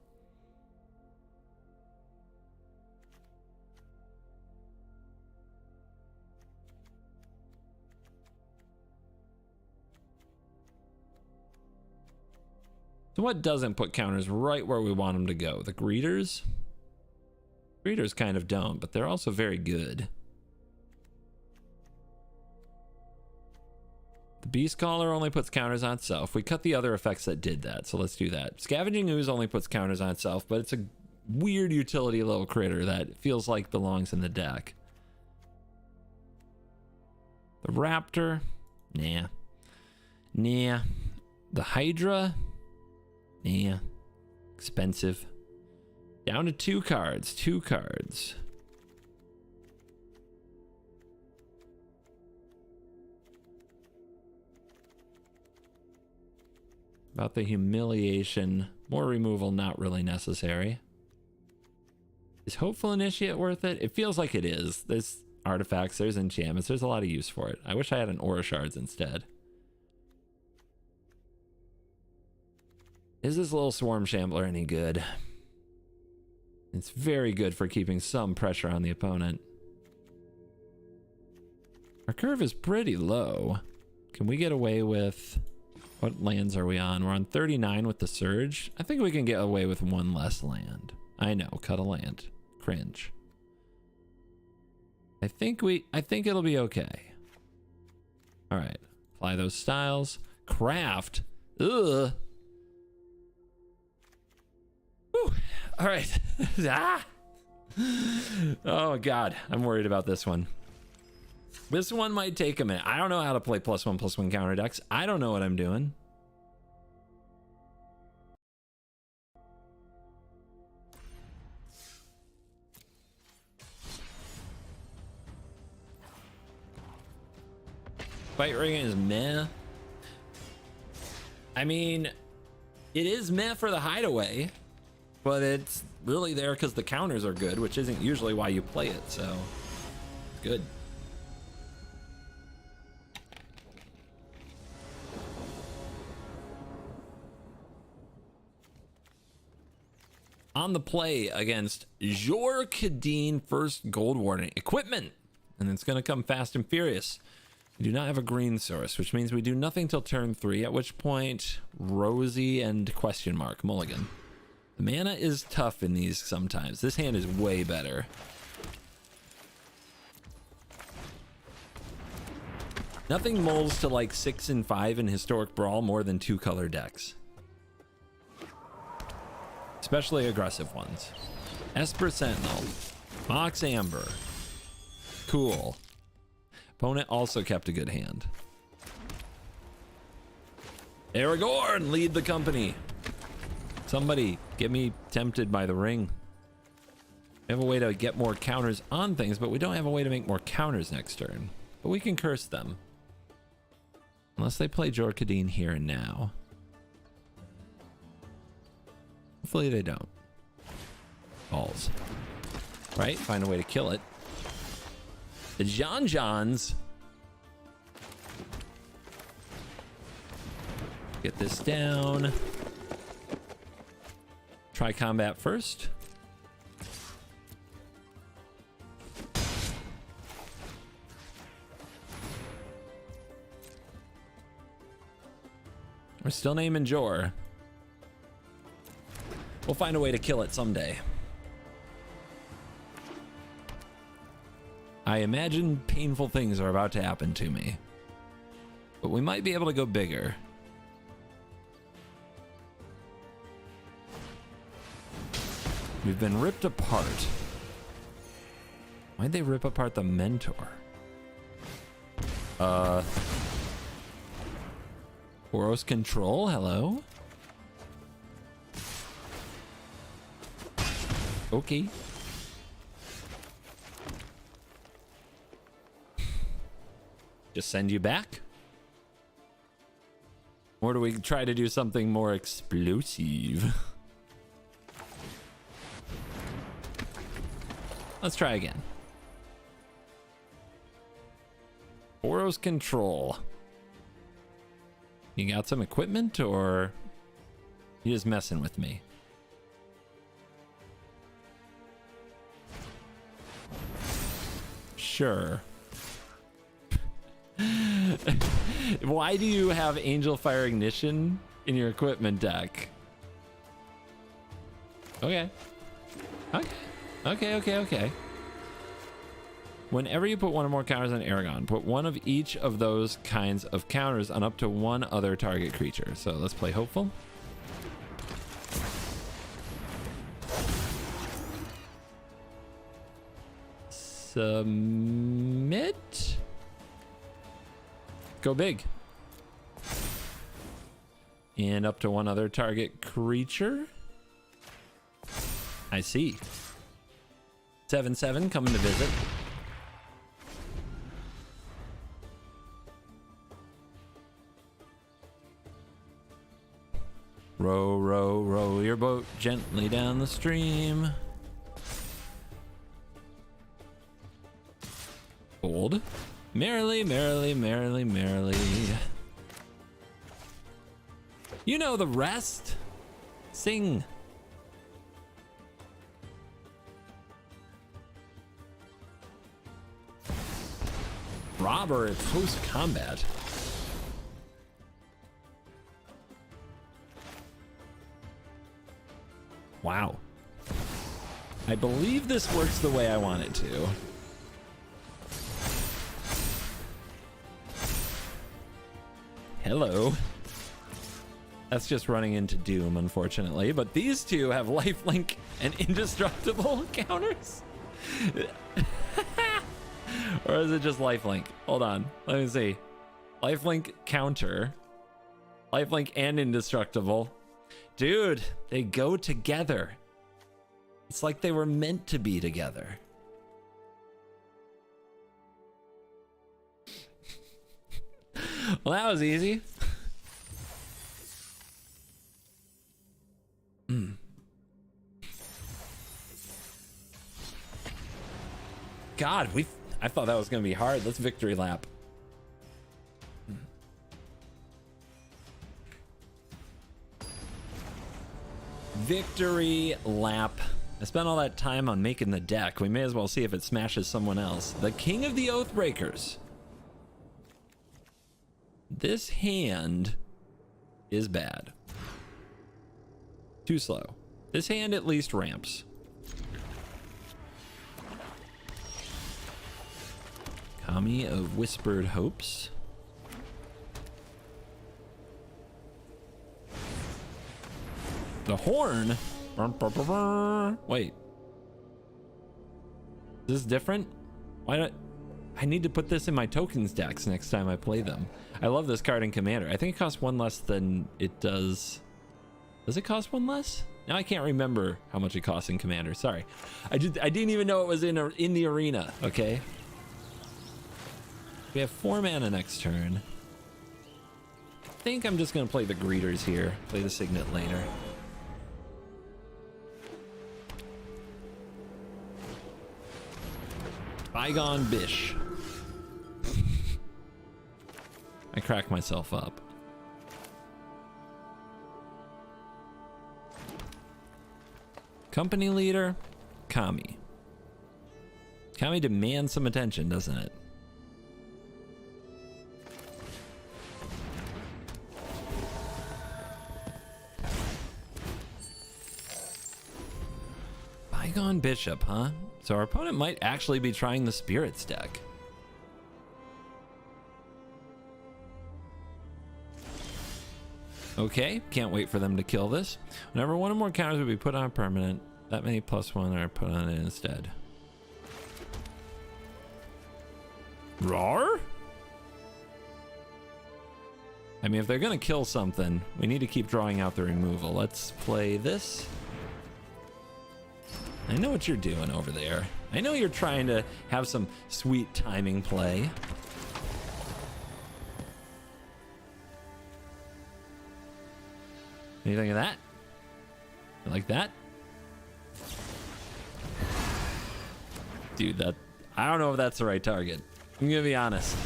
Speaker 2: So what doesn't put counters right where we want them to go? The greeters? Greeters kind of don't, but they're also very good. The Beast Caller only puts counters on itself. We cut the other effects that did that, so let's do that. Scavenging Ooze only puts counters on itself, but it's a weird utility little critter that feels like belongs in the deck. The Raptor? Nah. Nah. The Hydra? Nah. Expensive. Down to 2 cards. 2 cards. About the humiliation. More removal, not really necessary. Is Hopeful Initiate worth it? It feels like it is. There's artifacts, there's enchantments, there's a lot of use for it. I wish I had an Aura Shards instead. Is this little Swarm Shambler any good? It's very good for keeping some pressure on the opponent. Our curve is pretty low. Can we get away with... What lands are we on? We're on 39 with the Surge. I think we can get away with 1 less land. I know, cut a land. Cringe. I think it'll be okay. All right, apply those styles. Craft. Ugh. Whew. All right. Ah. Oh God, I'm worried about this one. This one might take a minute. I don't know how to play +1/+1 counter decks. I don't know what I'm doing. Fight ring is meh. I mean, it is meh for the hideaway, but it's really there because the counters are good, which isn't usually why you play it, so it's good. On the play against Jor-Kadeen First Gold Warden Equipment, and it's going to come fast and furious. We do not have a green source, which means we do nothing till turn 3, at which point Rosie and question mark mulligan. The mana is tough in these sometimes. This hand is way better. Nothing mulls to like 6 and 5 in Historic Brawl more than 2 color decks. Especially aggressive ones. Esper Sentinel. Mox Amber. Cool. Opponent also kept a good hand. Aragorn, lead the company. Somebody get me tempted by the ring. We have a way to get more counters on things, but we don't have a way to make more counters next turn. But we can curse them. Unless they play Jor-Kadeen here and now. Hopefully they don't. Balls. Right? Find a way to kill it. The Johns. Get this down. Try combat first. We're still naming Jor. We'll find a way to kill it someday. I imagine painful things are about to happen to me. But we might be able to go bigger. We've been ripped apart. Why'd they rip apart the mentor? Boros control, hello? Okay. Just send you back? Or do we try to do something more explosive? Let's try again. Boros control. You got some equipment, or you just messing with me? Sure. Why do you have Angel Fire Ignition in your equipment deck? Okay. Okay. Whenever you put one or more counters on Aragorn, put one of each of those kinds of counters on up to one other target creature. So let's play Hopeful. Submit. Go big. And up to one other target creature. I see. 7/7 coming to visit. Row, row, row your boat gently down the stream. Bold. Merrily, merrily, merrily, merrily. You know the rest. Sing. Robber at post-combat. Wow. I believe this works the way I want it to. Hello. That's just running into Doom, unfortunately. But these two have lifelink and indestructible counters? Or is it just lifelink? Hold on. Let me see. Lifelink counter. Lifelink and indestructible. Dude, they go together. It's like they were meant to be together. Well, that was easy. God, I thought that was going to be hard. Let's victory lap. Victory lap. I spent all that time on making the deck. We may as well see if it smashes someone else. The King of the Oathbreakers. This hand is bad. Too slow. This hand at least ramps. Kami of Whispered Hopes. The horn? Wait. Is this different? Why not? I need to put this in my tokens decks next time I play them. I love this card in Commander. I think it costs one less than it does. Does it cost one less? Now I can't remember how much it costs in Commander. Sorry. I didn't even know it was in the arena, okay? We have 4 mana next turn. I think I'm just going to play the Greeters here. Play the Signet later. Bygone Bish. I crack myself up. Company leader, Kami. Kami demands some attention, doesn't it? Big on Bishop, huh? So our opponent might actually be trying the Spirits deck. Okay, can't wait for them to kill this. Whenever one or more counters would be put on a permanent, that many +1 are put on it instead. Rawr? I mean, if they're gonna kill something, we need to keep drawing out the removal. Let's play this. I know what you're doing over there. I know you're trying to have some sweet timing play. Anything of that? You like that? Dude, I don't know if that's the right target. I'm gonna be honest.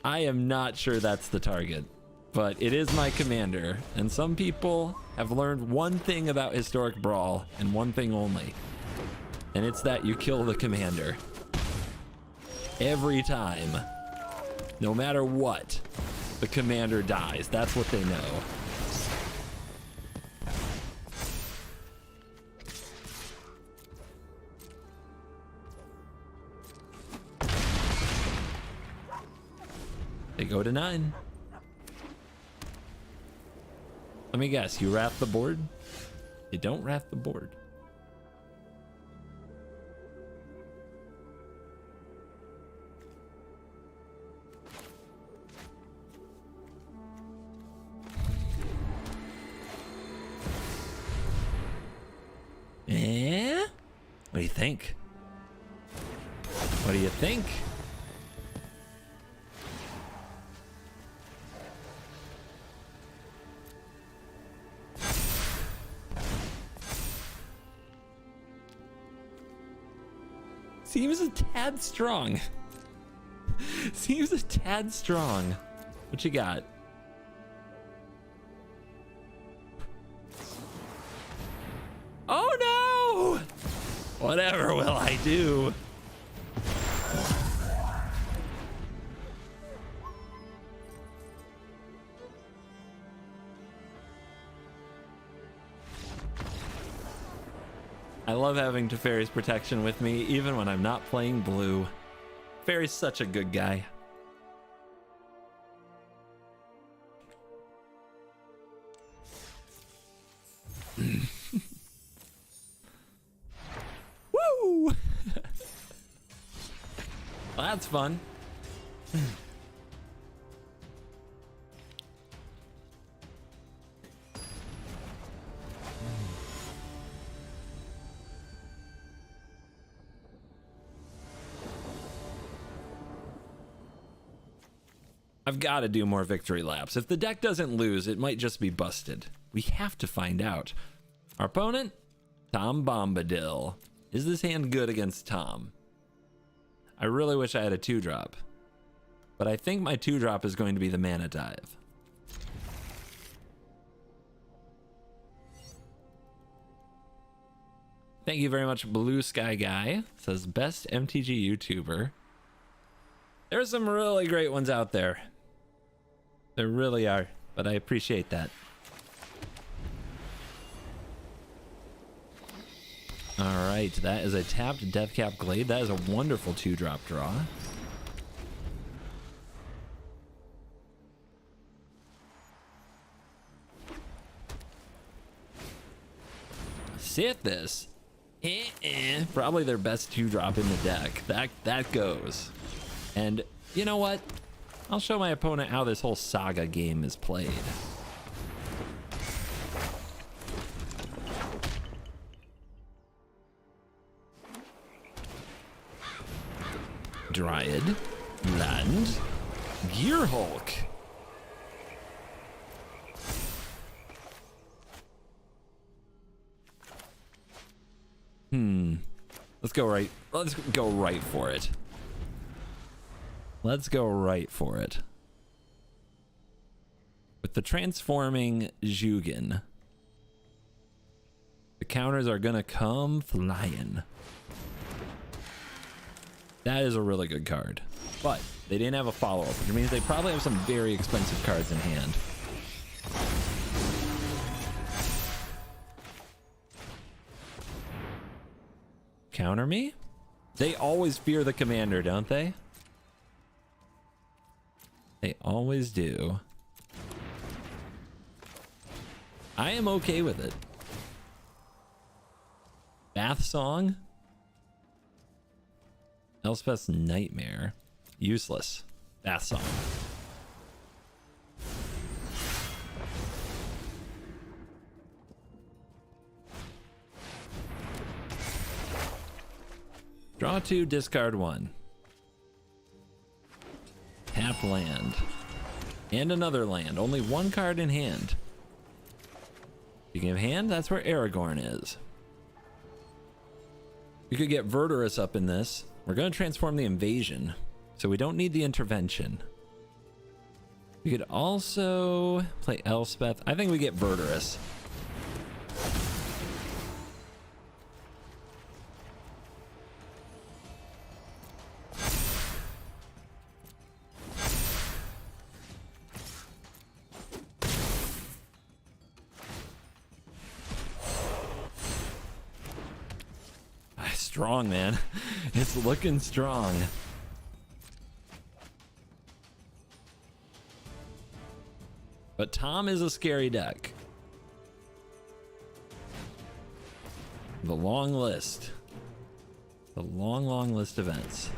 Speaker 2: I am not sure that's the target, but it is my commander, and some people have learned one thing about Historic Brawl, and one thing only, and it's that you kill the commander. Every time. No matter what, the commander dies. That's what they know. They go to 9. Let me guess, you wrath the board? You don't wrath the board. Eh? What do you think? What do you think? Seems a tad strong. Seems a tad strong. What you got? Oh no! Whatever will I do? I love having Teferi's protection with me, even when I'm not playing blue. Teferi's such a good guy. Woo! Well, that's fun. I've got to do more victory laps. If the deck doesn't lose, it might just be busted. We have to find out. Our opponent, Tom Bombadil. Is this hand good against Tom? I really wish I had a 2-drop. But I think my 2-drop is going to be the Mana Dive. Thank you very much, Blue Sky Guy. Says best MTG YouTuber. There's some really great ones out there. There really are, but I appreciate that. All right, that is a tapped Deathcap Glade. That is a wonderful 2-drop draw. Sithis. Probably their best 2-drop in the deck. That goes. And you know what? I'll show my opponent how this whole Saga game is played. Dryad, Land, Gearhulk. Let's go right for it. Let's go right for it. With the transforming Zhugin, the counters are gonna come flying. That is a really good card. But they didn't have a follow-up, which means they probably have some very expensive cards in hand. counter me? They always fear the commander, don't they? They always do. I am okay with it. Bath Song? Elspeth's Nightmare. Useless. Bath Song. Draw 2, discard 1. Tap land. And another land. Only one card in hand. Speaking of hand, that's where Aragorn is. We could get Verdurous up in this. We're going to transform the invasion, so we don't need the intervention. We could also play Elspeth. I think we get Verdurous. Strong, man. It's looking strong. But Tom is a scary deck. The long list. The long list of events.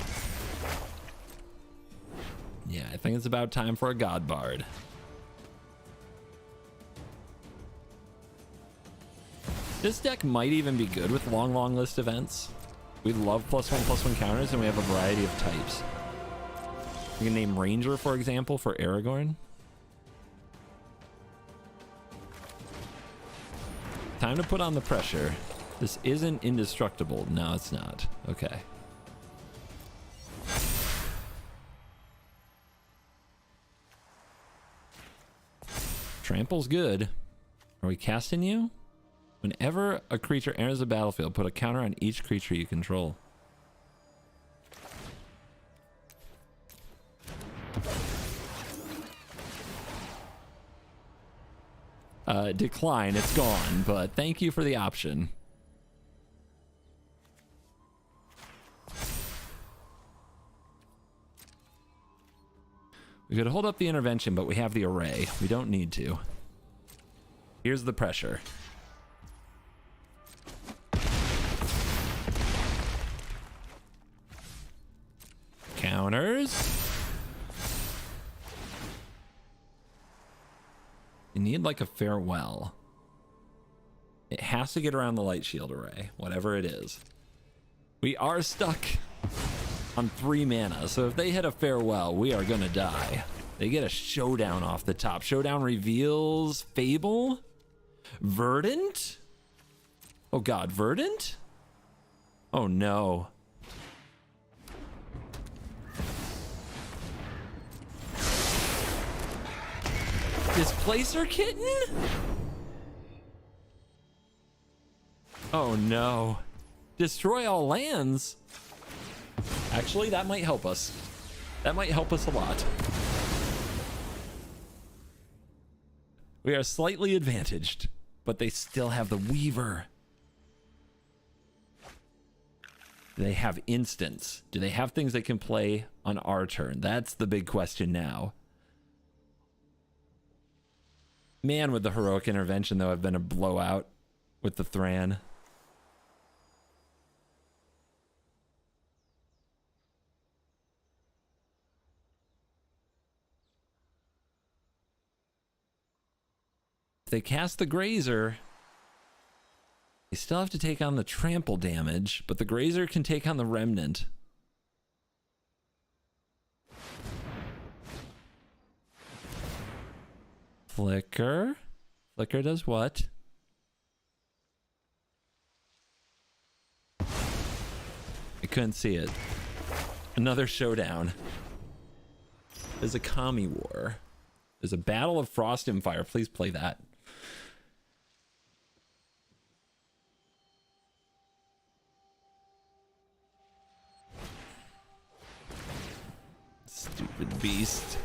Speaker 2: Yeah, I think it's about time for a God Bard. This deck might even be good with long list events. We love +1/+1 counters, and we have a variety of types. You can name Ranger, for example, for Aragorn. Time to put on the pressure. This isn't indestructible. No, it's not. Okay. Trample's good. Are we casting you? Whenever a creature enters the battlefield, put a counter on each creature you control. Decline, it's gone, but thank you for the option. We could hold up the intervention, but we have the array. We don't need to. Here's the pressure. Counters. You need like a farewell. It has to get around the light shield array, whatever it is. We are stuck on 3 mana, so if they hit a farewell, we are gonna die. They get a showdown off the top. Showdown reveals Fable? Verdant? Oh god, Verdant? Oh no. Displacer Kitten? Oh no. Destroy all lands? Actually, that might help us. That might help us a lot. We are slightly advantaged, but they still have the Weaver. Do they have instants? Do they have things they can play on our turn? That's the big question now. Man, with the heroic intervention, though, I've been a blowout with the Thran. If they cast the Grazer, they still have to take on the trample damage, but the Grazer can take on the Remnant. Flicker. Flicker does what? I couldn't see it. Another showdown. There's a Kami War. There's a Battle of Frost and Fire. Please play that. Stupid beast.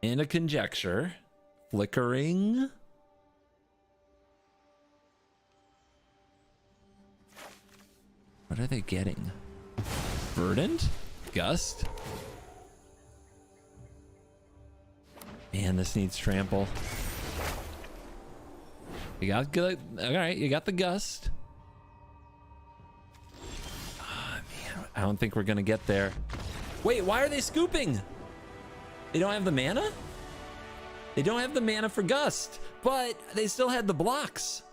Speaker 2: And a conjecture. Flickering. What are they getting? Verdant? Gust? Man, this needs trample. You got good. All right, you got the gust. Oh, man, I don't think we're gonna get there. Wait, why are they scooping? They don't have the mana? They don't have the mana for gust, but they still had the blocks.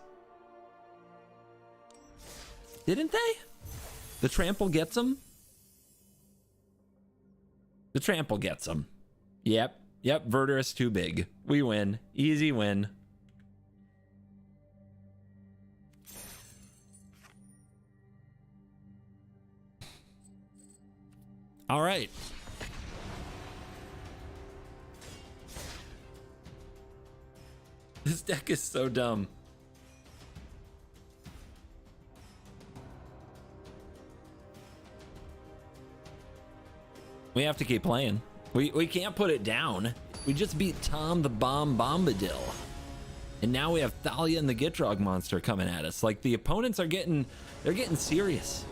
Speaker 2: Didn't they? The trample gets them. The trample gets them. Yep. Verdurous too big. We win. Easy win. All right. This deck is so dumb. We have to keep playing. We can't put it down. We just beat Tom the Bomb Bombadil. And now we have Thalia and the Gitrog monster coming at us. Like, the opponents are getting serious.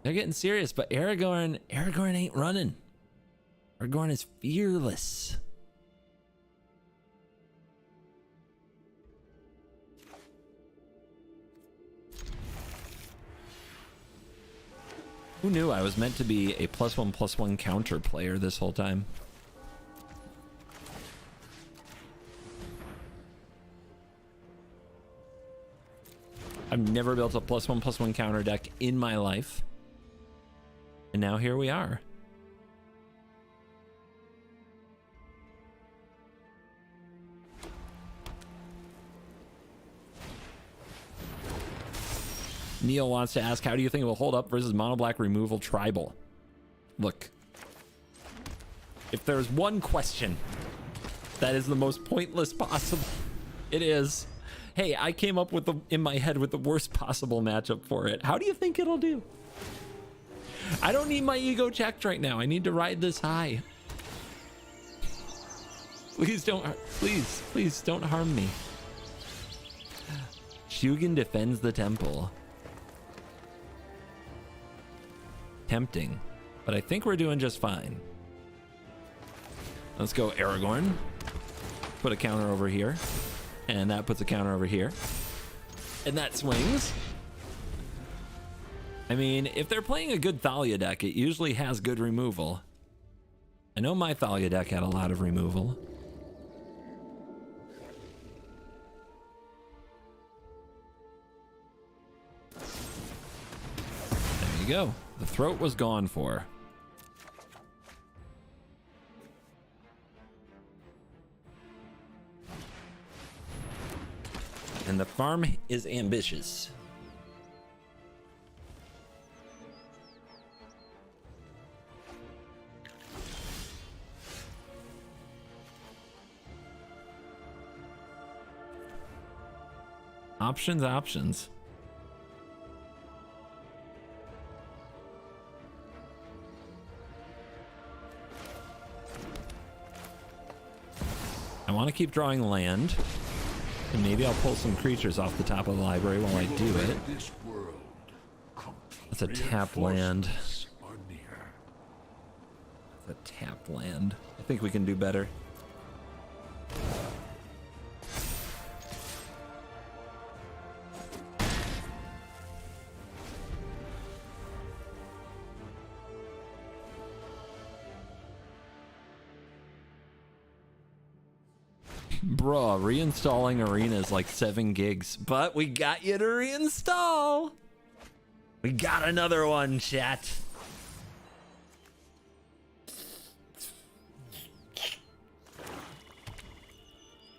Speaker 2: They're getting serious, but Aragorn ain't running. Aragorn is fearless. Who knew I was meant to be a +1/+1 counter player this whole time? I've never built a +1/+1 counter deck in my life. And now here we are. Neil wants to ask, how do you think it will hold up versus mono black removal tribal? Look, if there's one question that is the most pointless possible, it is, hey, I came up with in my head with the worst possible matchup for it. How do you think it'll do? I don't need my ego checked right now. I need to ride this high. Please don't harm me. Shugen defends the temple. Tempting, but I think we're doing just fine. Let's go Aragorn. Put a counter over here, and that puts a counter over here, and that swings. I mean, if they're playing a good Thalia deck, it usually has good removal. I know my Thalia deck had a lot of removal. There you go. The throat was gone for. And the farm is ambitious. Options. I want to keep drawing land, and maybe I'll pull some creatures off the top of the library while I do it. That's a tap land. That's a tap land. I think we can do better. Bruh, reinstalling Arena is like 7 gigs, but we got you to reinstall. We got another one, chat.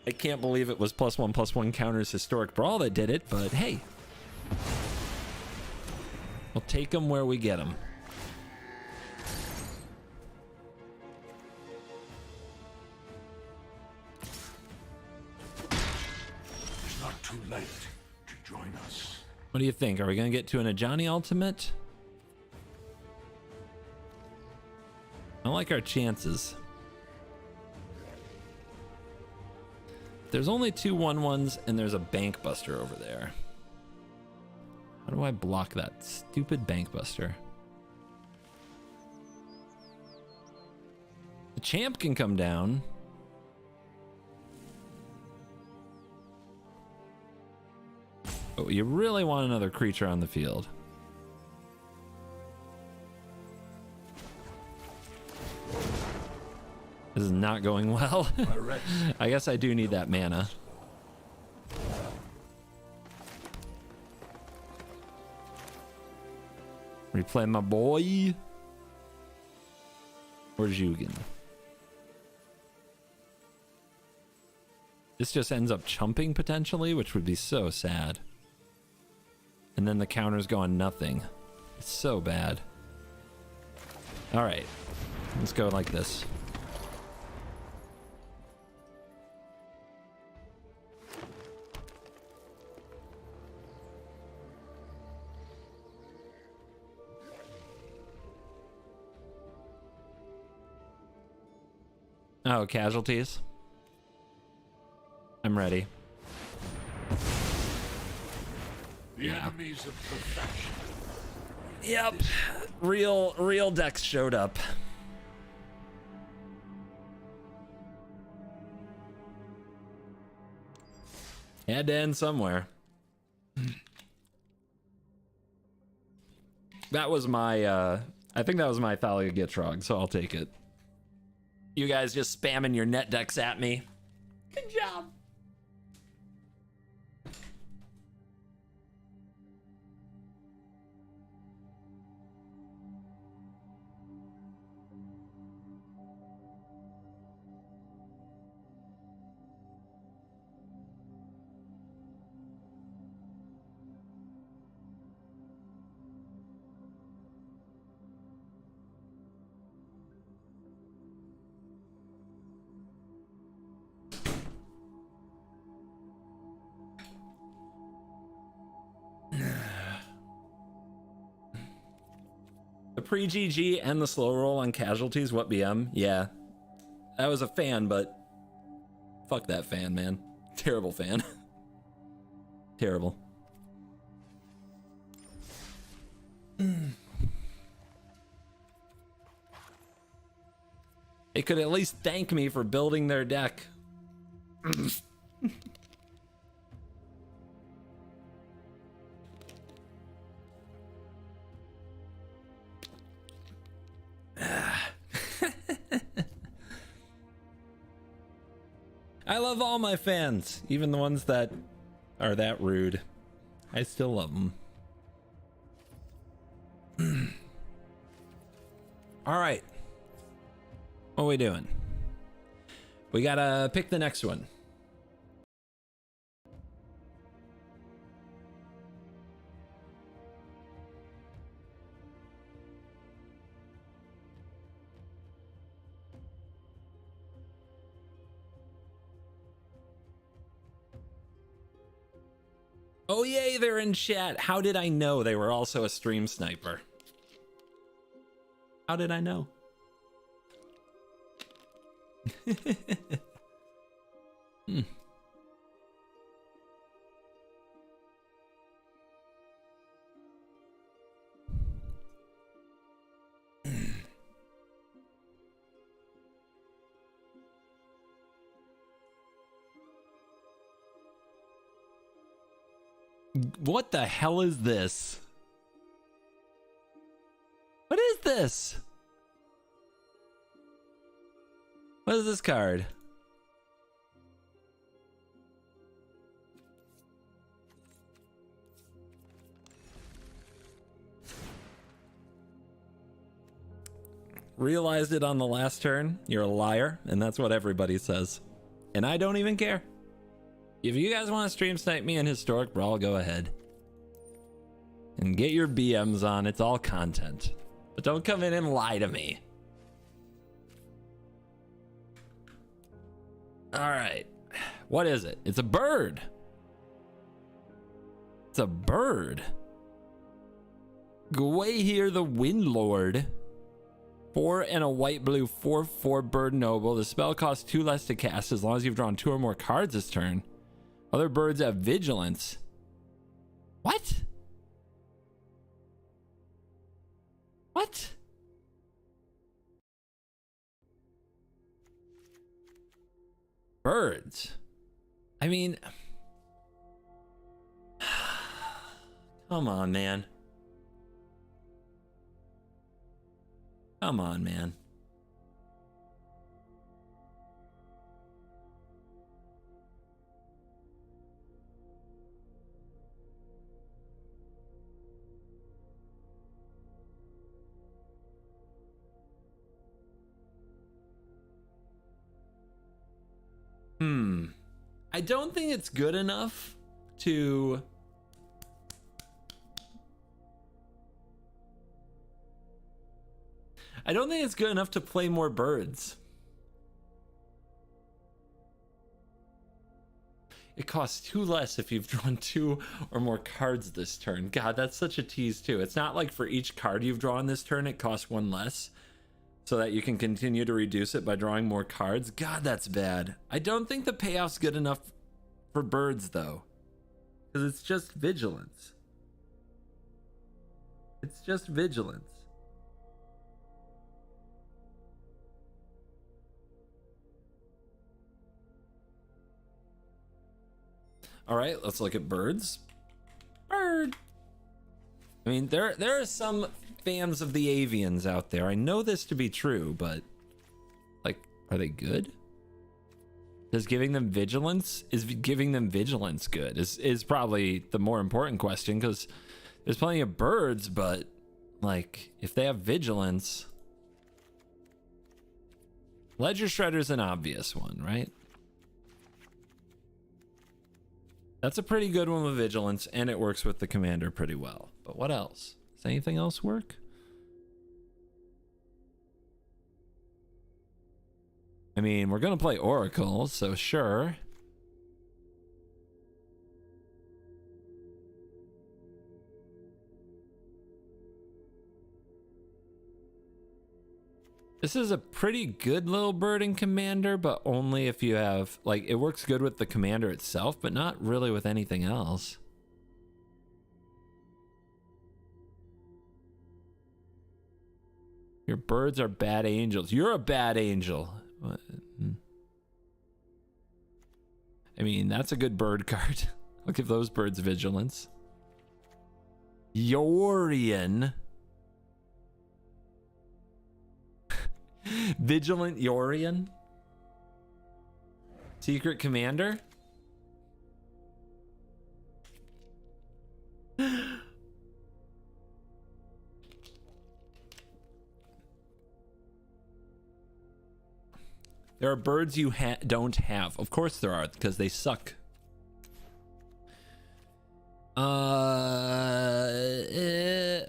Speaker 2: I can't believe it was +1/+1 counters Historic Brawl that did it, but hey. We'll take them where we get them.
Speaker 6: Too late to join us.
Speaker 2: What do you think? Are we going to get to an Ajani ultimate? I like our chances. There's only 2 1/1s, and there's a bank buster over there. How do I block that stupid bank buster? The champ can come down. But you really want another creature on the field. This is not going well. I guess I do need that mana. Replay my boy. Or Jugan. This just ends up chumping potentially, which would be so sad. And then the counters go on nothing. It's so bad. All right, let's go like this. Oh, casualties. I'm ready.
Speaker 6: The enemies of perfection.
Speaker 2: Yep. Real decks showed up. Had to end somewhere. That was my I think that was my Thalia Gitrog, so I'll take it. You guys just spamming your net decks at me. Good job. The pre-GG and the slow roll on casualties, what BM? Yeah. I was a fan, but fuck that fan, man. Terrible fan. Terrible. They could at least thank me for building their deck. I love all my fans, even the ones that are that rude. I still love them. All right. What are we doing? We gotta pick the next one. Oh yay, they're in chat. How did I know they were also a stream sniper? How did I know? What the hell is this? What is this? What is this card? Realized it on the last turn. You're a liar, and that's what everybody says. And I don't even care. If you guys want to stream snipe me in Historic Brawl, go ahead. And get your BMs on, it's all content. But don't come in and lie to me. Alright. What is it? It's a bird. It's a bird. Gwahir the Windlord. 4 and a white blue 4/4 bird noble. The spell costs 2 less to cast as long as you've drawn 2 or more cards this turn. Other birds have vigilance. What? What? Birds. I mean, come on, man. Come on, man. I don't think it's good enough to play more birds. It costs 2 less if you've drawn 2 or more cards this turn. God, that's such a tease too. It's not like for each card you've drawn this turn, it costs 1 less, so that you can continue to reduce it by drawing more cards. God, that's bad. I don't think the payoff's good enough for birds though, because it's just vigilance. It's just vigilance. All right, let's look at birds. Bird. I mean, there are some fans of the avians out there. I know this to be true, but like, are they good? Is giving them vigilance good? Is probably the more important question, because there's plenty of birds, but like, if they have vigilance, Ledger Shredder's an obvious one, right? That's a pretty good one with vigilance, and it works with the commander pretty well. But what else? Does anything else work? I mean, we're gonna play Oracle, so sure. This is a pretty good little bird in commander, but only if you have, like, it works good with the commander itself, but not really with anything else. Your birds are bad angels. You're a bad angel. What? I mean, that's a good bird card. I'll give those birds vigilance. Yorian. Vigilant Yorian. Secret Commander. There are birds you don't have. Of course there are, because they suck.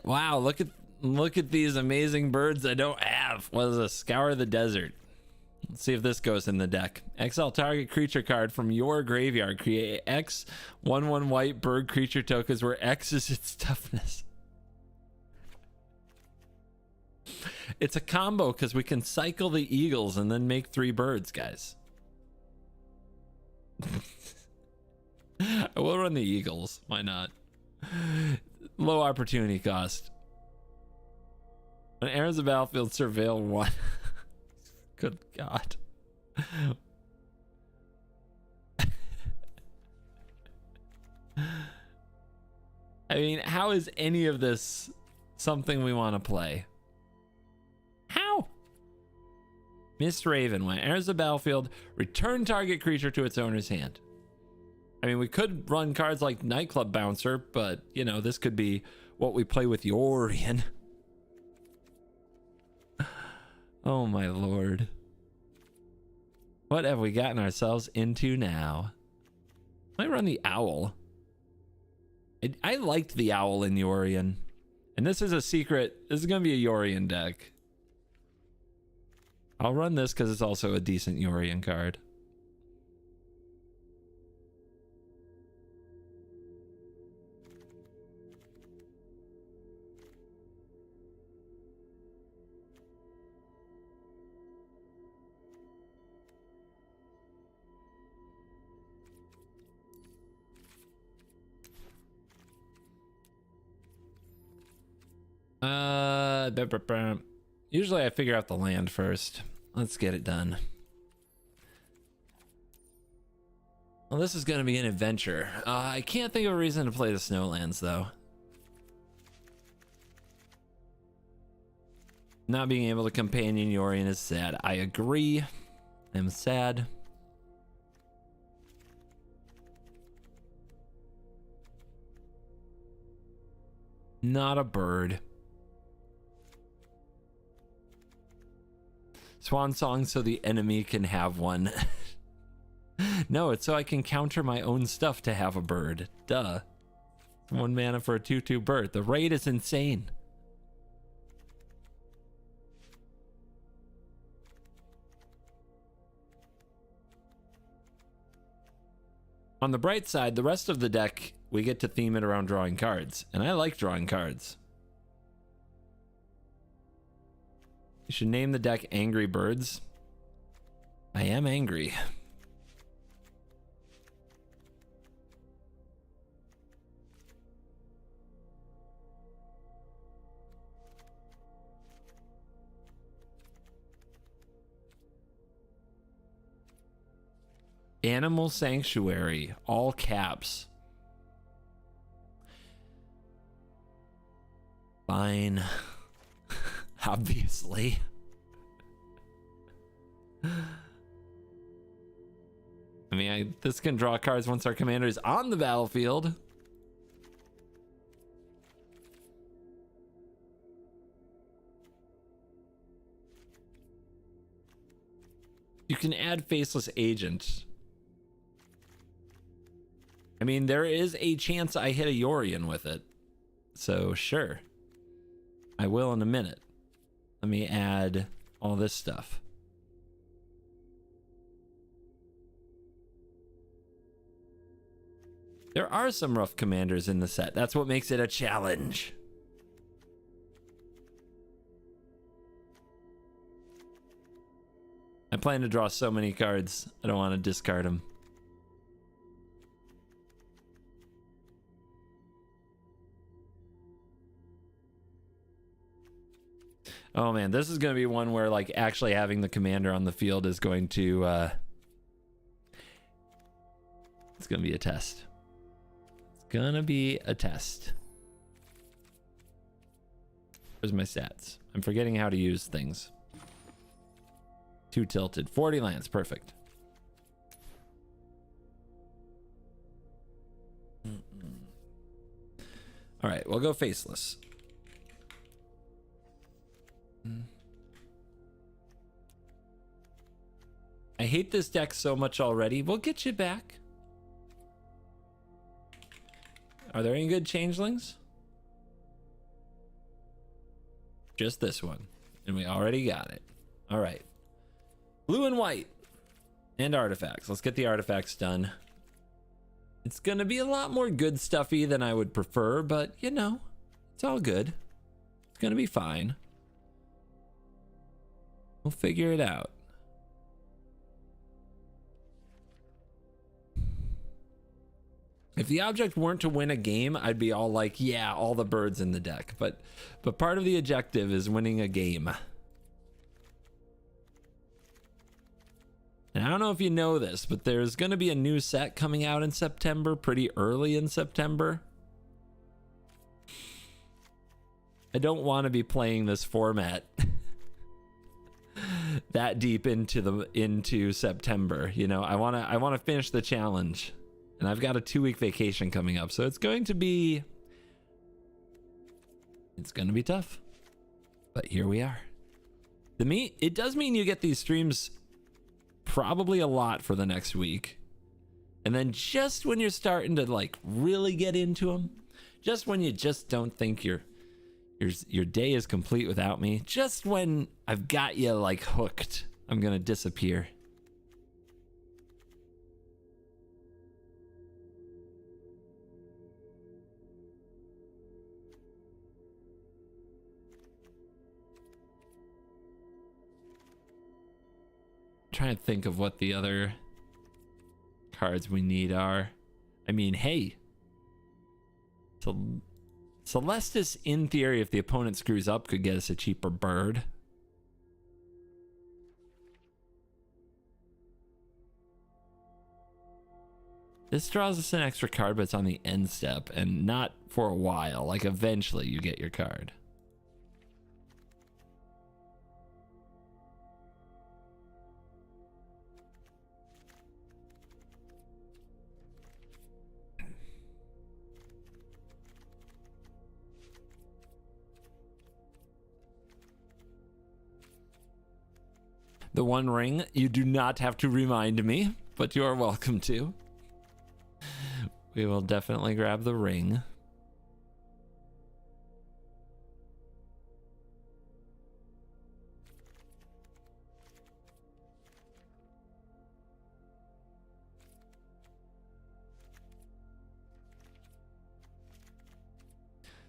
Speaker 2: Wow, look at these amazing birds I don't have. What is this? Scour the desert. Let's see if this goes in the deck. Exile target creature card from your graveyard. Create X 1/1 white bird creature tokens where X is its toughness. It's a combo because we can cycle the eagles and then make 3 birds, guys. I will run the eagles. Why not? Low opportunity cost. When enters the battlefield, surveil 1. Good God. I mean, how is any of this something we want to play? How? Mist Raven. When it enters the battlefield, return target creature to its owner's hand. I mean, we could run cards like Nightclub Bouncer, but, you know, this could be what we play with Yorian. Oh, my Lord. What have we gotten ourselves into now? Might run the Owl. I liked the Owl in Yorian. And this is a secret. This is going to be a Yorian deck. I'll run this because it's also a decent Yorian card. Usually I figure out the land first. Let's get it done. Well, this is going to be an adventure. I can't think of a reason to play the Snowlands, though. Not being able to companion Yorion is sad. I agree. I'm sad. Not a bird. Swan song so the enemy can have one. No, it's so I can counter my own stuff to have a bird. Duh. 1 mana for a 2/2 bird. The raid is insane. On the bright side, the rest of the deck, we get to theme it around drawing cards. And I like drawing cards. You should name the deck Angry Birds. I am angry. Animal Sanctuary, all caps. Fine. Obviously. I mean, this can draw cards once our commander is on the battlefield. You can add Faceless Agent. I mean, there is a chance I hit a Yorion with it. So, sure. I will in a minute. Let me add all this stuff. There are some rough commanders in the set. That's what makes it a challenge. I plan to draw so many cards. I don't want to discard them. Oh man, this is going to be one where like actually having the commander on the field is going to it's going to be a test. It's going to be a test. Where's my stats? I'm forgetting how to use things. 2 tilted, 40 lands, perfect. All right, we'll go Faceless. I hate this deck so much already. We'll get you back. Are there any good changelings? Just this one. And we already got it. All right. Blue and white. And artifacts. Let's get the artifacts done. It's going to be a lot more good stuffy than I would prefer, but you know, it's all good. It's going to be fine. We'll figure it out. If the object weren't to win a game, I'd be all like, yeah, all the birds in the deck. But part of the objective is winning a game. And I don't know if you know this, but there's going to be a new set coming out in September, pretty early in September. I don't want to be playing this format that deep into September. You know, I want to finish the challenge, and I've got a 2-week vacation coming up, so it's going to be tough. But here we are. It does mean you get these streams probably a lot for the next week, and then just when you're starting to like really get into them, just when you just don't think your day is complete without me, just when I've got you like hooked, I'm gonna disappear. Trying to think of what the other cards we need are. I mean, hey, Celestis, in theory, if the opponent screws up, could get us a cheaper bird. This draws us an extra card, but it's on the end step, and not for a while. Like, eventually you get your card. The One Ring, you do not have to remind me, but you are welcome to. We will definitely grab the ring.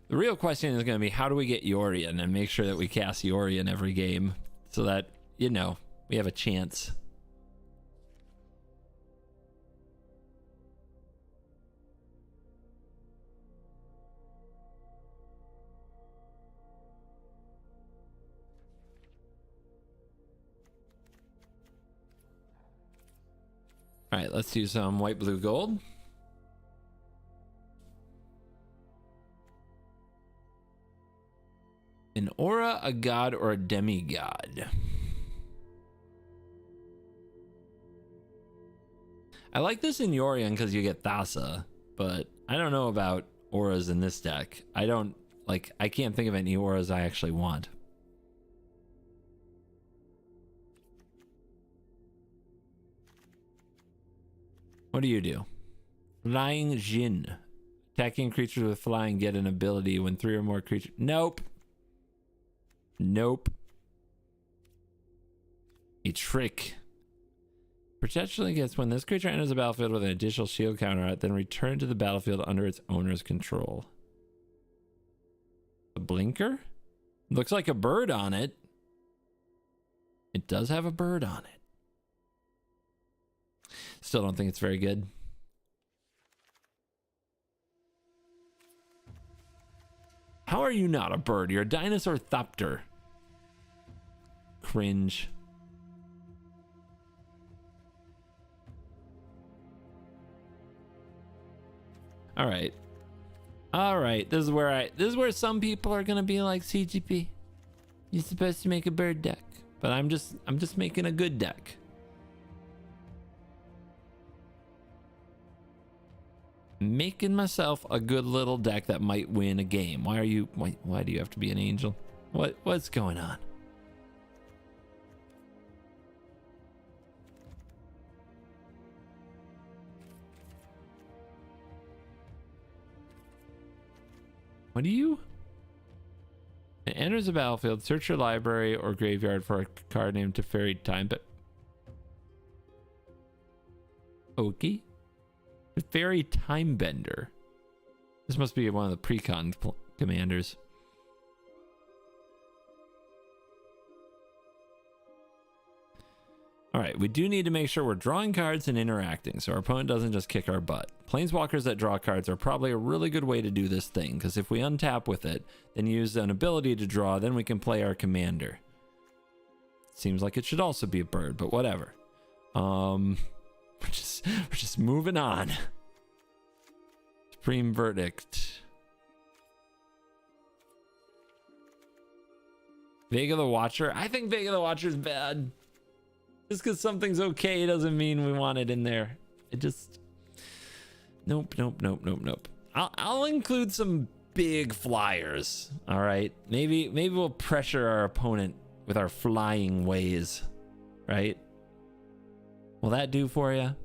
Speaker 2: The real question is going to be, how do we get Yorion and make sure that we cast Yorion every game so that, you know, we have a chance. All right, let's do some white, blue, gold. An aura, a god, or a demigod? I like this in Yorion because you get Thassa, but I don't know about auras in this deck. I can't think of any auras I actually want. What do you do? Flying Jin. Attacking creatures with flying get an ability when 3 or more creatures... Nope. Nope. A trick. Protection gets when this creature enters the battlefield with an additional shield counter, then return to the battlefield under its owner's control. A blinker? Looks like a bird on it. It does have a bird on it. Still don't think it's very good. How are you not a bird? You're a dinosaur thopter. Cringe. All right. All right. This is where some people are going to be like, CGP, you're supposed to make a bird deck, but I'm just making a good deck. Making myself a good little deck that might win a game. Why do you have to be an angel? What's going on? What do you? It enters the battlefield. Search your library or graveyard for a card named Teferi Time. But okay. Fairy Timebender. This must be one of the precon commanders. Alright, we do need to make sure we're drawing cards and interacting so our opponent doesn't just kick our butt. Planeswalkers that draw cards are probably a really good way to do this thing, because if we untap with it, then use an ability to draw, then we can play our commander. Seems like it should also be a bird, but whatever. We're just moving on. Supreme Verdict. Vega the Watcher. I think Vega the Watcher is bad. Just because something's okay doesn't mean we want it in there. It just... Nope. I'll include some big flyers. All right. Maybe we'll pressure our opponent with our flying ways. Right? Will that do for you?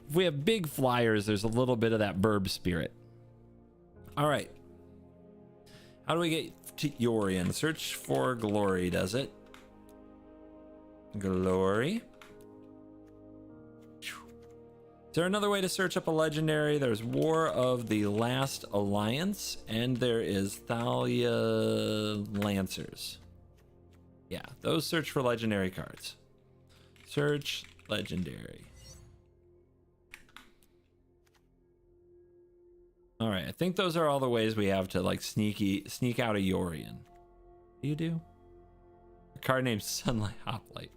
Speaker 2: If we have big flyers, there's a little bit of that burb spirit. All right. How do we get to Yorion? Search for glory, does it? Glory. Is there another way to search up a legendary? There's War of the Last Alliance, and there is Thalia Lancers. Yeah, those search for legendary cards. Search legendary. All right, I think those are all the ways we have to like sneak out a Yorion. You do? A card named Sunlight Hoplite.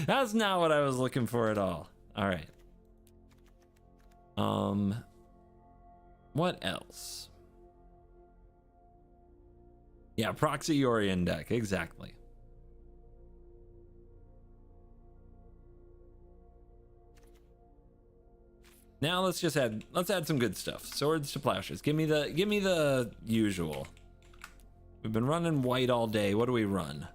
Speaker 2: That's not what I was looking for at all. All right. What else? Yeah, proxy Yorion deck, exactly. Now let's add some good stuff. Swords to plowshares. Give me the usual. We've been running white all day. What do we run?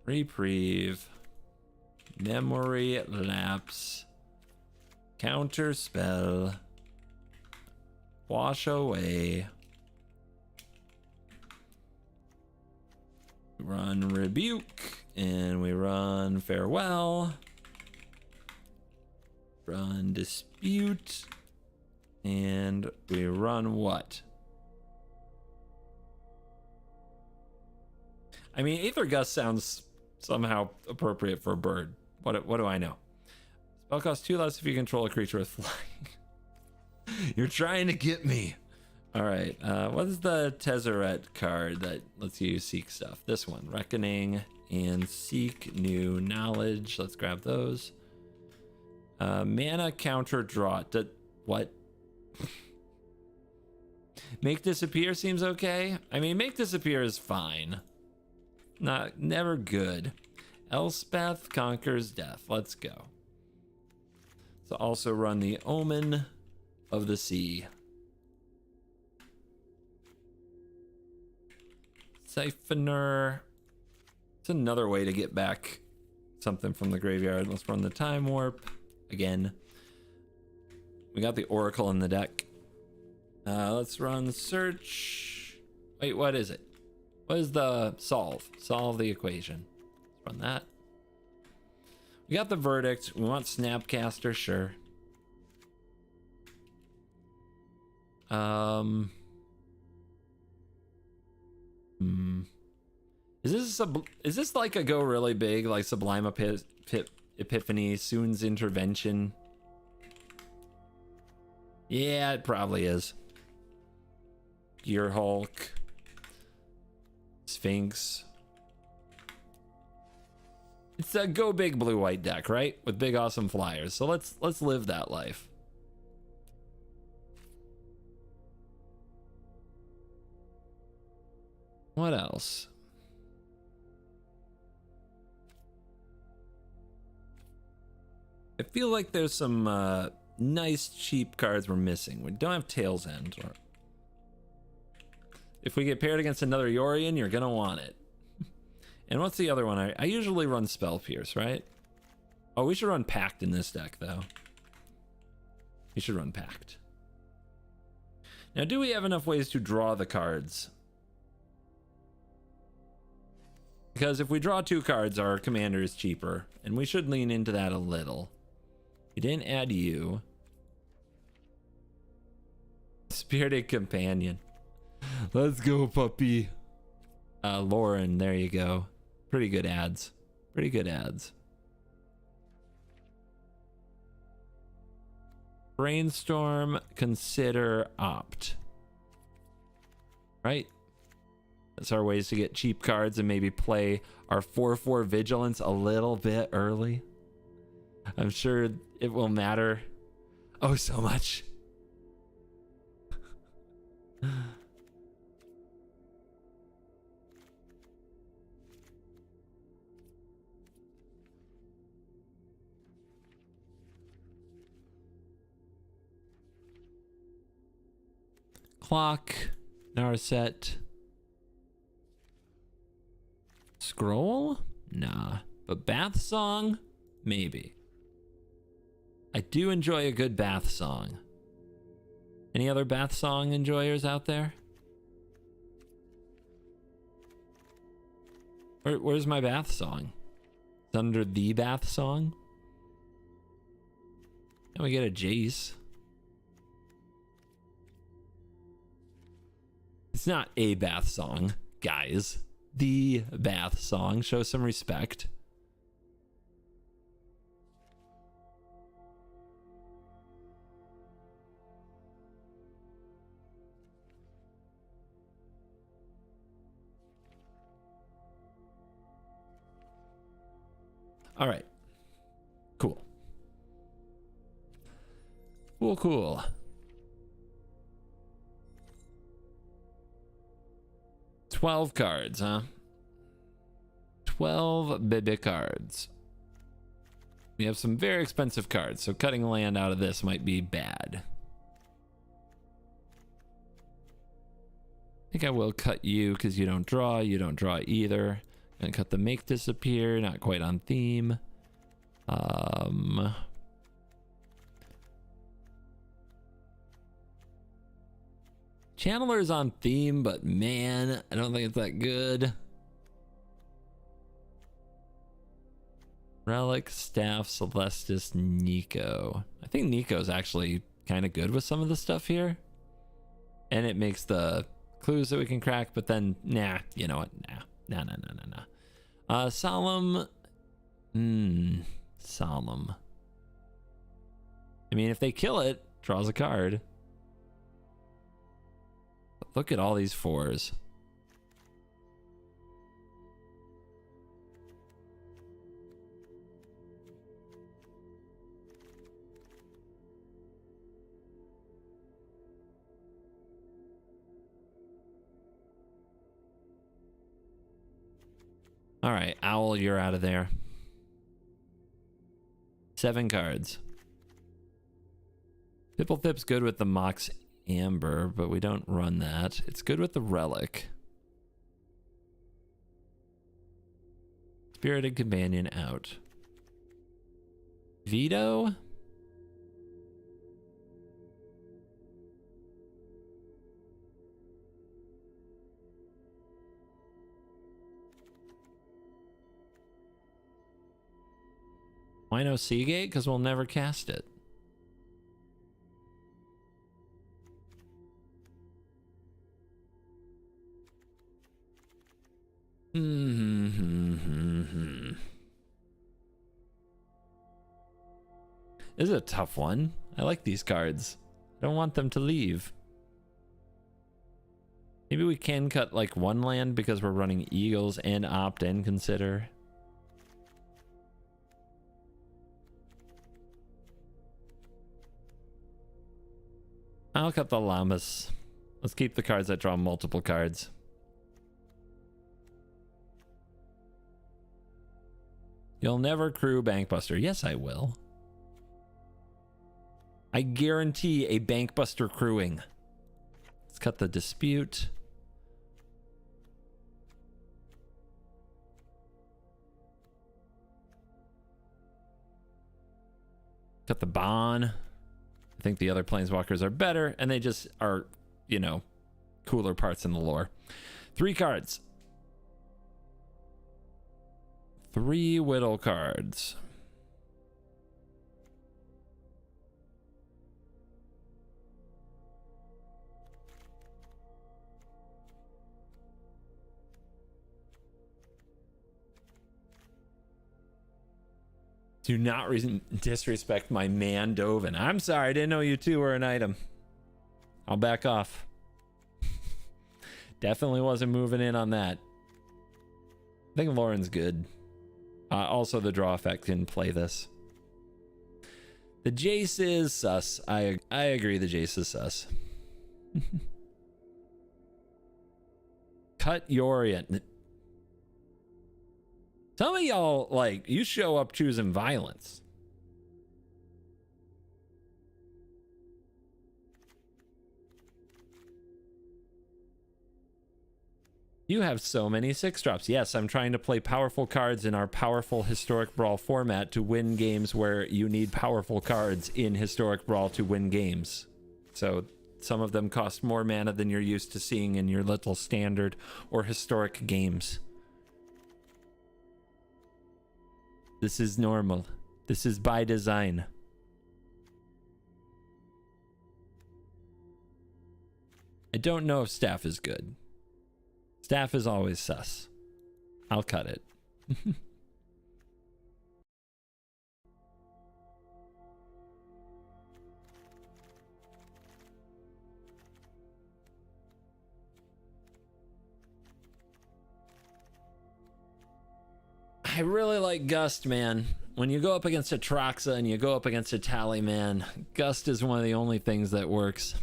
Speaker 2: Reprieve. Memory lapse. Counter spell. Wash away. Run rebuke, and we run farewell. Run dispute, and we run what? I mean, Aether Gust sounds somehow appropriate for a bird. What do I know? Spell costs 2 less if you control a creature with flying. You're trying to get me. All right, what is the Tezzeret card that lets you seek stuff? This one, Reckoning and Seek New Knowledge. Let's grab those. Mana counter draw. What? Make Disappear seems okay. I mean, Make Disappear is fine. Never good. Elspeth conquers death. Let's go. So also run the Omen of the Sea. Siphoner. It's another way to get back something from the graveyard. Let's run the Time Warp again. We got the Oracle in the deck. Let's run Search. Wait, what is it? What is the Solve? Solve the equation. Let's run that. We got the Verdict. We want Snapcaster, sure. Is this like a go really big, like Sublime Epiphany, Soon's Intervention? Yeah, it probably is. Gear Hulk, Sphinx. It's a go big blue white deck, right? With big awesome flyers. So let's live that life. What else? I feel like there's some nice cheap cards we're missing. We don't have Tail's End. Or if we get paired against another Yorion, you're gonna want it. And what's the other one? I usually run Spell Pierce, right? Oh, we should run Pact in this deck, though. We should run Pact. Now, do we have enough ways to draw the cards? Because if we draw 2 cards, our commander is cheaper, and we should lean into that a little. We didn't add you. Spirited Companion. Let's go, puppy. Lauren, there you go. Pretty good ads. Pretty good ads. Brainstorm, consider, opt. Right? That's our ways to get cheap cards and maybe play our 4/4 Vigilance a little bit early. I'm sure it will matter. Oh, so much. Clock, Narset. Scroll? Nah. But Bath Song? Maybe. I do enjoy a good Bath Song. Any other Bath Song enjoyers out there? Where's my Bath Song? It's under the Bath Song? And we get a Jace. It's not a Bath Song, guys. The Bath Song. Show some respect. All right. Cool. Cool. 12 cards, huh? 12 baby cards. We have some very expensive cards, so cutting land out of this might be bad. I think I will cut you because you don't draw either. Gonna cut the make disappear, not quite on theme. Channeler's on theme, but man, I don't think it's that good. Relic, Staff, Celestis, Nico. I think Nico's actually kind of good with some of the stuff here. And it makes the clues that we can crack, but then, nah, you know what? Nah. Solemn. Solemn. I mean, if they kill it, draws a card. But look at all these 4s. All right, Owl, you're out of there. 7 cards. Pipplethip's good with the Mox Amber, but we don't run that. It's good with the Relic. Spirited Companion out. Veto? Why no Seagate? Because we'll never cast it. This is a tough one. I like these cards. I don't want them to leave. Maybe we can cut like 1 land because we're running Eagles and Opt and Consider. I'll cut the Llamas. Let's keep the cards that draw multiple cards. You'll never crew Bankbuster. Yes, I will. I guarantee a Bankbuster crewing. Let's cut the Dispute. Cut the Bond. I think the other Planeswalkers are better, and they just are, you know, cooler parts in the lore. 3 cards. 3 Whittle cards. Do not disrespect my man Dovin. I'm sorry, I didn't know you two were an item. I'll back off. Definitely wasn't moving in on that. I think Lauren's good. Also, the draw effect can play this. The Jace is sus. I agree the Jace is sus. Cut Yorion. Some of y'all, like, you show up choosing violence. You have so many 6-drops. Yes, I'm trying to play powerful cards in our powerful Historic Brawl format to win games where you need powerful cards in Historic Brawl to win games. So some of them cost more mana than you're used to seeing in your little standard or historic games. This is normal. This is by design. I don't know if Staff is good. Staff is always sus. I'll cut it. I really like Gust, man. When you go up against a Troxa and you go up against a Tally, man, Gust is one of the only things that works.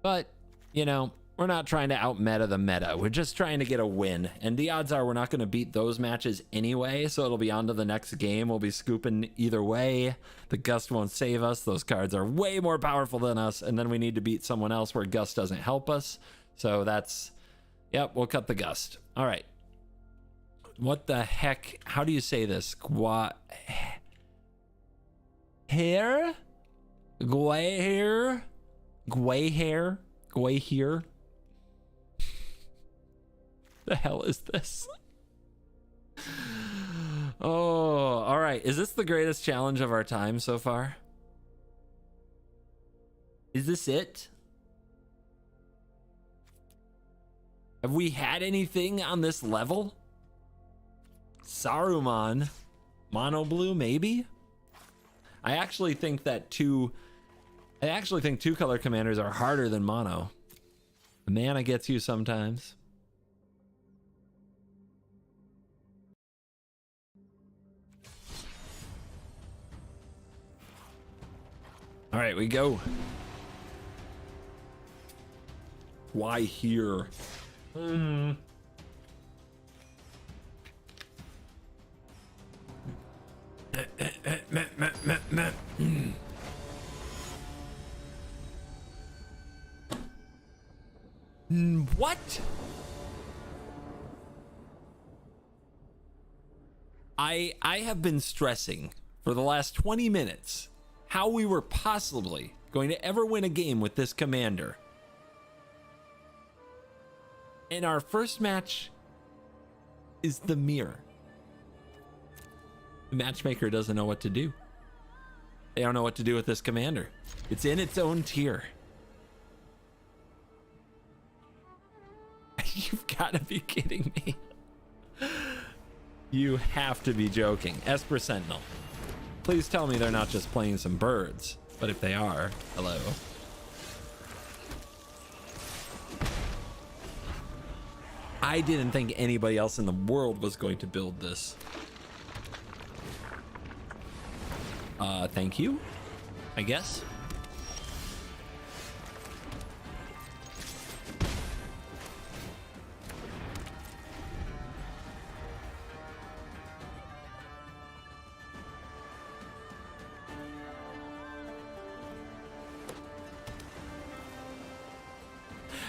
Speaker 2: But, you know, we're not trying to out-meta the meta. We're just trying to get a win. And the odds are we're not going to beat those matches anyway, so it'll be on to the next game. We'll be scooping either way. The Gust won't save us. Those cards are way more powerful than us, and then we need to beat someone else where Gust doesn't help us. So that's... Yep, we'll cut the Gust. All right. What the heck? How do you say this? Hair? Gwayhair? Gwayhair? Gwayhair? The hell is this? Oh, all right. Is this the greatest challenge of our time so far? Is this it? Have we had anything on this level? Saruman. Mono blue, maybe? I actually think two color commanders are harder than mono. The mana gets you sometimes. All right, we go. Why here? What? I have been stressing for the last 20 minutes how we were possibly going to ever win a game with this commander. And our first match is the mirror. The matchmaker doesn't know what to do. They don't know what to do with this commander. It's in its own tier. You've got to be kidding me. You have to be joking. Esper Sentinel. Please tell me they're not just playing some birds. But if they are, hello. I didn't think anybody else in the world was going to build this. Thank you, I guess.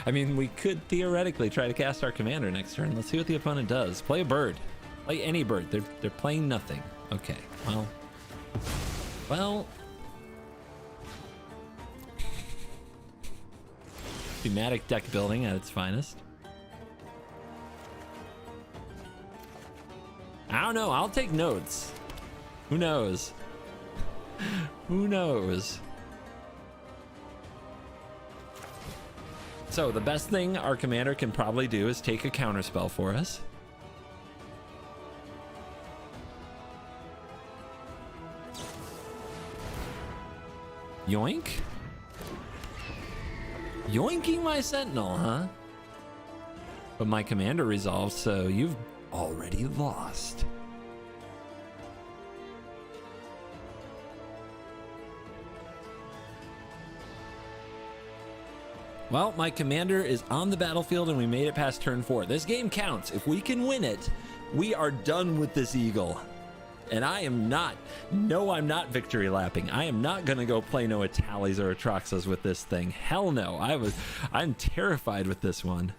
Speaker 2: I mean, we could theoretically try to cast our commander next turn. Let's see what the opponent does. Play a bird. Play any bird. They're playing nothing. Okay, well. Thematic deck building at its finest. I don't know. I'll take notes. Who knows? Who knows? So the best thing our commander can probably do is take a counterspell for us. Yoink? Yoinking my Sentinel, huh? But my commander resolved, so you've already lost. Well, my commander is on the battlefield and we made it past turn 4. This game counts. If we can win it, we are done with this eagle. And I am not, no, I'm not victory lapping. I am not going to go play no Italis or Atraxas with this thing. Hell no. I'm terrified with this one.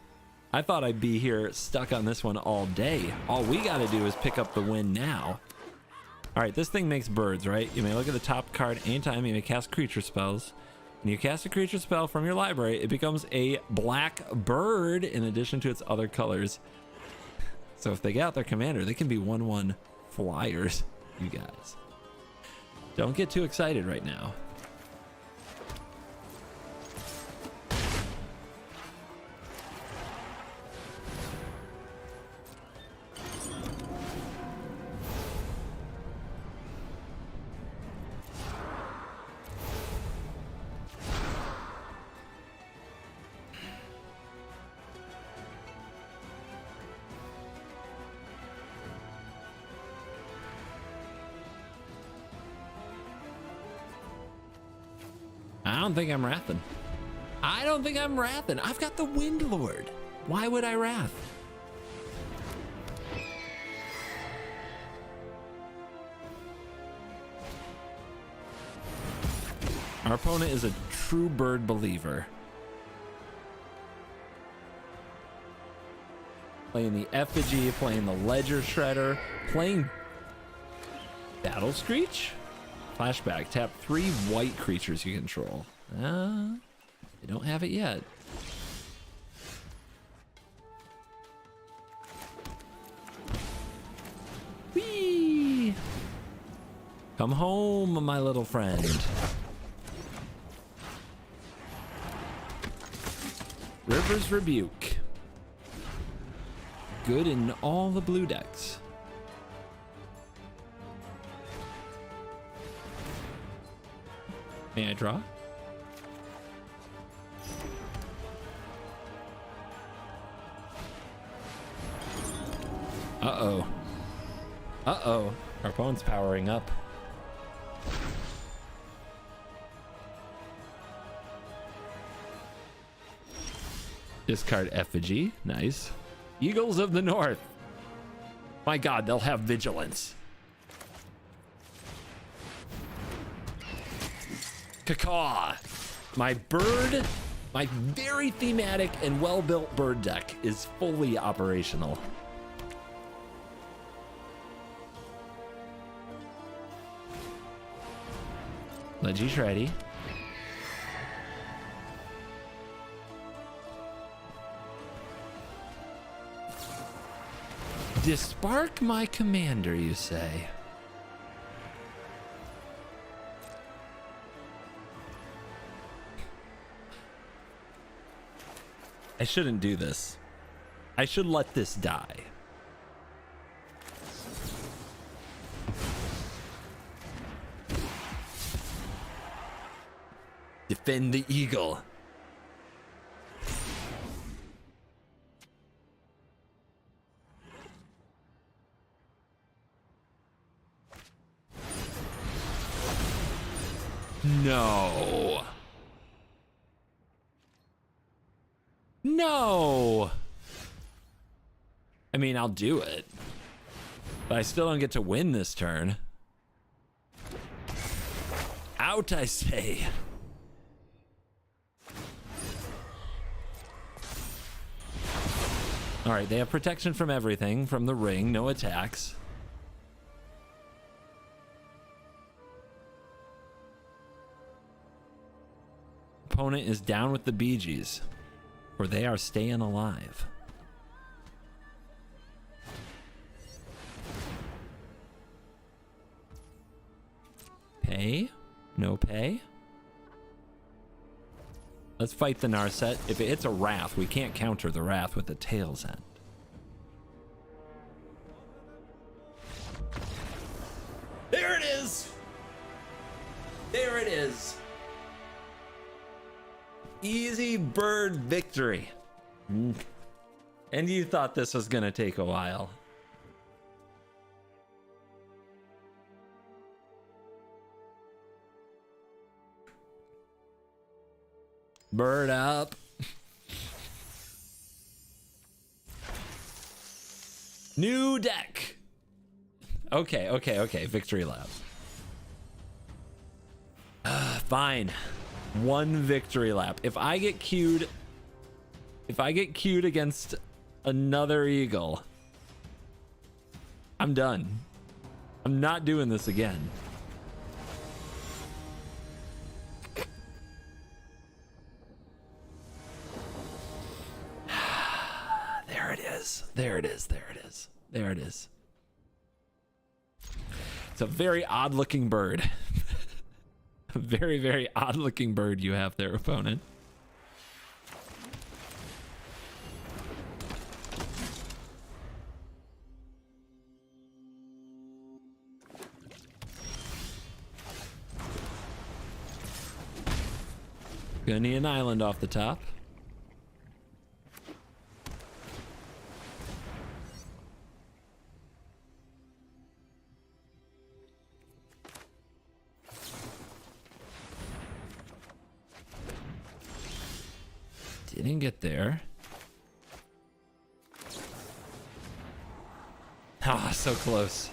Speaker 2: I thought I'd be here stuck on this one all day. All we got to do is pick up the win now. All right, this thing makes birds, right? You may look at the top card anytime you may cast creature spells. When you cast a creature spell from your library, it becomes a black bird in addition to its other colors. So if they get out their commander, they can be 1/1 flyers, you guys. Don't get too excited right now. don't think I'm wrathing. I don't think I'm wrathing. I've got the Wind Lord. Why would I wrath? Our opponent is a true bird believer. Playing the Effigy, playing the Ledger Shredder, playing Battle Screech? Flashback, tap 3 white creatures you control. They don't have it yet. Whee! Come home, my little friend. River's Rebuke. Good in all the blue decks. May I draw? Uh-oh. Uh-oh. Our opponent's powering up. Discard Effigy. Nice. Eagles of the North. My God, they'll have vigilance. Cacaw. My bird, my very thematic and well-built bird deck is fully operational. Leggy Shreddy. Dispark my commander, you say? I shouldn't do this. I should let this die. Defend the eagle. No. No. I mean, I'll do it. But I still don't get to win this turn. Out, I say. All right, they have protection from everything, from the ring, no attacks. Opponent is down with the Bee Gees, for they are staying alive. Pay? No pay? Let's fight the Narset. If it hits a Wrath, we can't counter the Wrath with the Tail's End. There it is! There it is! Easy bird victory. And you thought this was gonna take a while. Bird up. New deck. Okay. Victory lap. Fine. One victory lap. If I get queued against another eagle, I'm done. I'm not doing this again. There it is. It's a very odd looking bird. A very, very odd looking bird you have there, opponent. Gonna need an island off the top. didn't get there. Ah, so close.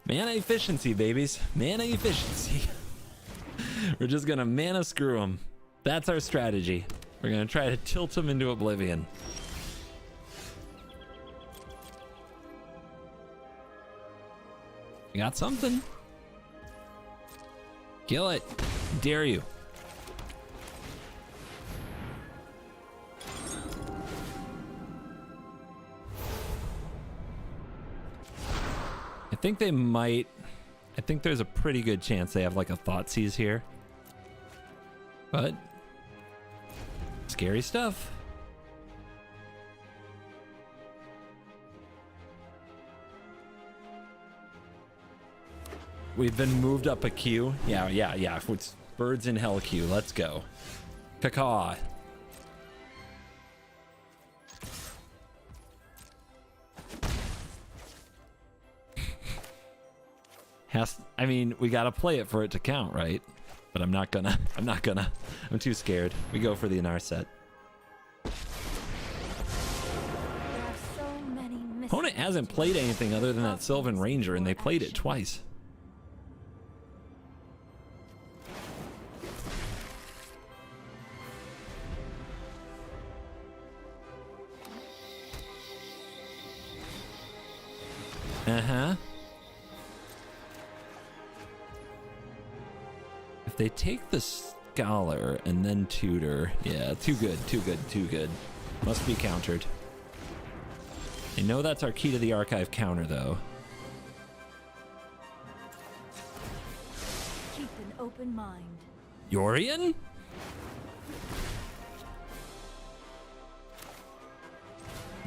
Speaker 2: Mana efficiency, babies. Mana efficiency. We're just gonna mana screw them. That's our strategy. We're gonna try to tilt them into oblivion. You got something? Kill it. Dare you. I think they might. I think there's a pretty good chance they have like a Thoughtseize here. But scary stuff. We've been moved up a queue. Yeah. It's Birds in Hell queue. Let's go. Cacaw. I mean, we gotta play it for it to count, right? But I'm not gonna. I'm too scared. We go for the Narset.
Speaker 7: There are so many
Speaker 2: Opponent hasn't played anything other than that Sylvan Ranger, and they played it twice. Uh-huh. If they take the Scholar and then Tutor, yeah, too good. Must be countered. I know that's our Key to the Archive counter, though.
Speaker 7: Keep an open mind.
Speaker 2: Yorion?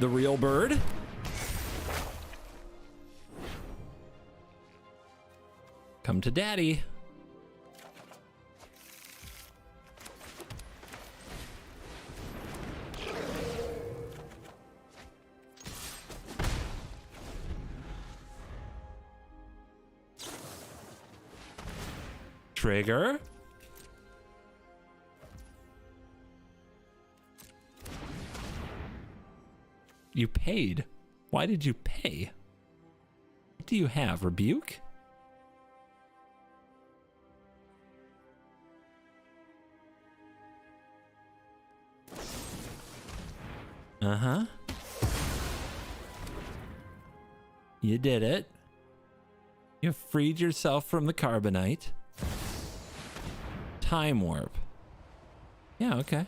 Speaker 2: The real bird? Come to daddy. Trigger. You paid. Why did you pay? What do you have? Rebuke? Uh-huh. You did it. You freed yourself from the carbonite. Time warp. Yeah, okay.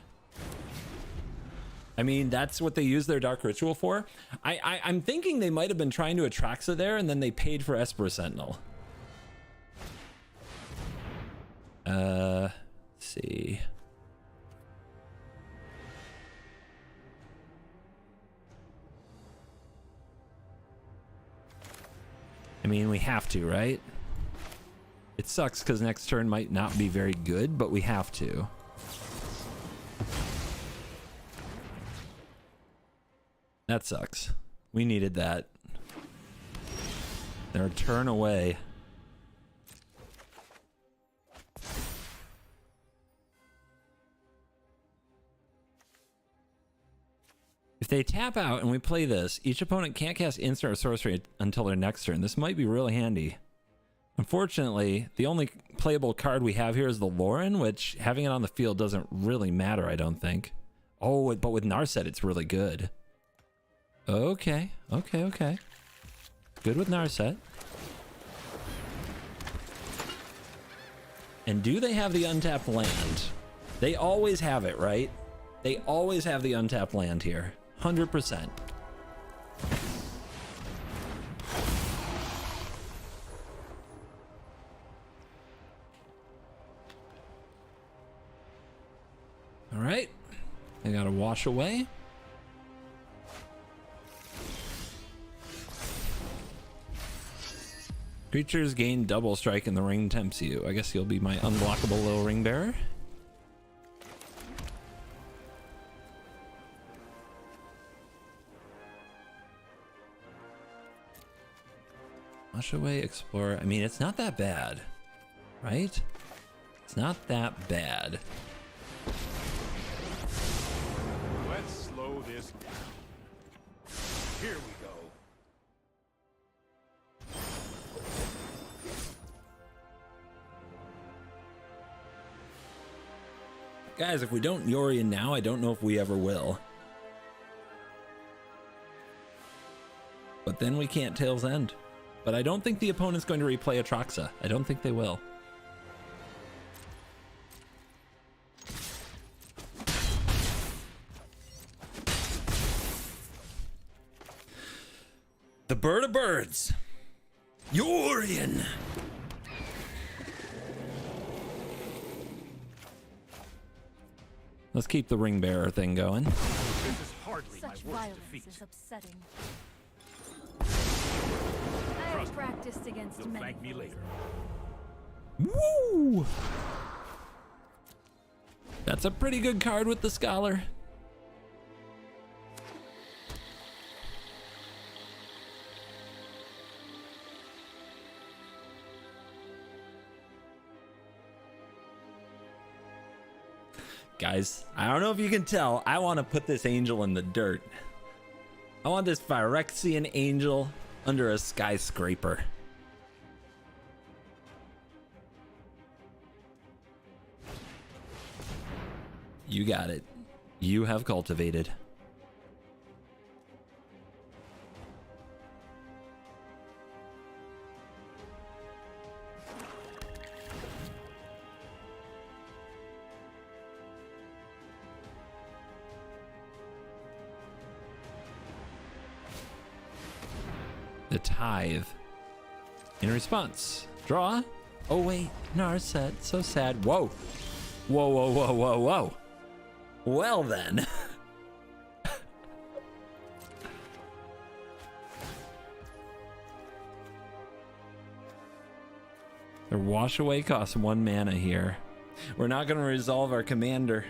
Speaker 2: I mean, that's what they use their Dark Ritual for. I'm thinking they might have been trying to Atraxa there, and then they paid for Esper Sentinel. Let's see. I mean, we have to, right? It sucks because next turn might not be very good, but we have to. That sucks. We needed that. They're a turn away. If they tap out and we play this, each opponent can't cast instant or sorcery until their next turn. This might be really handy. Unfortunately, the only playable card we have here is the Lauren, which having it on the field doesn't really matter, I don't think. Oh, but with Narset, it's really good. Okay. Good with Narset. And do they have the untapped land? They always have it, right? They always have the untapped land here. 100%. All right. They got to wash away. Creatures gain double strike and the ring tempts you. I guess you'll be my unblockable little ring bearer. Wash away, explore. I mean, it's not that bad, right? It's not that bad.
Speaker 6: Let's slow this down. Here we go.
Speaker 2: Guys, if we don't Yorian now, I don't know if we ever will. But then we can't Tail's End. But I don't think the opponent's going to replay Atraxa. I don't think they will. The bird of birds. Yorian. Let's keep the ring bearer thing going.
Speaker 6: This is hardly
Speaker 7: Such
Speaker 6: my worst
Speaker 7: violence
Speaker 6: defeat.
Speaker 7: is upsetting. I have practiced against
Speaker 6: You'll
Speaker 7: many.
Speaker 6: thank me later.
Speaker 2: Woo! That's a pretty good card with the Scholar. Guys, I don't know if you can tell, I want to put this angel in the dirt. I want this Phyrexian angel under a skyscraper. You got it. You have cultivated. The Tithe. In response, draw. Oh wait, Narset, so sad. Whoa. Whoa, whoa, whoa, whoa, whoa. Well then. Their wash away costs 1 mana here. We're not going to resolve our commander.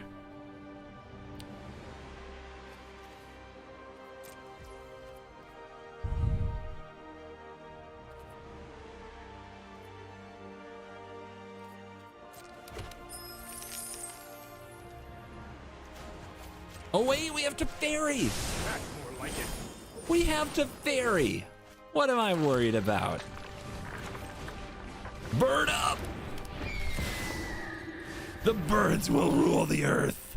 Speaker 2: Oh wait, we have to ferry.
Speaker 6: That's more like it.
Speaker 2: We have to ferry. What am I worried about? Bird up. The birds will rule the earth.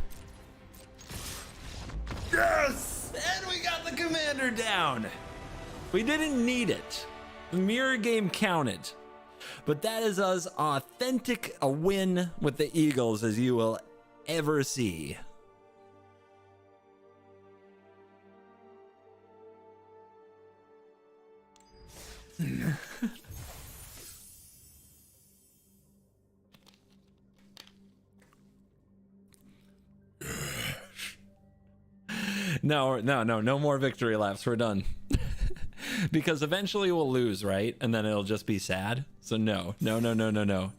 Speaker 2: Yes! And we got the commander down. We didn't need it. The mirror game counted. But that is as authentic a win with the Eagles as you will ever see. No more victory laps. We're done. Because eventually we'll lose, right? And then it'll just be sad. So no.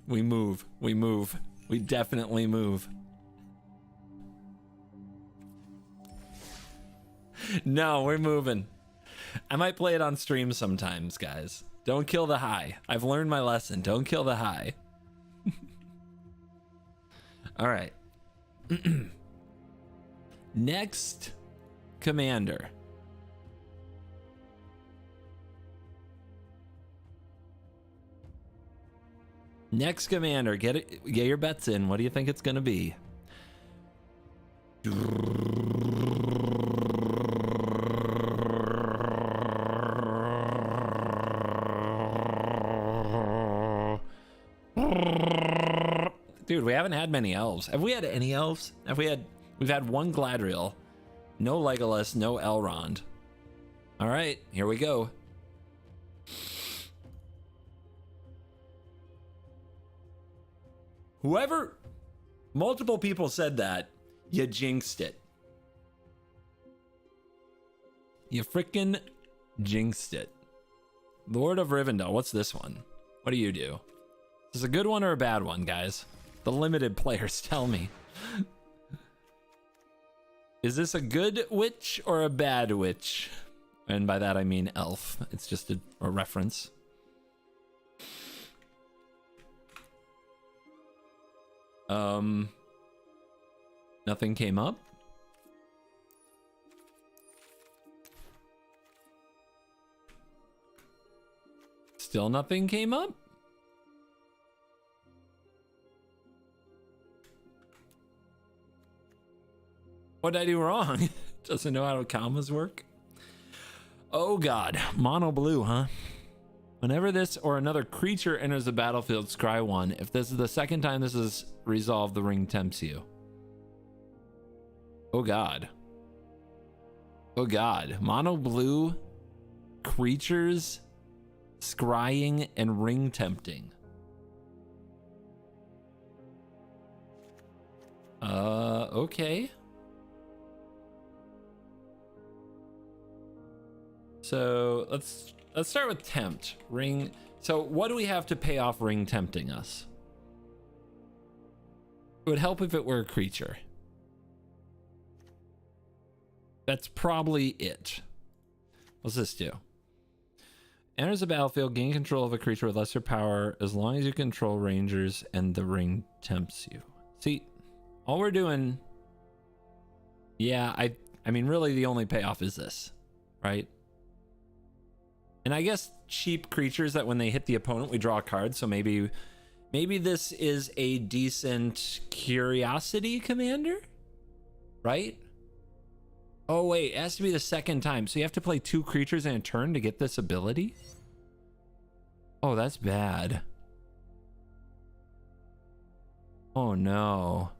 Speaker 2: We move. We definitely move. No, we're moving. I might play it on stream sometimes, guys. Don't kill the high. I've learned my lesson. Don't kill the high. All right. Next commander. Next commander. Get your bets in. What do you think it's going to be? Dude, we haven't had many elves. Have we had any elves? We've had 1 Gladriel. No Legolas, no Elrond. All right, here we go. Multiple people said that. You jinxed it. You frickin' jinxed it. Lord of Rivendell, what's this one? What do you do? Is this a good one or a bad one, guys? The limited players tell me. Is this a good witch or a bad witch? And by that I mean elf. It's just a reference. Nothing came up. Still nothing came up. What did I do wrong? Doesn't know how commas work. Oh god, mono blue, huh? Whenever this or another creature enters the battlefield, scry 1. If this is the second time this is resolved, the ring tempts you. Oh god. Oh god. Mono blue creatures scrying and ring tempting. Okay. So let's start with tempt. Ring. So what do we have to pay off ring tempting us? It would help if it were a creature. That's probably it. What's this do? Enters the battlefield, gain control of a creature with lesser power as long as you control rangers and the ring tempts you. See, all we're doing, yeah, I mean, really the only payoff is this, right? And I guess cheap creatures that when they hit the opponent, we draw a card. So maybe this is a decent curiosity commander, right? Oh wait, it has to be the second time. So you have to play 2 creatures in a turn to get this ability? Oh, that's bad. Oh no.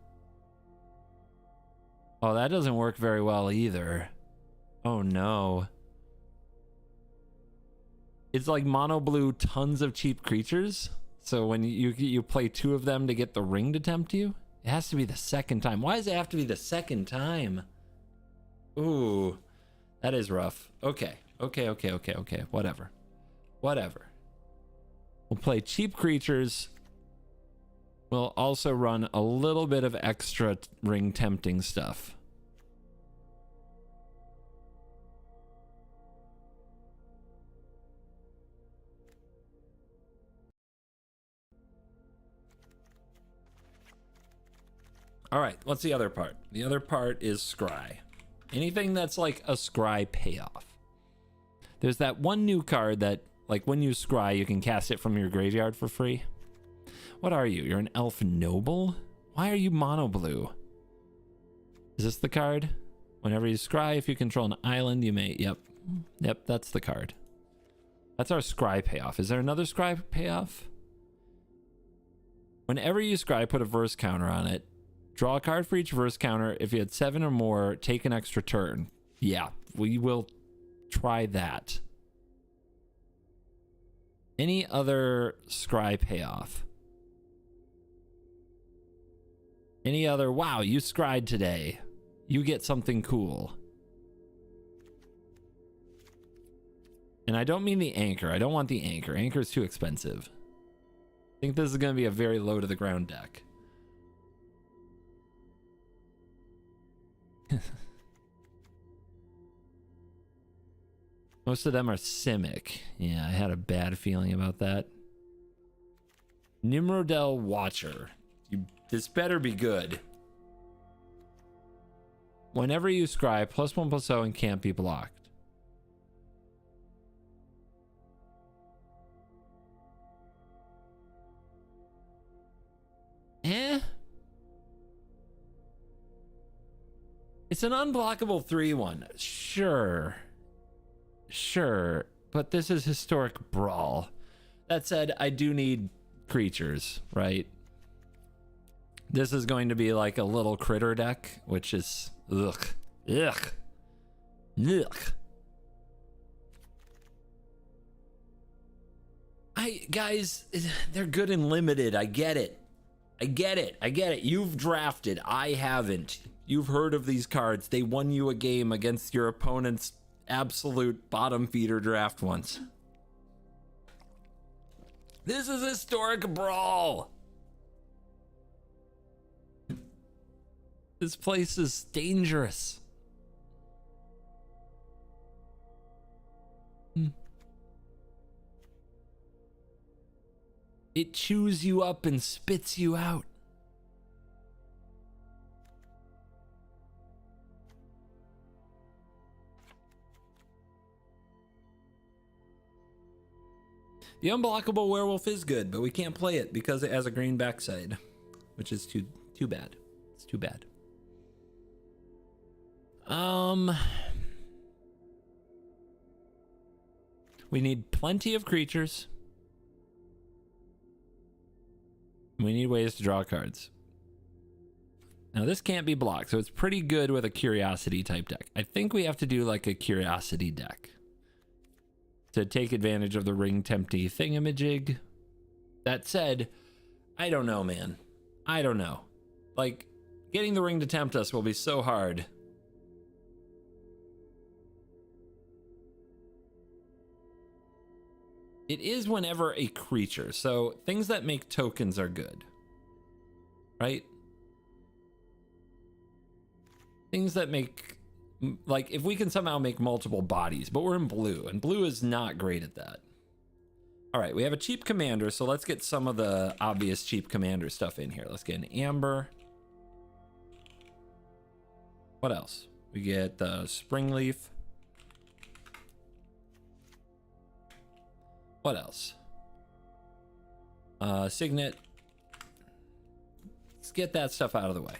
Speaker 2: Oh, that doesn't work very well either. Oh no. It's like mono blue, tons of cheap creatures. So when you play 2 of them to get the ring to tempt you, it has to be the second time. Why does it have to be the second time? Ooh, that is rough. Okay. Whatever. We'll play cheap creatures. We'll also run a little bit of extra ring tempting stuff. All right, what's the other part? The other part is scry. Anything that's like a scry payoff. There's that one new card that, like, when you scry, you can cast it from your graveyard for free. What are you? You're an elf noble? Why are you mono blue? Is this the card? Whenever you scry, if you control an island, you may... Yep, that's the card. That's our scry payoff. Is there another scry payoff? Whenever you scry, put a verse counter on it. Draw a card for each verse counter. If you had 7 or more, take an extra turn. Yeah, we will try that. Any other scry payoff? Any other, wow, you scried today. You get something cool. And I don't mean the anchor. I don't want the anchor. Anchor is too expensive. I think this is going to be a very low to the ground deck. Most of them are Simic. Yeah, I had a bad feeling about that. Nimrodel Watcher. This better be good. Whenever you scry, +1/+0 and can't be blocked. It's an unblockable 3/1. Sure, but this is Historic Brawl. That said, I do need creatures, right? This is going to be like a little critter deck, which is ugh. Guys, they're good and limited. I get it. You've drafted. I haven't. You've heard of these cards. They won you a game against your opponent's absolute bottom feeder draft once. This is Historic Brawl. This place is dangerous. It chews you up and spits you out. The unblockable werewolf is good, but we can't play it because it has a green backside, which is too bad. It's too bad. We need plenty of creatures. We need ways to draw cards. Now this can't be blocked, so it's pretty good with a curiosity type deck. I think we have to do like a curiosity deck to take advantage of the ring tempty thingamajig. That said, I don't know, man. I don't know. Like, getting the ring to tempt us will be so hard. It is whenever a creature, so things that make tokens are good, right? Things that make, like, if we can somehow make multiple bodies, but we're in blue, and blue is not great at that. All right, we have a cheap commander, so let's get some of the obvious cheap commander stuff in here. Let's get an amber. What else? We get the springleaf. What else? Signet. Let's get that stuff out of the way.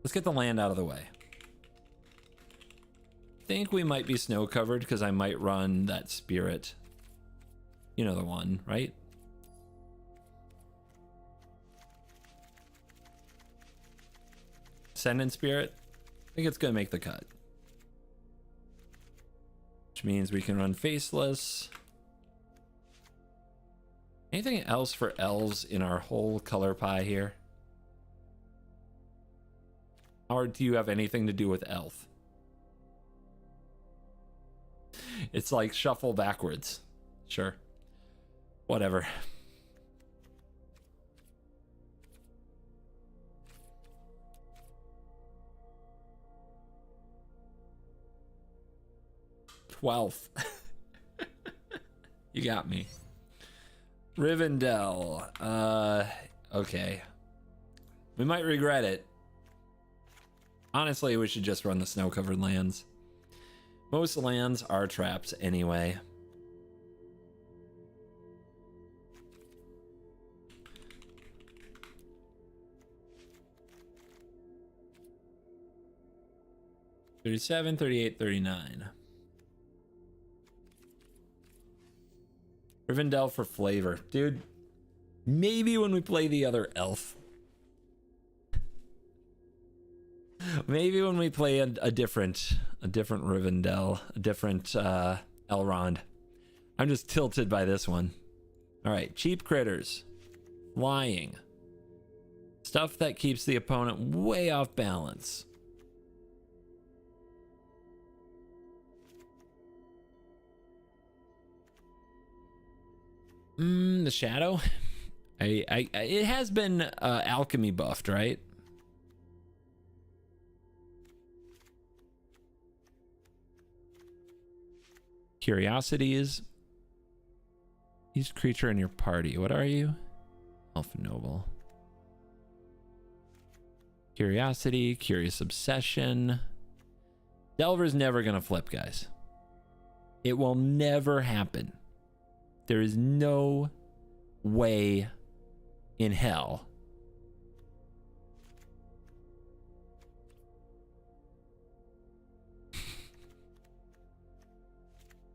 Speaker 2: Let's get the land out of the way. I think we might be snow covered because I might run that spirit. You know the one, right? Ascendant spirit. I think it's gonna make the cut. Which means we can run faceless. Anything else for elves in our whole color pie here? Or do you have anything to do with elf? It's like shuffle backwards. Sure. Whatever. Twelfth. You got me. Rivendell. Okay. We might regret it. Honestly, we should just run the snow-covered lands. Most lands are traps anyway. $37, $38, $39. Rivendell for flavor. Dude, maybe when we play the other elf. Maybe when we play a different Rivendell, a different Elrond. I'm just tilted by this one. All right, cheap critters. Flying. Stuff that keeps the opponent way off balance. The shadow. It has been alchemy buffed, right? Curiosities. Each creature in your party. What are you? Elf Noble. Curiosity, curious obsession. Delver's never gonna flip, guys. It will never happen. There is no way in hell.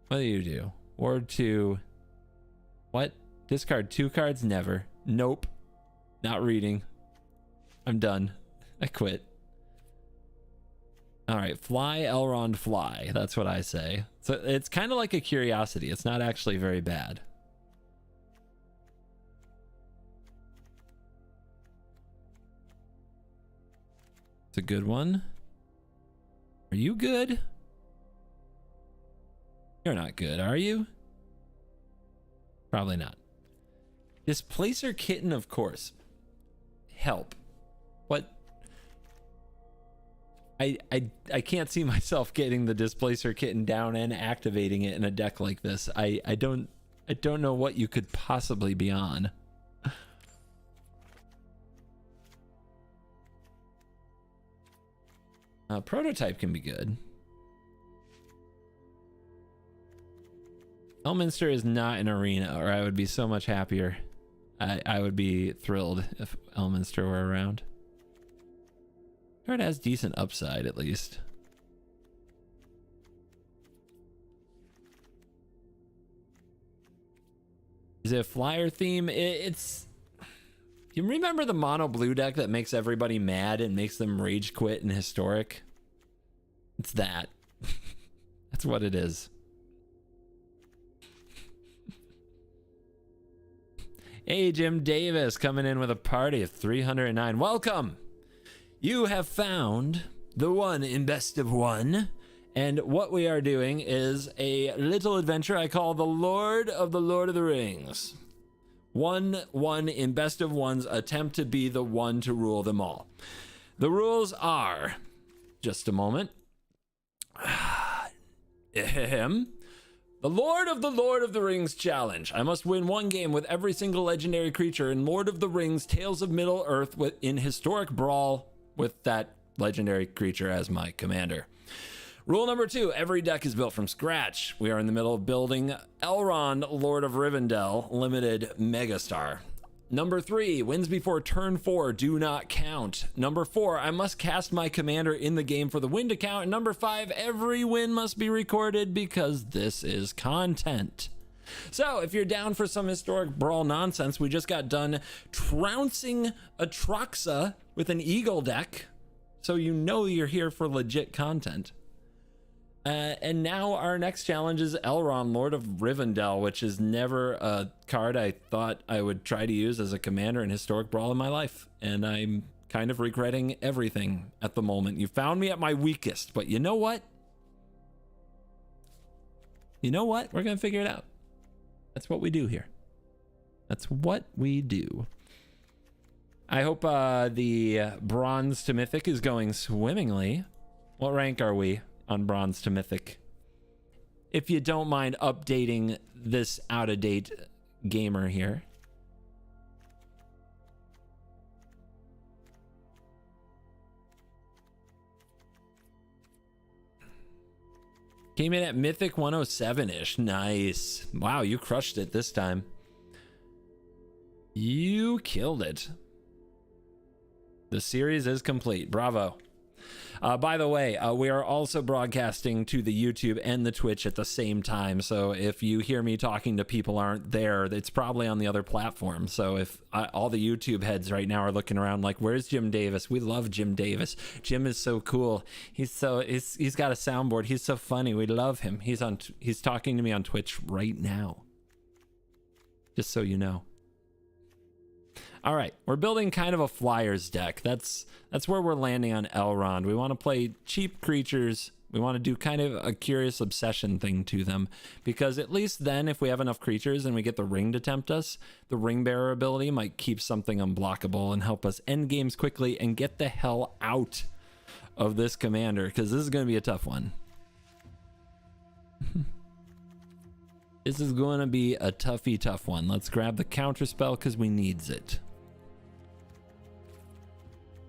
Speaker 2: What do you do? Ward 2. What? Discard 2 cards? Never. Nope. Not reading. I'm done. I quit. All right. Fly, Elrond, fly. That's what I say. So it's kind of like a curiosity. It's not actually very bad. It's a good one. Are you good? You're not good, are you? Probably not. Displacer Kitten, of course. Help. What? I can't see myself getting the Displacer Kitten down and activating it in a deck like this. I don't know what you could possibly be on. Prototype can be good. Elminster is not an arena, or I would be so much happier. I would be thrilled if Elminster were around. Or it has decent upside, at least. Is it a flyer theme? It's... You remember the mono blue deck that makes everybody mad and makes them rage quit in Historic? It's that. That's what it is. Hey, Jim Davis coming in with a party of 309. Welcome! You have found the one in Best of One. And what we are doing is a little adventure I call the Lord of the Rings. One in Best of One's attempt to be the one to rule them all. The rules are, just a moment. The Lord of the Rings challenge. I must win one game with every single legendary creature in Lord of the Rings Tales of Middle Earth in Historic Brawl with that legendary creature as my commander. Rule number 2, every deck is built from scratch. We are in the middle of building Elrond, Lord of Rivendell, limited Megastar. Number 3, wins before turn 4 do not count. Number 4, I must cast my commander in the game for the win to count. And number 5, every win must be recorded because this is content. So if you're down for some Historic Brawl nonsense, we just got done trouncing Atraxa with an Eagle deck. So you know you're here for legit content. And now our next challenge is Elrond, Lord of Rivendell, which is never a card I thought I would try to use as a commander in Historic Brawl in my life. And I'm kind of regretting everything at the moment. You found me at my weakest, but you know what? You know what? We're going to figure it out. That's what we do here. That's what we do. I hope the Bronze to Mythic is going swimmingly. What rank are we on Bronze to Mythic? If you don't mind updating this out-of-date gamer here. Came in at Mythic 107-ish. Nice. Wow, you crushed it this time. You killed it. The series is complete. Bravo. By the way, we are also broadcasting to the YouTube and the Twitch at the same time. So if you hear me talking to people aren't there, it's probably on the other platform. So if all the YouTube heads right now are looking around like, where's Jim Davis? We love Jim Davis. Jim is so cool. He's got a soundboard. He's so funny. We love him. He's talking to me on Twitch right now. Just so you know. All right, we're building kind of a Flyers deck. That's where we're landing on Elrond. We want to play cheap creatures. We want to do kind of a Curious Obsession thing to them, because at least then if we have enough creatures and we get the ring to tempt us, the ring bearer ability might keep something unblockable and help us end games quickly and get the hell out of this commander, because this is going to be a tough one. This is going to be a tough one. Let's grab the counter spell because we needs it.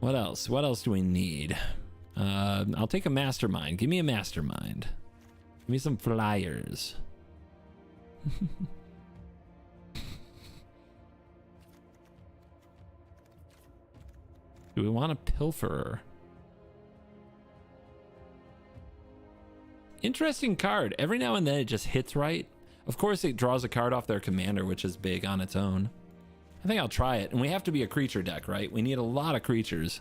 Speaker 2: What else? What else do we need? I'll take a mastermind. Give me a mastermind. Give me some flyers. Do we want a pilferer? Interesting card. Every now and then it just hits right. Of course, it draws a card off their commander, which is big on its own. I think I'll try it. And we have to be a creature deck, right? We need a lot of creatures.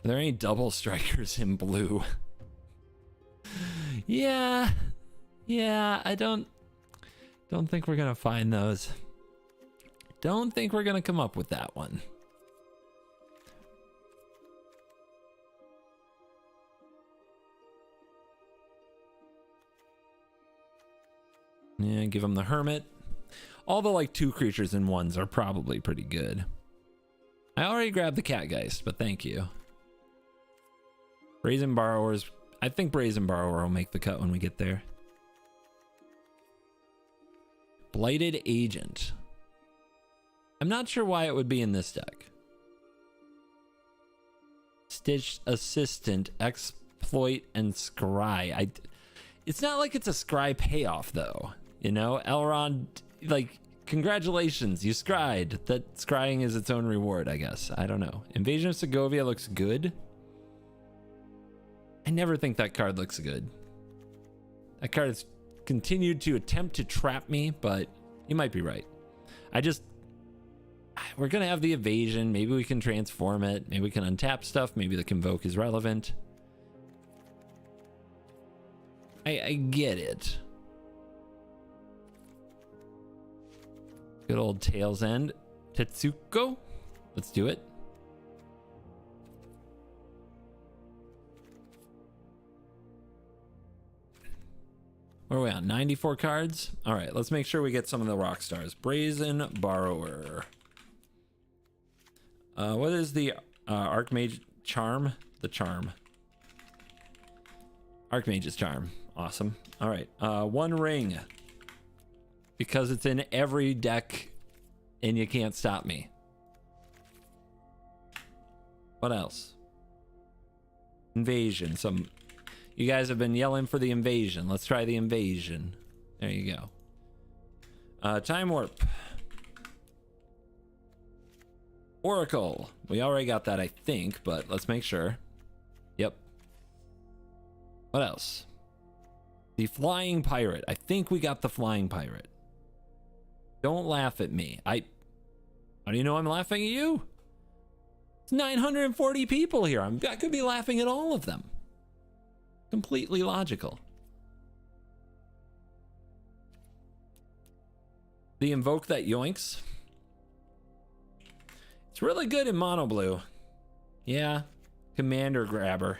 Speaker 2: Are there any double strikers in blue? Yeah, I don't think we're gonna find those. Don't think we're gonna come up with that one. Yeah, give him the Hermit. All the like 2 creatures in ones are probably pretty good. I already grabbed the Catgeist, but thank you. Brazen Borrowers. I think Brazen Borrower will make the cut when we get there. Blighted Agent. I'm not sure why it would be in this deck. Stitched Assistant. exploit and scry. It's not like it's a scry payoff though, you know. Elrond, like, congratulations, you scryed. That scrying is its own reward, I guess. I don't know. Invasion of Segovia looks good. I never think that card looks good. That card has continued to attempt to trap me, but you might be right. We're gonna have the evasion. Maybe we can transform it. Maybe we can untap stuff. Maybe the convoke is relevant. I get it. Good old Tail's End. Tetsuko. Let's do it. Where are we on? 94 cards? All right, let's make sure we get some of the rock stars. Brazen Borrower. What is the Archmage Charm? The Charm. Archmage's Charm. Awesome. All right. One ring. Because it's in every deck and you can't stop me. What else? Invasion. You guys have been yelling for the invasion. Let's try the invasion. There you go. Time Warp. Oracle. We already got that, I think, but let's make sure. Yep. What else? The Flying Pirate. I think we got the Flying Pirate. Don't laugh at me. How do you know I'm laughing at you? It's 940 people here. I could be laughing at all of them. Completely logical. The Invoke That Yoinks. It's really good in mono blue. Yeah. Commander grabber.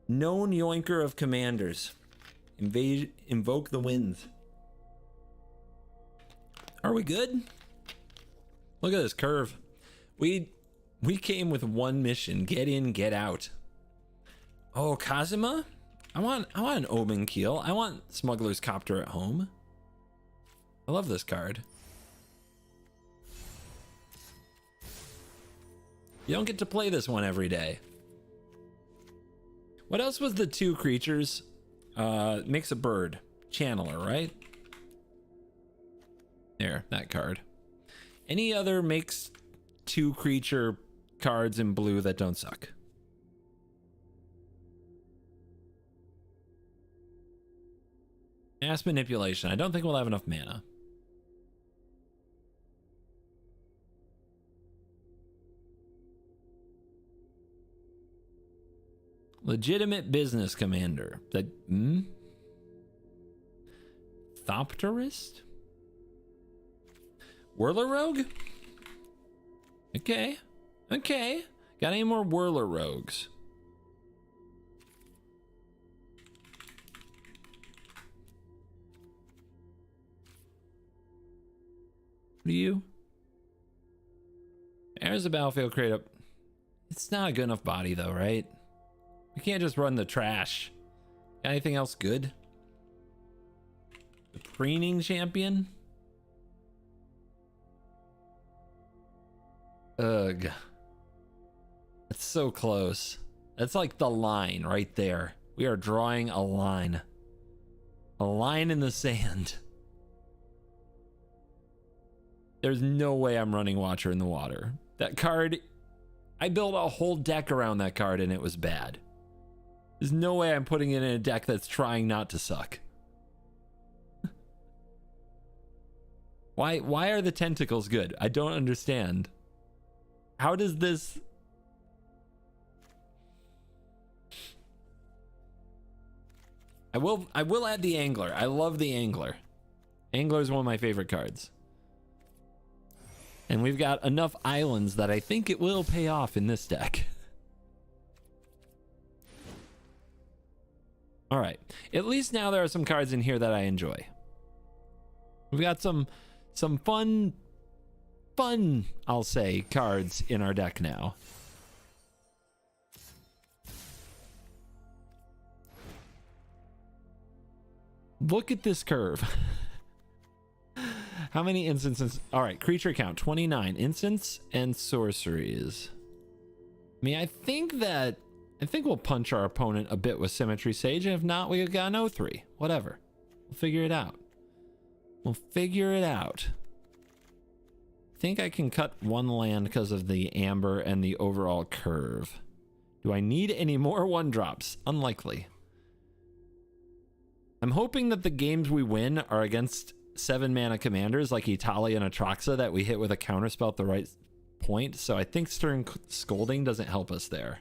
Speaker 2: Known yoinker of commanders. Invoke the winds. Are we good? Look at this curve. We came with one mission. Get in, get out. Oh, Kazuma? I want an Omen Keel. I want Smuggler's Copter at home. I love this card. You don't get to play this one every day. What else was the 2 creatures? Makes a bird. Channeler, right? There, that card. Any other makes 2 creature cards in blue that don't suck? Mass Manipulation. I don't think we'll have enough mana. Legitimate Business Commander. Thopterist? Whirler Rogue? Okay. Okay. Got any more Whirler Rogues? What are you? There's a battlefield crate up. It's not a good enough body though, right? We can't just run the trash. Got anything else good? The Preening Champion? Ugh. That's so close. That's like the line right there. We are drawing a line. A line in the sand. There's no way I'm running Watcher in the Water. That card, I built a whole deck around that card and it was bad. There's no way I'm putting it in a deck that's trying not to suck. Why are the tentacles good? I don't understand. How does this... I will add the Angler. I love the Angler. Angler is one of my favorite cards. And we've got enough islands that I think it will pay off in this deck. All right. At least now there are some cards in here that I enjoy. We've got some fun, I'll say, cards in our deck now. Look at this curve. How many instances? All right, creature count 29 instants and sorceries. I mean, I think that I think we'll punch our opponent a bit with Symmetry Sage, and if not, we've got an 0-3. Whatever. We'll figure it out. We'll figure it out. I think I can cut one land because of the amber and the overall curve. Do I need any more 1-drops? Unlikely. I'm hoping that the games we win are against 7-mana commanders like Italia and Atraxa that we hit with a counterspell at the right point, so I think Stern Scolding doesn't help us there.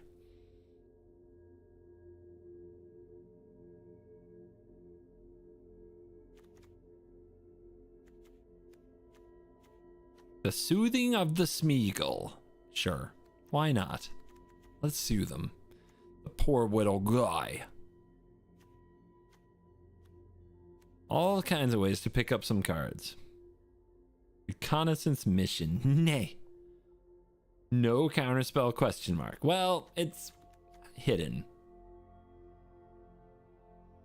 Speaker 2: The Soothing of the Smeagol. Sure, why not? Let's soothe him. The poor little guy. All kinds of ways to pick up some cards. Reconnaissance mission. Nay. No counterspell question mark. Well, it's hidden.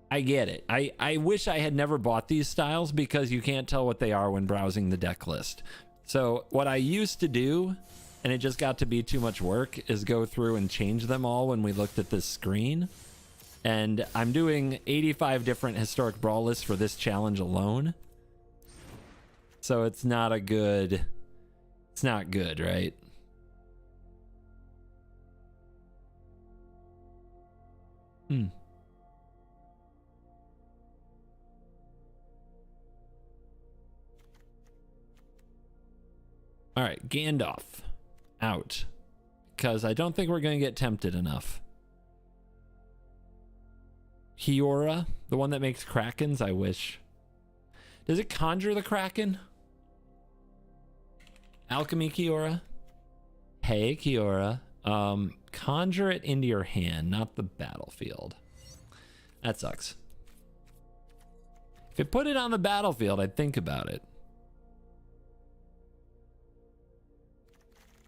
Speaker 2: I get it. I wish I had never bought these styles because you can't tell what they are when browsing the deck list. So what I used to do, and it just got to be too much work, is go through and change them all when we looked at this screen. And I'm doing 85 different historic brawl lists for this challenge alone. So it's not a good... It's not good, right? All right, Gandalf out. Because I don't think we're going to get tempted enough. Kiora, the one that makes Krakens, I wish. Does it conjure the Kraken? Alchemy Kiora? Hey, Kiora. Conjure it into your hand, not the battlefield. That sucks. If it put it on the battlefield, I'd think about it.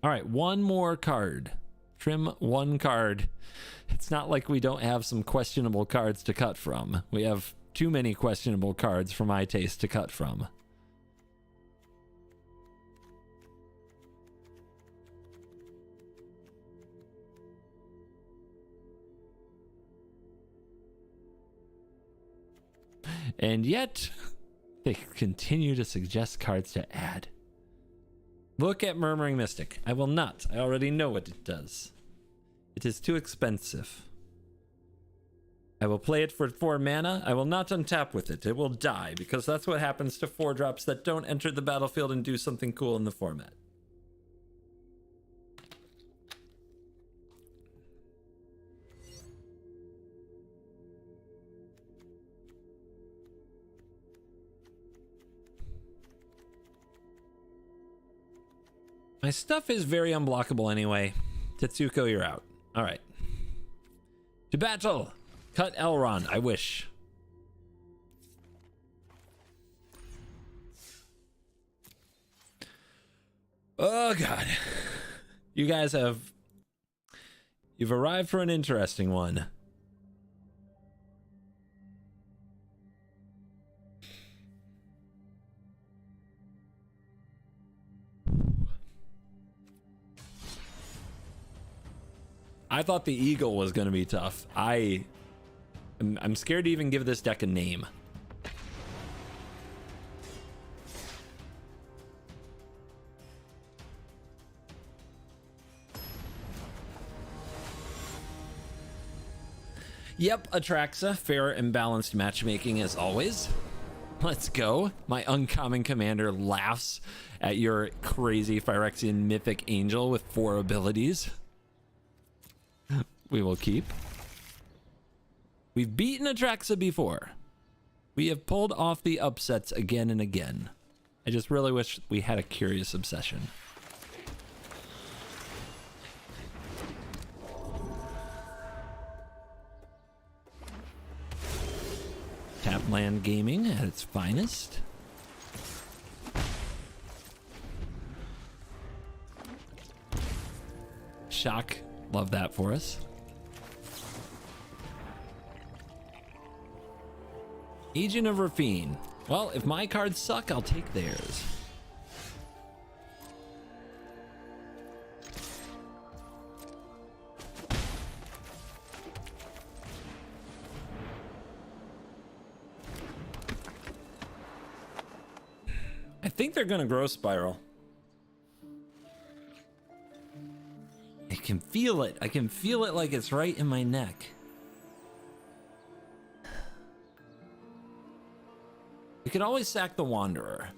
Speaker 2: All right, one more card. Trim one card. It's not like we don't have some questionable cards to cut from. We have too many questionable cards for my taste to cut from. And yet, they continue to suggest cards to add. Look at Murmuring Mystic. I will not. I already know what it does. It is too expensive. I will play it for 4 mana. I will not untap with it. It will die, because that's what happens to 4-drops that don't enter the battlefield and do something cool in the format. My stuff is very unblockable anyway. Tetsuko, you're out. All right. To battle. Cut Elrond. I wish. Oh, God. You guys have... You've arrived for an interesting one. I thought the eagle was going to be tough. I'm scared to even give this deck a name. Yep, Atraxa. Fair and balanced matchmaking as always. Let's go. My uncommon commander laughs at your crazy Phyrexian mythic angel with 4 abilities. We will keep. We've beaten Atraxa before. We have pulled off the upsets again and again. I just really wish we had a Curious Obsession. Tapland Gaming at its finest. Shock. Love that for us. Agent of Rafine. Well, if my cards suck, I'll take theirs. think they're gonna grow spiral. I can feel it. I can feel it like it's right in my neck. You could always sack the Wanderer.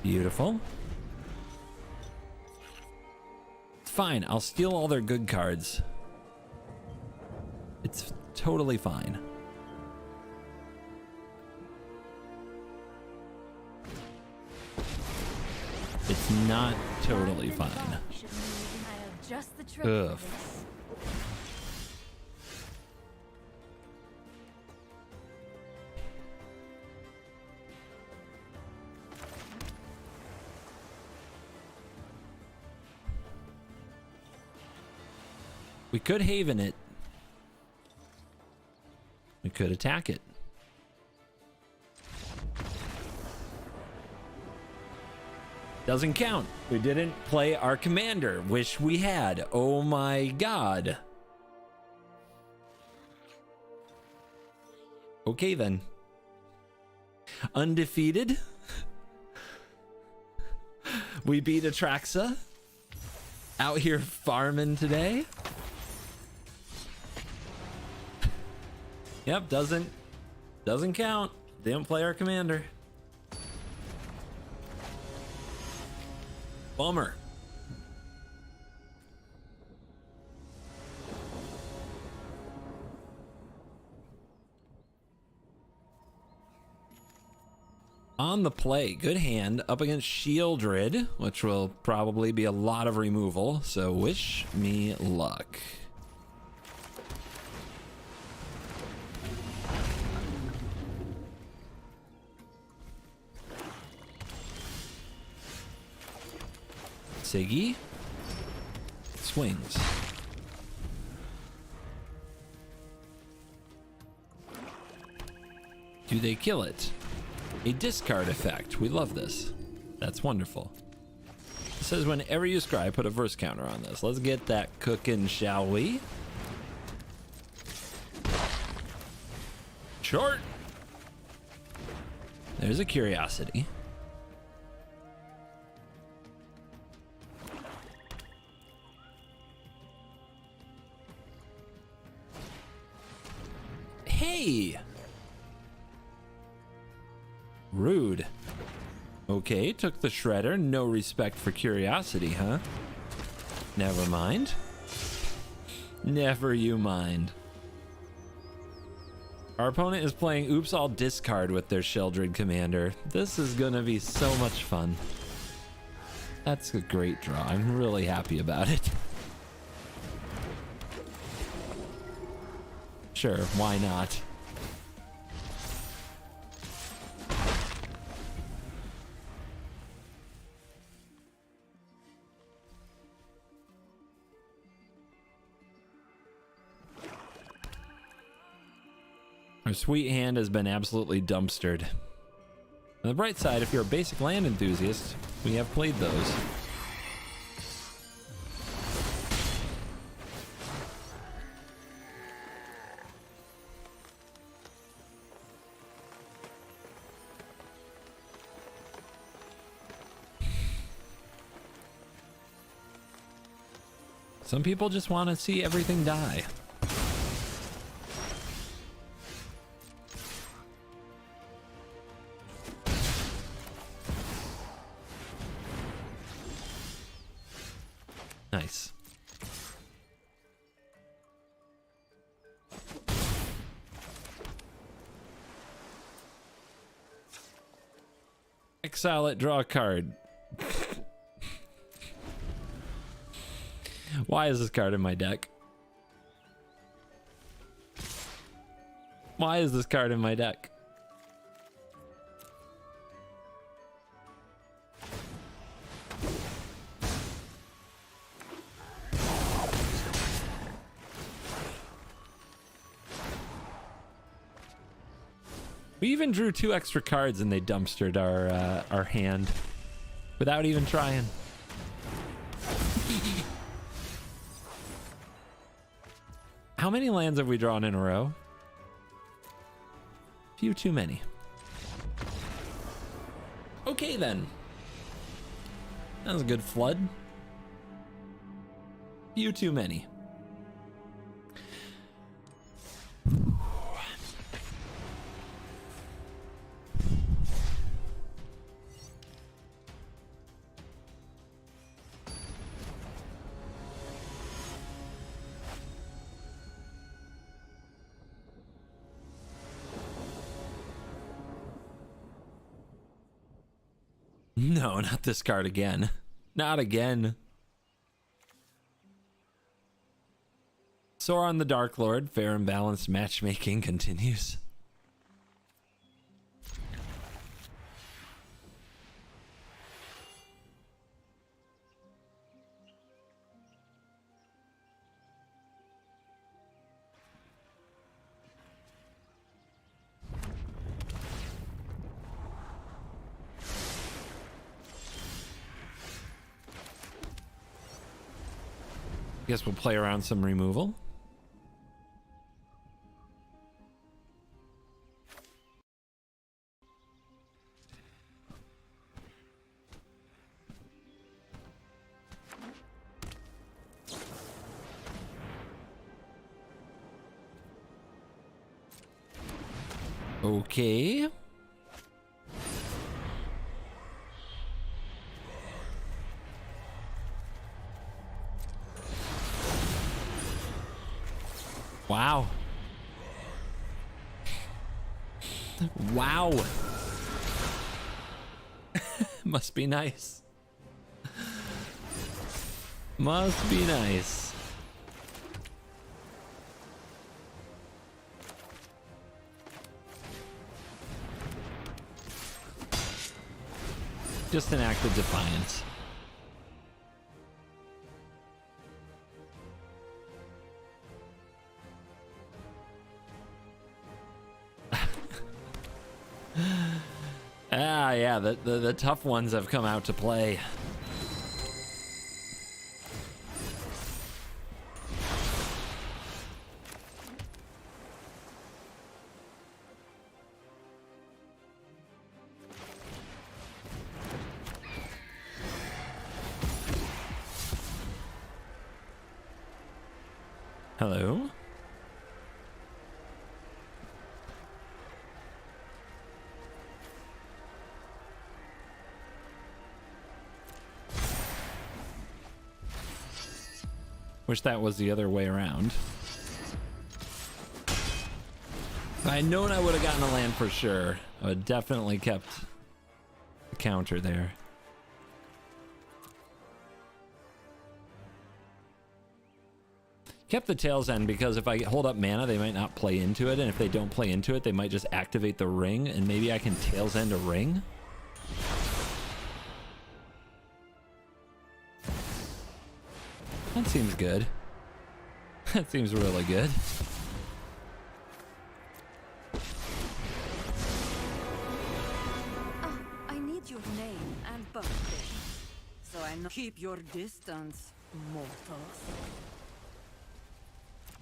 Speaker 2: Beautiful. It's fine. I'll steal all their good cards. It's totally fine. It's not totally fine.
Speaker 7: Should mean I have just the trick
Speaker 2: Ugh.
Speaker 7: for this.
Speaker 2: We could Haven it. We could attack it. Doesn't count. We didn't play our commander. Wish we had. Oh my god. Okay then. Undefeated. We beat Atraxa. Out here farming today. Yep, doesn't count. Didn't play our commander. Bummer. On the play, good hand up against Shieldred, which will probably be a lot of removal, so wish me luck. Siggy swings. Do they kill it? A discard effect. We love this. That's wonderful. It says whenever you scry, put a verse counter on this. Let's get that cooking, shall we? Short. There's a curiosity. Hey! Rude. Okay, took the shredder. No respect for curiosity, huh? Never mind. Never you mind. Our opponent is playing Oops All Discard with their Sheldred commander. This is gonna be so much fun. That's a great draw. I'm really happy about it. Sure, why not? Our sweet hand has been absolutely dumpstered. On the bright side, if you're a basic land enthusiast, we have played those. Some people just want to see everything die. Nice. Exile it, draw a card. Why is this card in my deck? Why is this card in my deck? We even drew 2 extra cards and they dumpstered our hand without even trying. How many lands have we drawn in a row? Few too many. Okay then. That was a good flood. Few too many. No, not this card again. Not again. Sauron the Dark Lord, fair and balanced matchmaking continues. Guess we'll play around some removal. Okay. Wow. Wow. Must be nice. Must be nice. Just an act of defiance. Yeah, the tough ones have come out to play. Hello? Wish that was the other way around. If I had known I would have gotten a land for sure, I would have definitely kept the counter there. Kept the Tail's End because if I hold up mana, they might not play into it, and if they don't play into it, they might just activate the ring, and maybe I can Tail's End a ring? That seems good. That seems really good.
Speaker 5: I need your name and birthday, so I know. Keep your distance, mortals.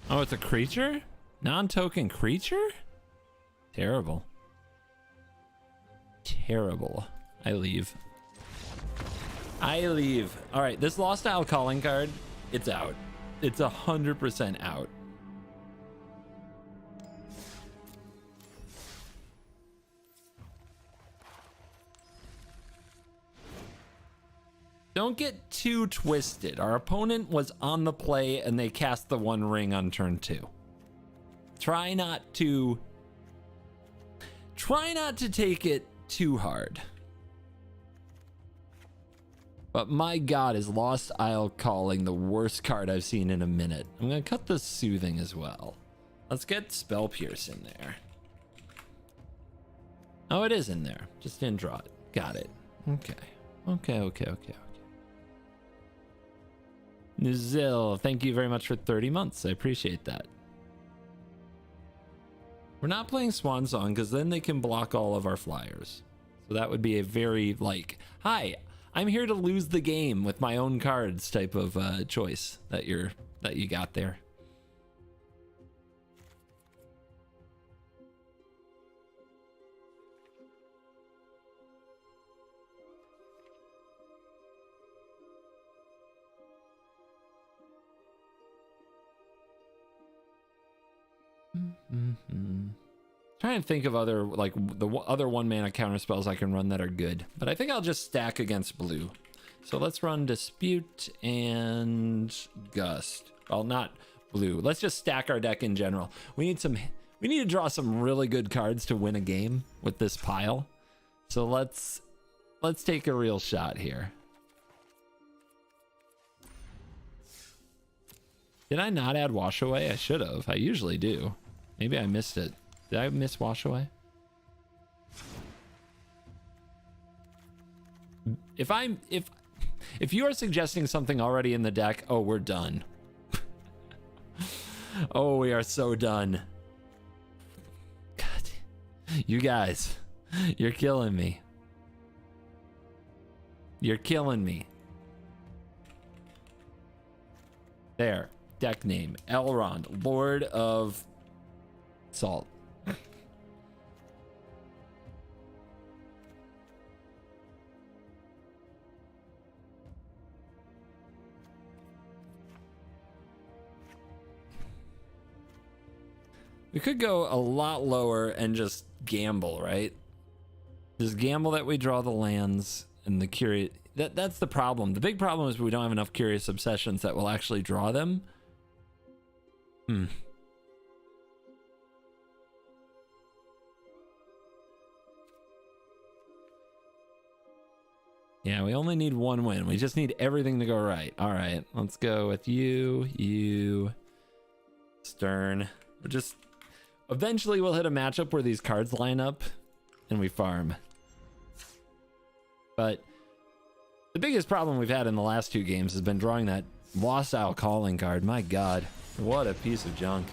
Speaker 2: Oh, it's a creature? Non-token creature? Terrible. Terrible. I leave. I leave. All right, this Lost Isle calling card, it's out. It's 100% out. Don't get too twisted. Our opponent was on the play and they cast the one ring on turn 2. Try not to take it too hard. But my god, is Lost Isle Calling the worst card I've seen in a minute. I'm gonna cut the Soothing as well. Let's get Spell Pierce in there. Oh, it is in there. Just didn't draw it. Got it. Okay. Okay. Nuzil, thank you very much for 30 months. I appreciate that. We're not playing Swan Song because then they can block all of our flyers. So that would be a very like, hi, I'm here to lose the game with my own cards type of choice that you got there. Try and think of other, like, other 1-mana counter spells I can run that are good. But I think I'll just stack against blue. So let's run Dispute and Gust. Well, not blue. Let's just stack our deck in general. We need to draw some really good cards to win a game with this pile. So let's take a real shot here. Did I not add Wash Away? I should have. I usually do. Maybe I missed it. Did I miss Wash Away? If you are suggesting something already in the deck, oh, we're done. Oh, we are so done. God, you guys, you're killing me. You're killing me. There, deck name, Elrond, Lord of Salt. We could go a lot lower and just gamble, right? Just gamble that we draw the lands and the curious. That's the problem. The big problem is we don't have enough Curious Obsessions that will actually draw them. Yeah, we only need one win. We just need everything to go right. All right, let's go with you, Stern. We're just... Eventually we'll hit a matchup where these cards line up and we farm. But the biggest problem we've had in the last 2 games has been drawing that Lost Isle Calling card. My God, what a piece of junk.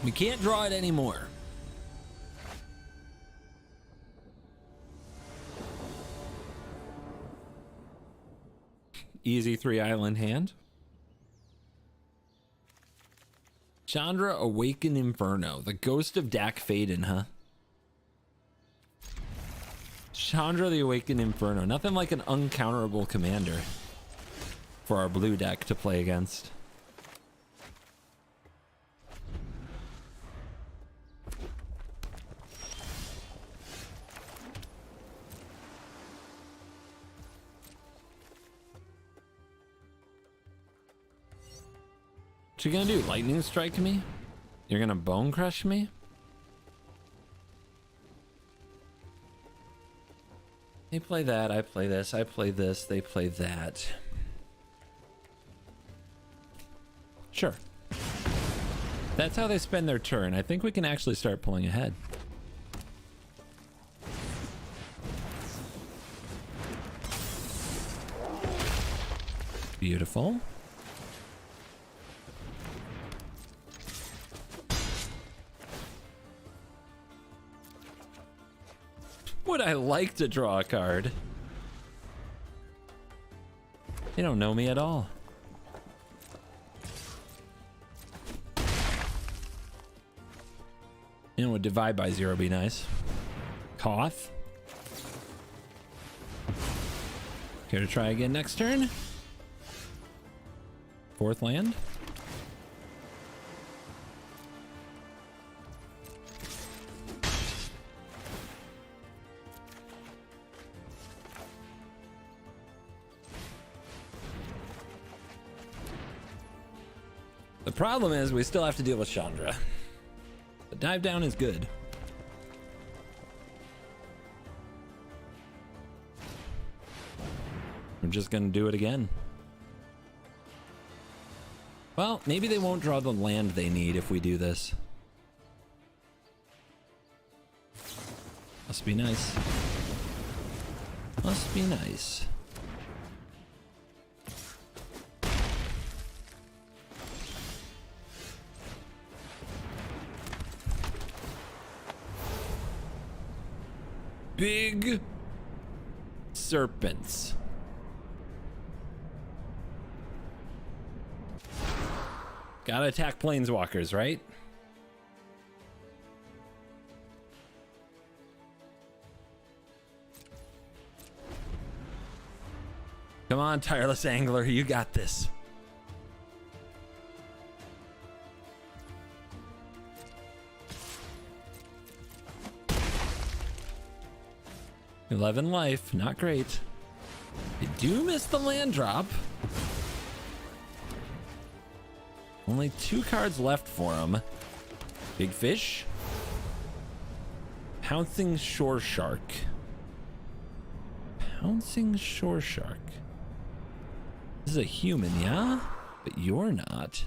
Speaker 2: We can't draw it anymore. Easy 3-island hand. Chandra Awaken Inferno. The Ghost of Dak Faden, huh? Chandra the Awakened Inferno. Nothing like an uncounterable commander for our blue deck to play against. What you gonna do? Lightning strike me? You're gonna bone crush me? They play that, I play this, I play this, they play that. Sure. That's how they spend their turn. I think we can actually start pulling ahead. Beautiful. Would I like to draw a card? They don't know me at all. You know, would divide by 0 be nice? Koth. Care to try again next turn? 4th land. The problem is we still have to deal with Chandra. The dive down is good. We're just gonna do it again. Well, maybe they won't draw the land they need if we do this. Must be nice. Must be nice. Big serpents. Gotta attack planeswalkers, right? Come on, tireless angler, you got this. $11 life, not great. They do miss the land drop. Only 2 cards left for him. Big fish. Pouncing shore shark. Pouncing shore shark. This is a human, yeah? But you're not.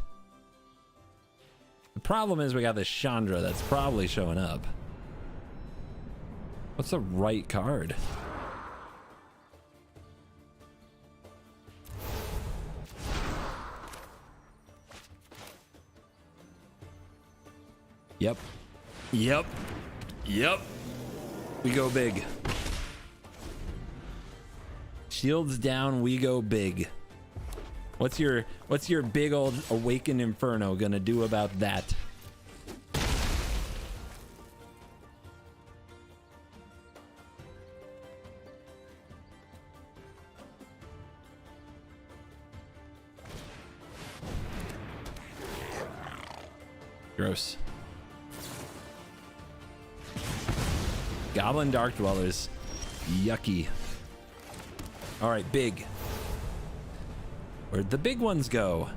Speaker 2: The problem is we got this Chandra that's probably showing up. What's the right card? Yep. Yep. Yep. We go big. Shields down, we go big. What's your big old Awakened Inferno gonna do about that? Gross. Goblin Dark Dwellers. Yucky. All right, big. Where'd the big ones go?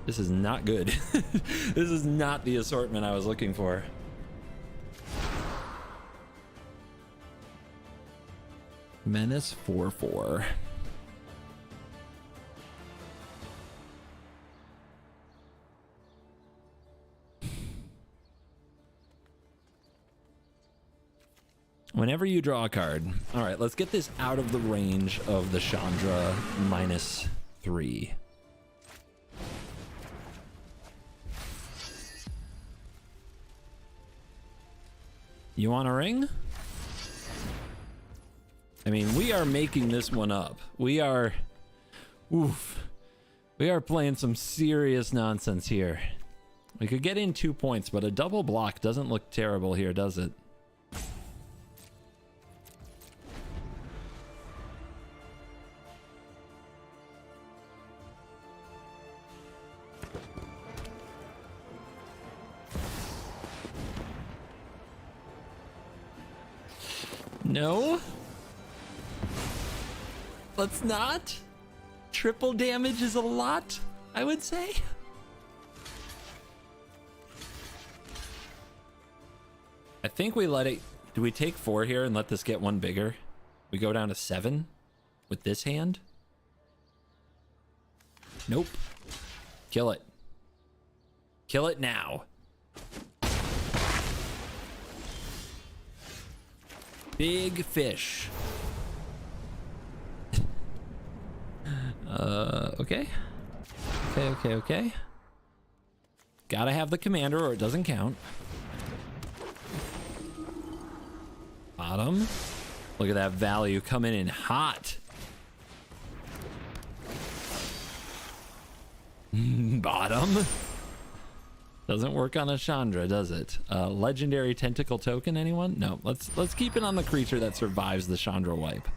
Speaker 2: This is not good. This is not the assortment I was looking for. Menace 4/4. Whenever you draw a card. All right, let's get this out of the range of the Chandra -3. You want a ring? I mean, we are making this one up. We are... Oof. We are playing some serious nonsense here. We could get in 2 points, but a double block doesn't look terrible here, does it? No. Let's not. Triple damage is a lot, I would say. I think we let it... Do we take 4 here and let this get 1 bigger? We go down to 7 with this hand? Nope. Kill it. Kill it now. Big fish. Okay. Okay. Gotta have the commander or it doesn't count. Bottom. Look at that value coming in hot. Bottom. Doesn't work on a Chandra, does it? Legendary tentacle token, anyone? No, let's keep it on the creature that survives the Chandra wipe.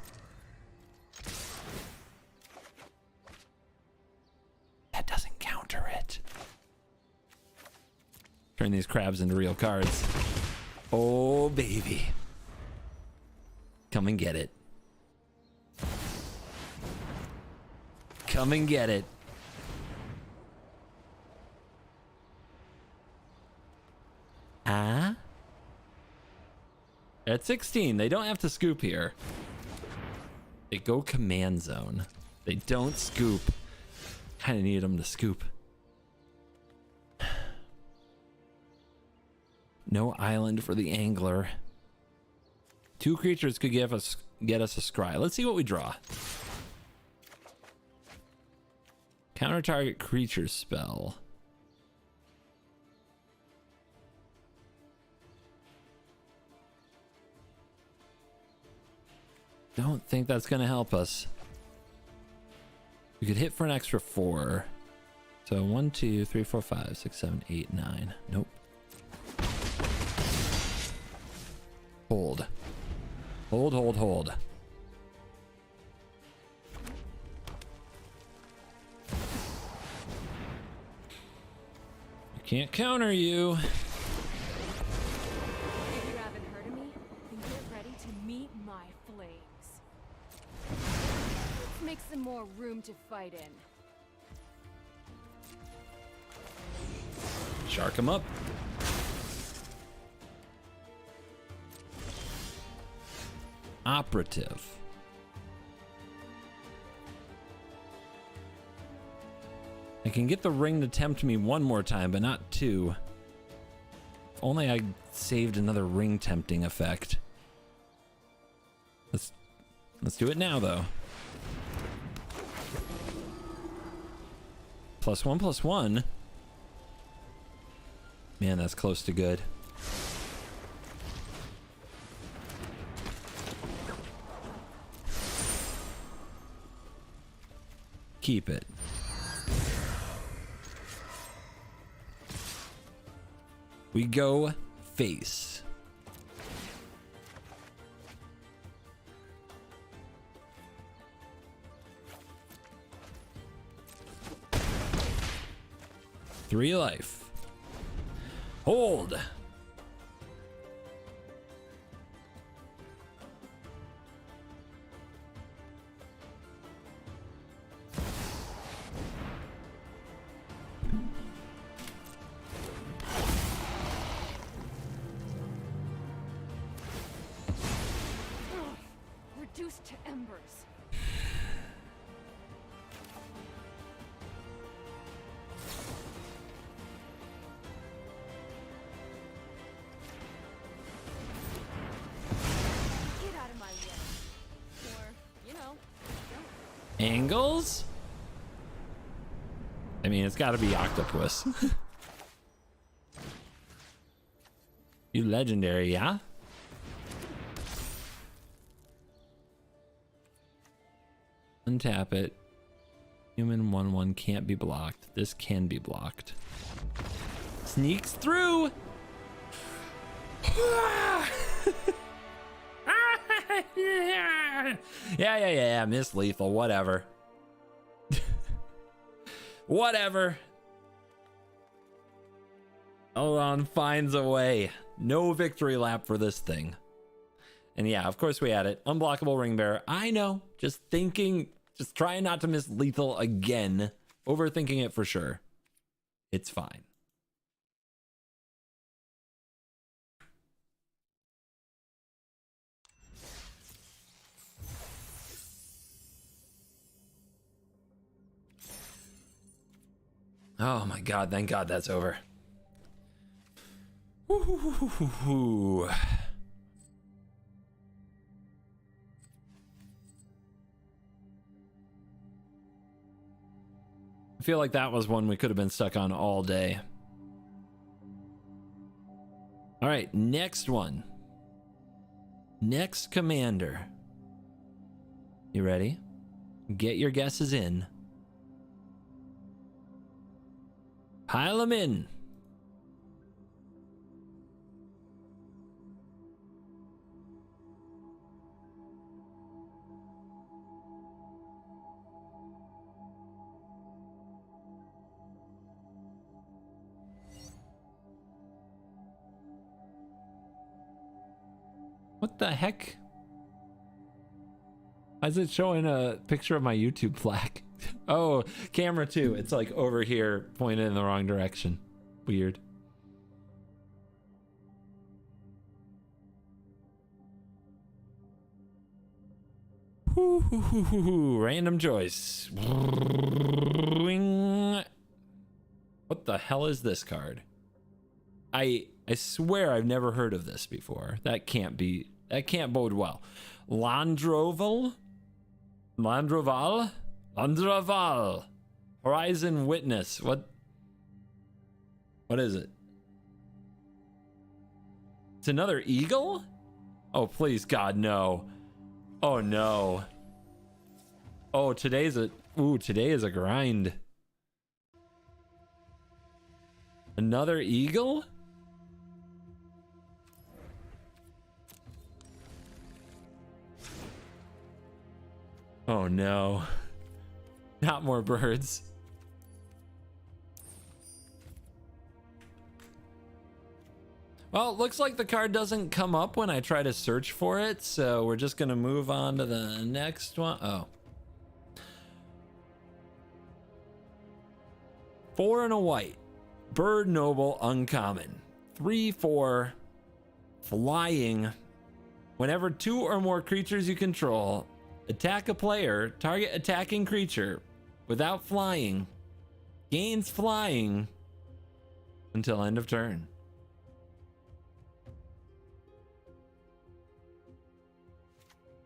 Speaker 2: That doesn't counter it. Turn these crabs into real cards. Oh, baby. Come and get it. Come and get it. At 16, they don't have to scoop here. They go command zone. They don't scoop. Kind of need them to scoop. No island for the angler. 2 creatures could get us a scry. Let's see what we draw. Counter target creature spell. Don't think that's gonna help us. We could hit for an extra 4. So 1, 2, 3, 4, 5, 6, 7, 8, 9. Nope. Hold. Hold. Can't counter you.
Speaker 8: If you haven't heard of me, then get ready to meet my flames. Let's make some more room to fight in.
Speaker 2: Shark him up. Operative. I can get the ring to tempt me one more time, but not two. If only I saved another ring tempting effect. Let's do it now, though. +1/+1. Man, that's close to good. Keep it. We go face. Three life. Hold.
Speaker 8: Reduced to embers. Get out of my way. Or, you know, don't.
Speaker 2: Angles? I mean, it's gotta be octopus. You legendary, yeah? Untap it. Human 1/1 can't be blocked. This can be blocked. Sneaks through. Yeah. Miss Lethal, whatever. Whatever. Elrond finds a way. No victory lap for this thing. And yeah, of course we had it. Unblockable ring bearer. I know. Just thinking, just trying not to miss lethal again. Overthinking it for sure. It's fine. Oh my God, thank God that's over. Woo-hoo-hoo-hoo-hoo. I feel like that was one we could have been stuck on all day. All right, next one. Next commander. You ready? Get your guesses in. Pile them in. What the heck? Why is it showing a picture of my YouTube flag? Oh, camera 2. It's like over here, pointed in the wrong direction. Weird. Random choice. What the hell is this card? I swear I've never heard of this before. That can't bode well. Landroval? Horizon Witness. What is it? It's another eagle? Oh, please, God, no. Oh, no. Oh, today is a grind. Another eagle? Oh no. Not more birds. Well, it looks like the card doesn't come up when I try to search for it, so we're just gonna move on to the next one. Oh. 4 and a white. Bird Noble uncommon. 3/4 flying. Whenever 2 or more creatures you control attack a player, target attacking creature without flying gains flying until end of turn.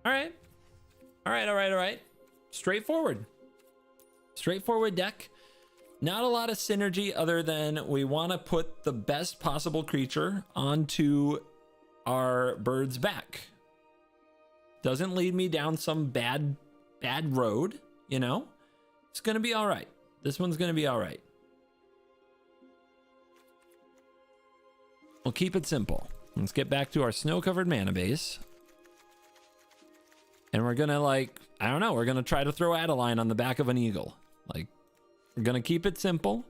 Speaker 2: All right. Straightforward deck. Not a lot of synergy other than we want to put the best possible creature onto our bird's back. Doesn't lead me down some bad road, you know? It's going to be all right. This one's going to be all right. We'll keep it simple. Let's get back to our snow-covered mana base. And we're going to, like, I don't know, we're going to try to throw Adeline on the back of an eagle. Like, we're going to keep it simple.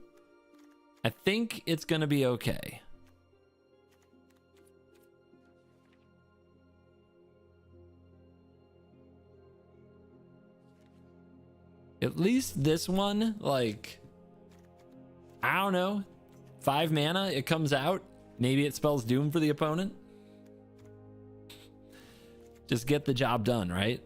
Speaker 2: I think it's going to be okay. At least this one, like, I don't know, 5 mana, it comes out. Maybe it spells doom for the opponent. Just get the job done, right?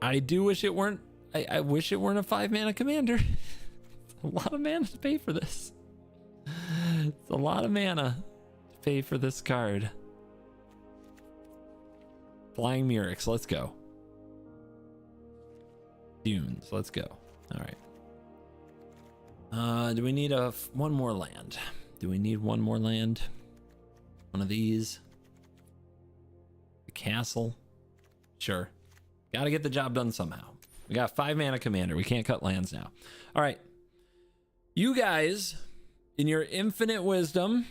Speaker 2: I do wish it weren't, I wish it weren't a 5 mana commander. It's a lot of mana to pay for this. It's a lot of mana to pay for this card. Flying Murex, let's go. Dunes, let's go. All right. Do we need one more land? Do we need one more land? One of these? The castle? Sure. Gotta get the job done somehow. We got 5 mana commander. We can't cut lands now. All right. You guys, in your infinite wisdom,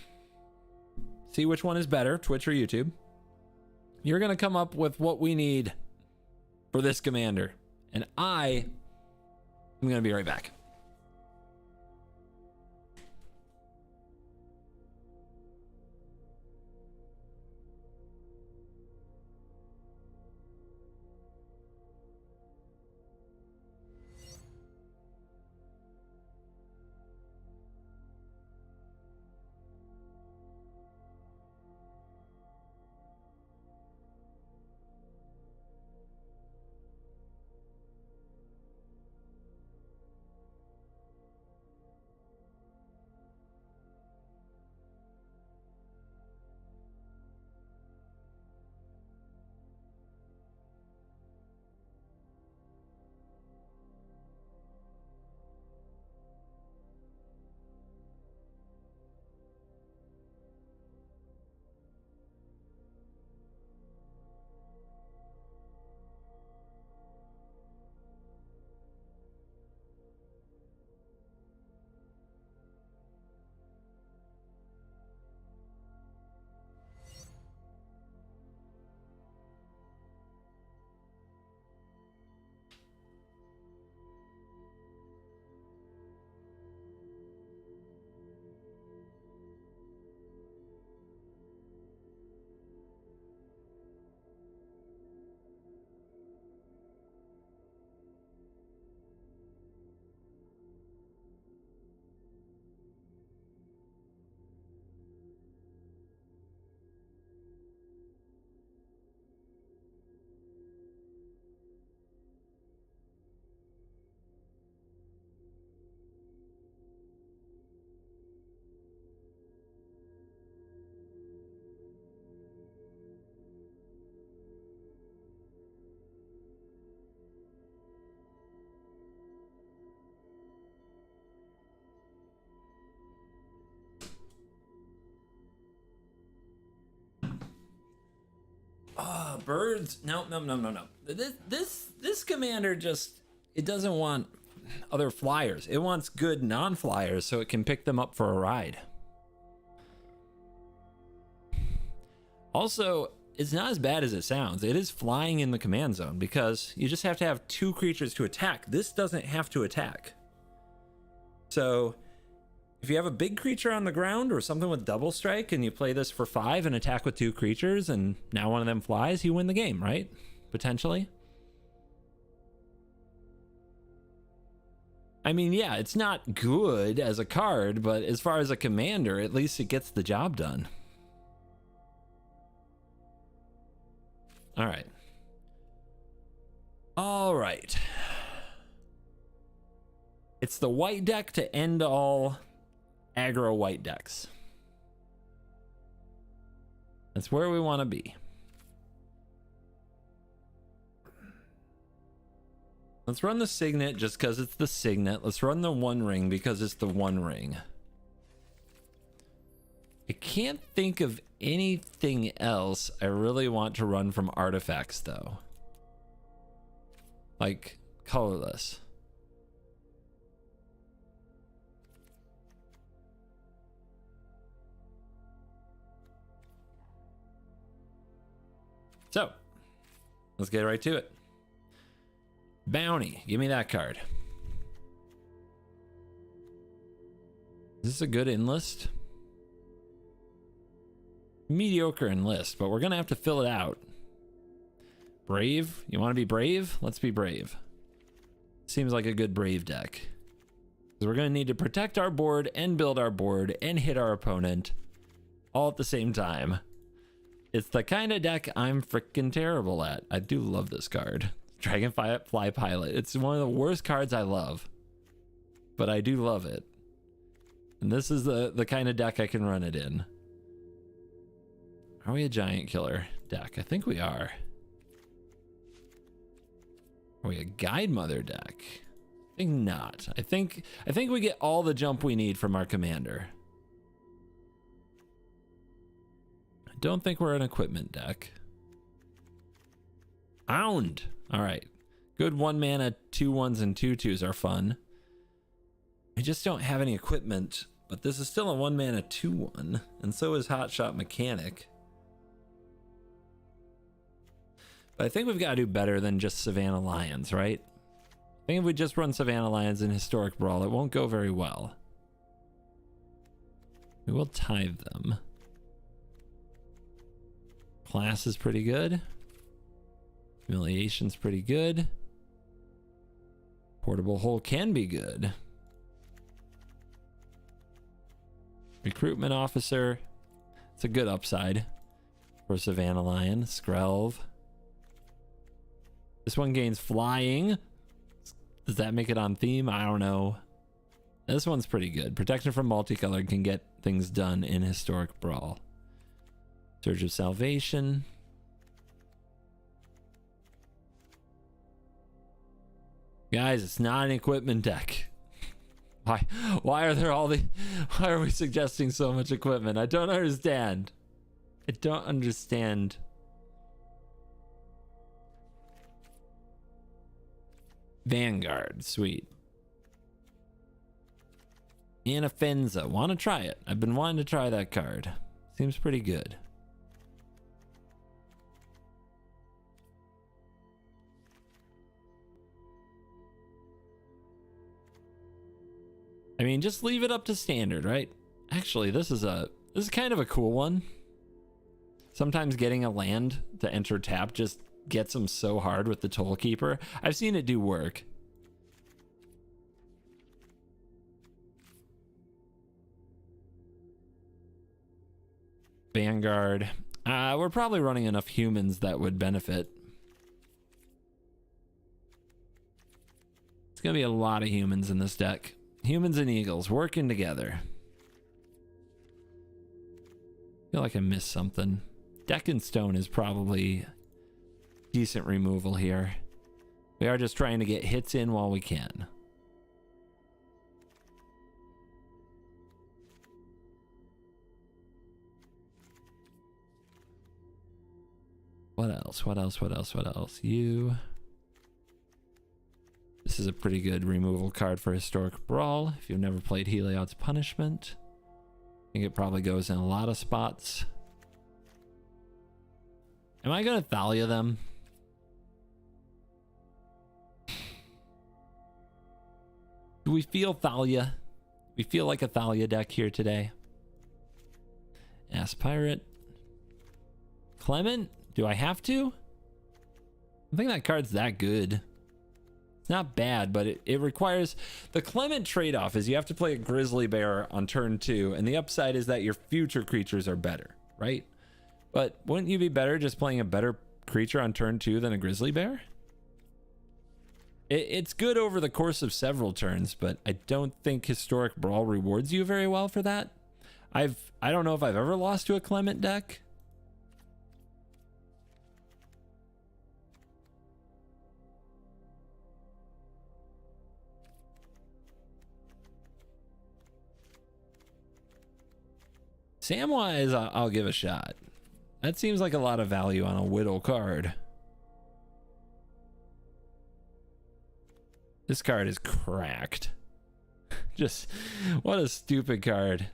Speaker 2: see which one is better, Twitch or YouTube. You're gonna come up with what we need for this commander. And I'm going to be right back. Birds. No. This commander just, it doesn't want other flyers. It wants good non-flyers so it can pick them up for a ride. Also, it's not as bad as it sounds. It is flying in the command zone because you just have to have 2 creatures to attack. This doesn't have to attack. So If you have a big creature on the ground or something with double strike and you play this for 5 and attack with 2 creatures and now one of them flies, you win the game, right? Potentially. I mean, yeah, it's not good as a card, but as far as a commander, at least it gets the job done. All right. All right. It's the white deck to end all aggro white decks. That's where we want to be. Let's run the Signet just because it's the Signet. Let's run the One Ring because it's the One Ring. I can't think of anything else I really want to run from artifacts though. Like colorless. So, let's get right to it. Bounty, give me that card. Is this a good enlist? Mediocre enlist, but we're gonna have to fill it out. Brave, you want to be brave? Let's be brave. Seems like a good brave deck. Because we're gonna need to protect our board and build our board and hit our opponent all at the same time. It's the kind of deck I'm freaking terrible at. I do love this card. Dragonfly Pilot. It's one of the worst cards I love. But I do love it. And this is the kind of deck I can run it in. Are we a giant killer deck? I think we are. Are we a Guide Mother deck? I think not. I think we get all the jump we need from our commander. I don't think we're an equipment deck. Hound. All right. Good 1 mana, 2 1s and 2 2s are fun. I just don't have any equipment, but this is still a 1 mana 2 1, and so is Hotshot Mechanic. But I think we've got to do better than just Savannah Lions, right? I think if we just run Savannah Lions in Historic Brawl, it won't go very well. We will tithe them. Class is pretty good. Humiliation's pretty good. Portable Hole can be good. Recruitment Officer. It's a good upside for Savannah Lion. Skrelv. This one gains flying. Does that make it on theme? I don't know. This one's pretty good. Protection from multicolored can get things done in Historic Brawl. Surge of Salvation. Guys, it's not an equipment deck. Why are we suggesting so much equipment? I don't understand. I don't understand. Vanguard, sweet. Anafenza, want to try it. I've been wanting to try that card. Seems pretty good. I mean, just leave it up to standard, right? Actually, this is kind of a cool one. Sometimes getting a land to enter tap just gets them so hard with the Toll Keeper. I've seen it do work. Vanguard. We're probably running enough humans that would benefit. It's gonna be a lot of humans in this deck. Humans and eagles working together. I feel like I missed something. Deck and Stone is probably decent removal here. We are just trying to get hits in while we can. What else? What else? What else? What else? You. This is a pretty good removal card for Historic Brawl. If you've never played Heliod's Punishment, I think it probably goes in a lot of spots. Am I going to Thalia them? Do we feel Thalia? We feel like a Thalia deck here today. Ass Pirate. Clement? Do I have to? I think that card's that good. It's not bad, but it requires... The Clement trade-off is you have to play a Grizzly Bear on turn 2, and the upside is that your future creatures are better, right? But wouldn't you be better just playing a better creature on turn 2 than a Grizzly Bear? It's good over the course of several turns, but I don't think Historic Brawl rewards you very well for that. I don't know if I've ever lost to a Clement deck. Samwise, I'll give a shot. That seems like a lot of value on a Whittle card. This card is cracked. Just, what a stupid card.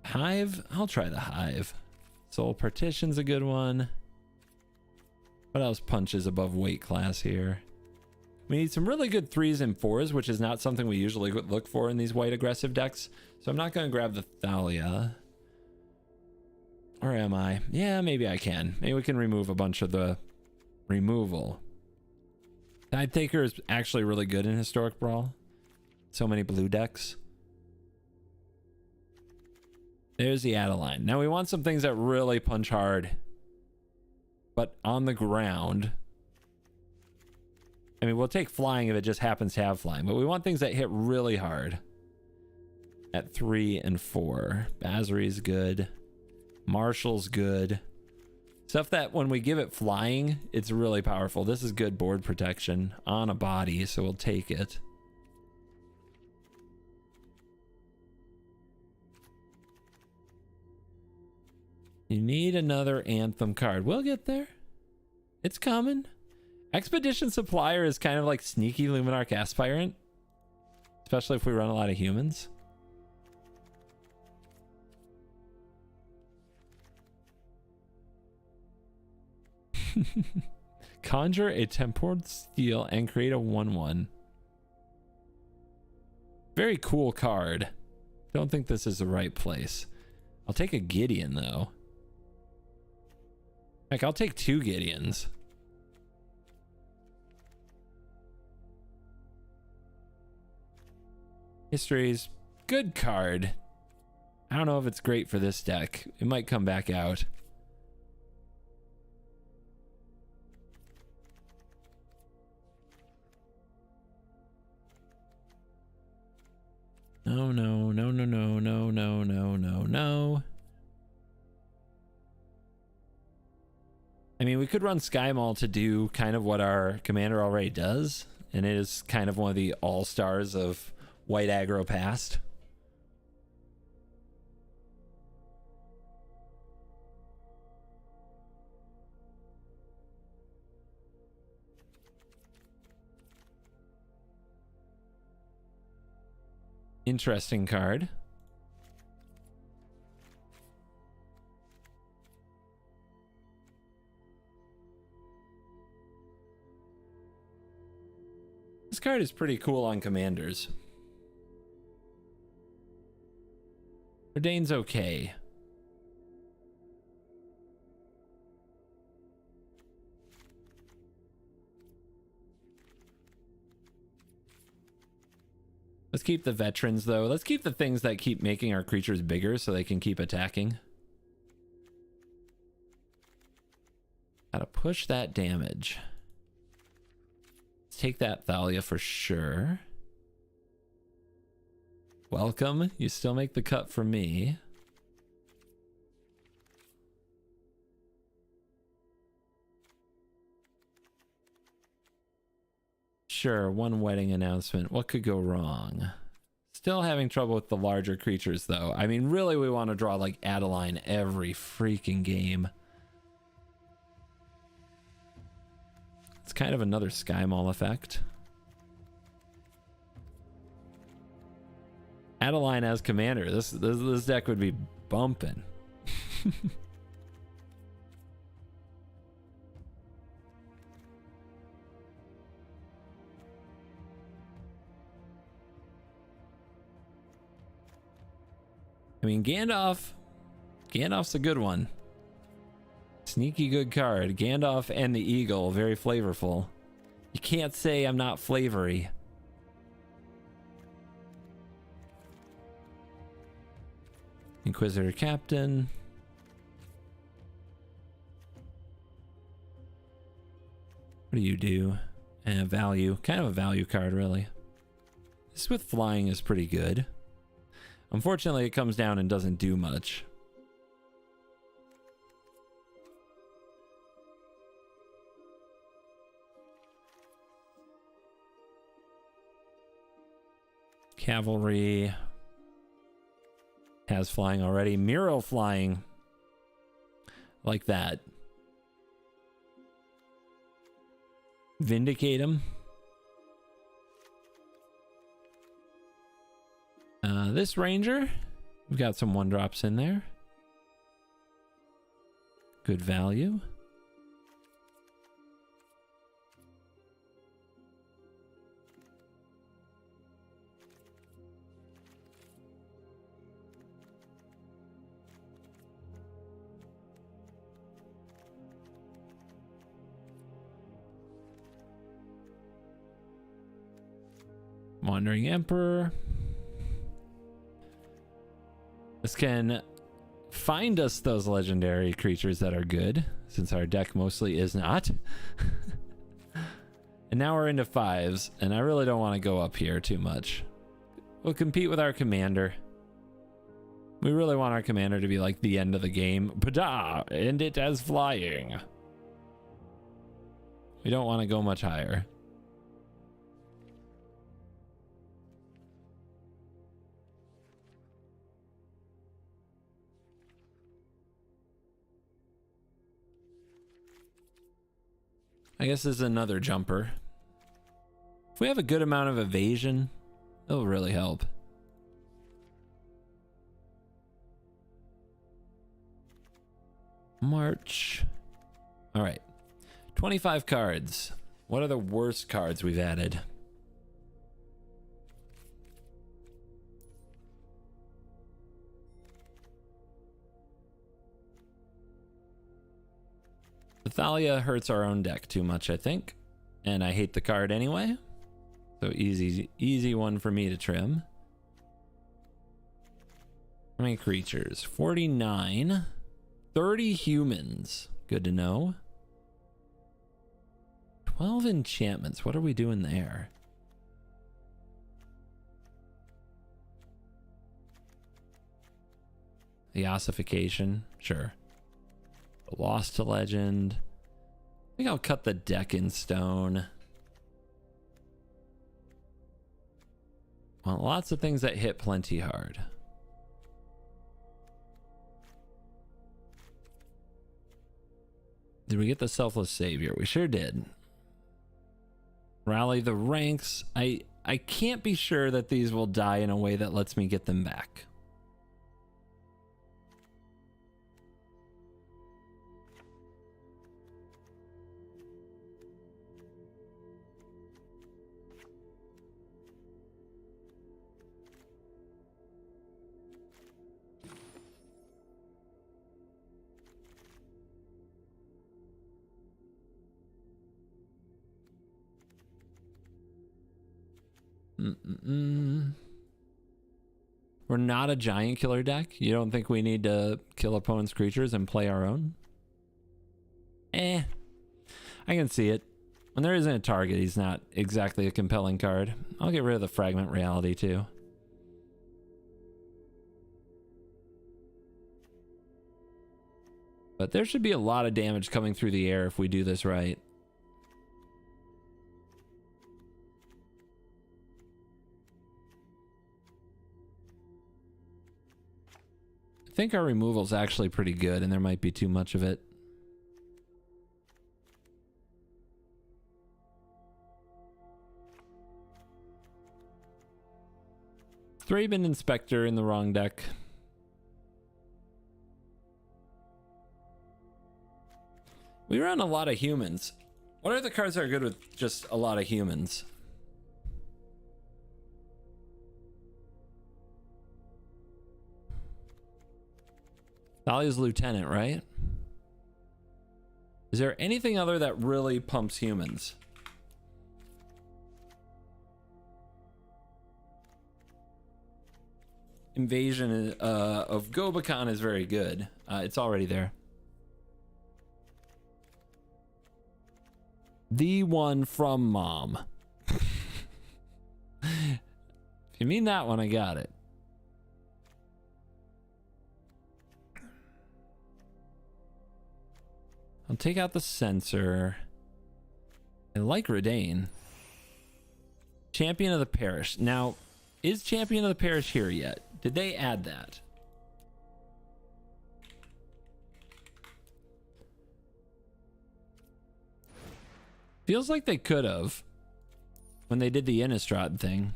Speaker 2: Hive? I'll try the Hive. Soul Partition's a good one. What else punches above weight class here? We need some really good 3s and 4s, which is not something we usually look for in these white aggressive decks. So I'm not going to grab the Thalia. Or am I? Yeah, maybe I can. Maybe we can remove a bunch of the removal. Tide Taker is actually really good in Historic Brawl. So many blue decks. There's the Adeline. Now we want some things that really punch hard. But on the ground. I mean, we'll take flying if it just happens to have flying. But we want things that hit really hard. At 3 and 4. Basri's good. Marshall's good. Stuff that when we give it flying, it's really powerful. This is good board protection on a body, so we'll take it. You need another Anthem card. We'll get there. It's coming. Expedition Supplier is kind of like sneaky Luminarch Aspirant, especially if we run a lot of humans. Conjure a Temporal Steel and create a 1/1. Very cool card. Don't think this is the right place. I'll take a Gideon though. Heck, I'll take 2 Gideons. History's good card. I don't know if it's great for this deck. It might come back out. No, no, no, no, no, no, no, no, no, no. I mean, we could run Sky Maul to do kind of what our commander already does, and it is kind of one of the all-stars of white aggro past. Interesting card. This card is pretty cool on commanders. Ordain's okay. Let's keep the veterans though. Let's keep the things that keep making our creatures bigger so they can keep attacking. Gotta push that damage. Let's take that Thalia for sure. Welcome. You still make the cut for me. Sure, one wedding announcement. What could go wrong? Still having trouble with the larger creatures, though. I mean, really, we want to draw, like, Adeline every freaking game. It's kind of another Sky Maul effect. Adeline as commander. This deck would be bumping. mean, Gandalf's a good one. Sneaky good card. Gandalf and the Eagle, very flavorful. You can't say I'm not flavory. Inquisitor Captain. What do you do? Value. Kind of a value card, really. This with flying is pretty good. Unfortunately, it comes down and doesn't do much. Cavalry has flying already. Miro flying. Like that. Vindicate him. This ranger, we've got some 1-drops in there. Good value. Wandering Emperor. This can find us those legendary creatures that are good, since our deck mostly is not. And now we're into 5s, and I really don't want to go up here too much. We'll compete with our commander. We really want our commander to be like the end of the game. Pada! End it as flying. We don't want to go much higher. I guess this is another jumper. If we have a good amount of evasion, it'll really help. March. All right. 25 cards. What are the worst cards we've added? Thalia hurts our own deck too much, I think. And I hate the card anyway. So easy one for me to trim. How many creatures? 49. 30 humans. Good to know. 12 enchantments. What are we doing there? The ossification. Sure. Lost to Legend. I think I'll cut the deck in stone. Well, lots of things that hit plenty hard. Did we get the Selfless Savior? We sure did. Rally the ranks. I can't be sure that these will die in a way that lets me get them back. We're not a giant killer deck. You don't think we need to kill opponent's creatures and play our own? I can see it. When there isn't a target, he's not exactly a compelling card. I'll get rid of the Fragment Reality too. But there should be a lot of damage coming through the air if we do this right. I think our removal is actually pretty good, and there might be too much of it. Thraben Inspector in the wrong deck. We run a lot of humans. What are the cards that are good with just a lot of humans? Thalia's lieutenant, right? Is there anything other that really pumps humans? Invasion of Gobakhan is very good. It's already there. The one from Mom. If you mean that one, I got it. I'll take out the sensor. I like Redane. Champion of the Parish. Now, is Champion of the Parish here yet? Did they add that? Feels like they could have when they did the Innistrad thing.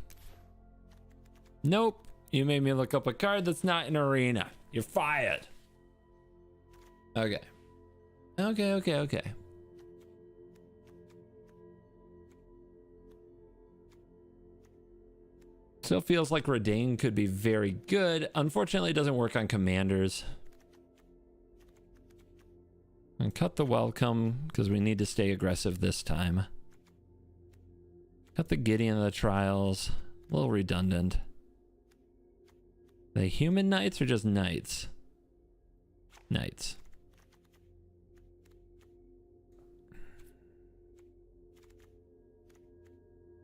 Speaker 2: Nope. You made me look up a card that's not in Arena. You're fired. Okay. Okay. Still feels like Redane could be very good. Unfortunately, it doesn't work on commanders. And cut the welcome because we need to stay aggressive this time. Cut the Gideon of the trials. A little redundant. The human knights or just knights? Knights.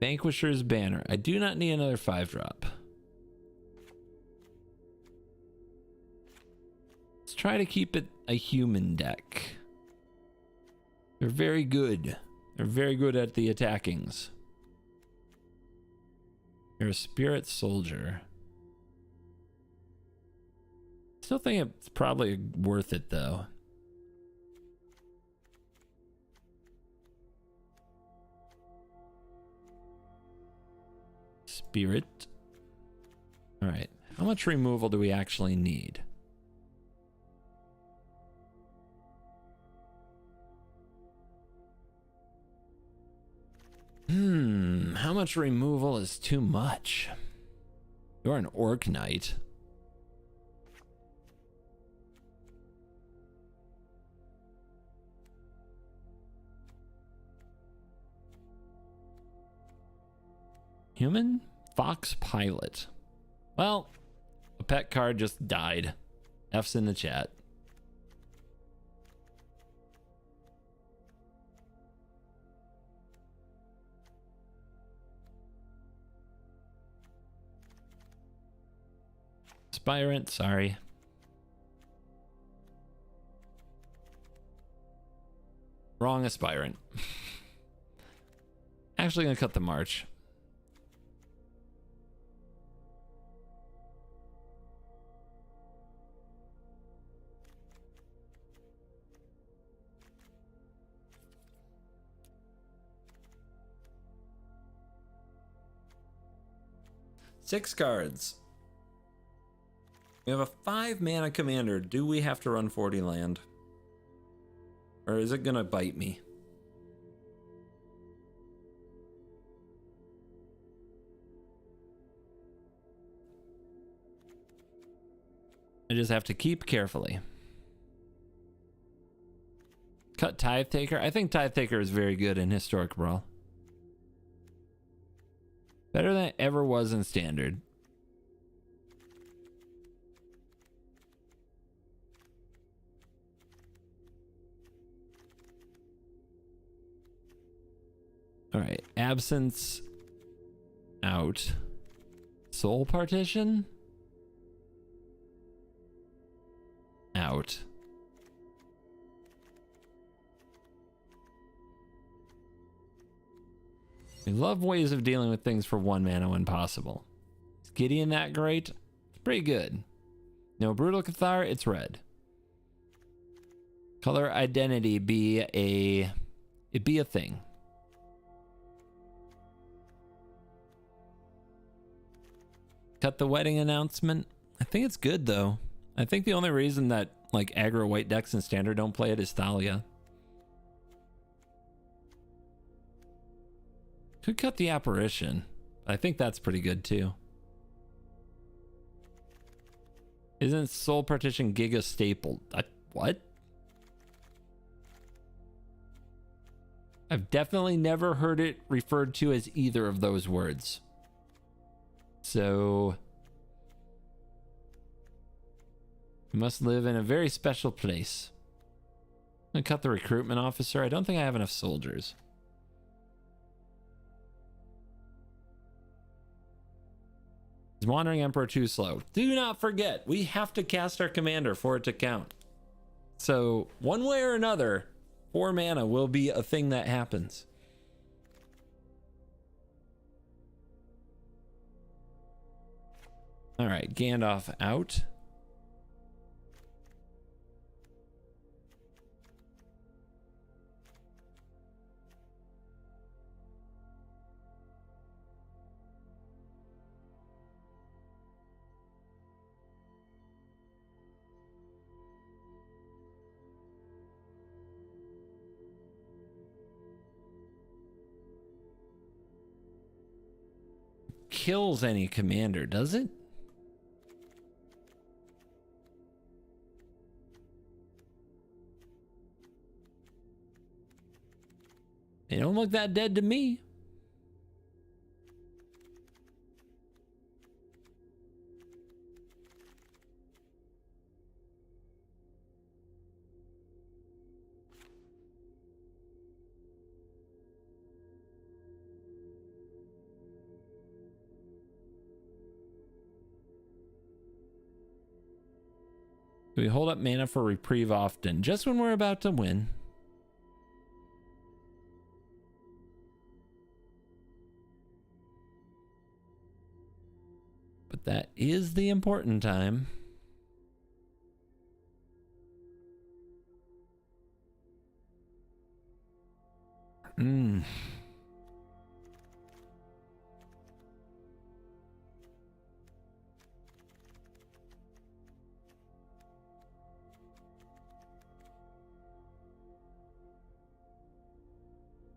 Speaker 2: Vanquisher's Banner. I do not need another 5-drop. Let's try to keep it a human deck. They're very good. They're very good at the attackings. You're a spirit soldier. Still think it's probably worth it though. Spirit. All right. How much removal do we actually need? How much removal is too much? You're an Orc Knight. Human? Fox Pilot. Well, a pet card just died. F's in the chat. Aspirant, sorry. Wrong aspirant. Actually gonna cut the march. Six cards. We have a 5-mana commander. Do we have to run 40 land? Or is it gonna bite me? I just have to keep carefully. Cut Tithe Taker. I think Tithe Taker is very good in Historic Brawl. Better than it ever was in Standard. All right, Absence out. Soul Partition out. We love ways of dealing with things for 1 mana when possible. Is Gideon that great? It's pretty good. No Brutal Cathar, it's red. Color Identity be a thing. Cut the wedding announcement. I think it's good though. I think the only reason that like aggro white decks in Standard don't play it is Thalia. Could cut the apparition. I think that's pretty good too. Isn't Soul Partition Giga stapled? What? I've definitely never heard it referred to as either of those words. So you must live in a very special place. I'm gonna cut the recruitment officer. I don't think I have enough soldiers. Is Wandering Emperor too slow? Do not forget, we have to cast our commander for it to count. So one way or another, 4 mana will be a thing that happens. All right, Gandalf out. Kills any commander, does it? They don't look that dead to me. We hold up mana for reprieve often, just when we're about to win. But that is the important time.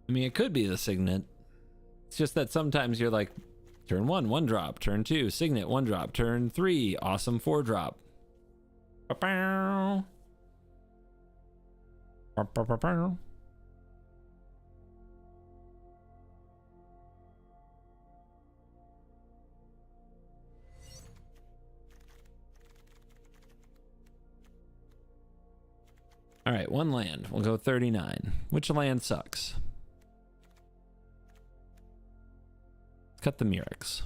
Speaker 2: I mean, it could be the Signet. It's just that sometimes you're like, turn 1, 1 drop. Turn 2, Signet, 1 drop. Turn 3, awesome 4 drop. Ba-pow. Ba-ba-ba-pow. All right, 1 land. We'll go 39. Which land sucks? Cut the Murex.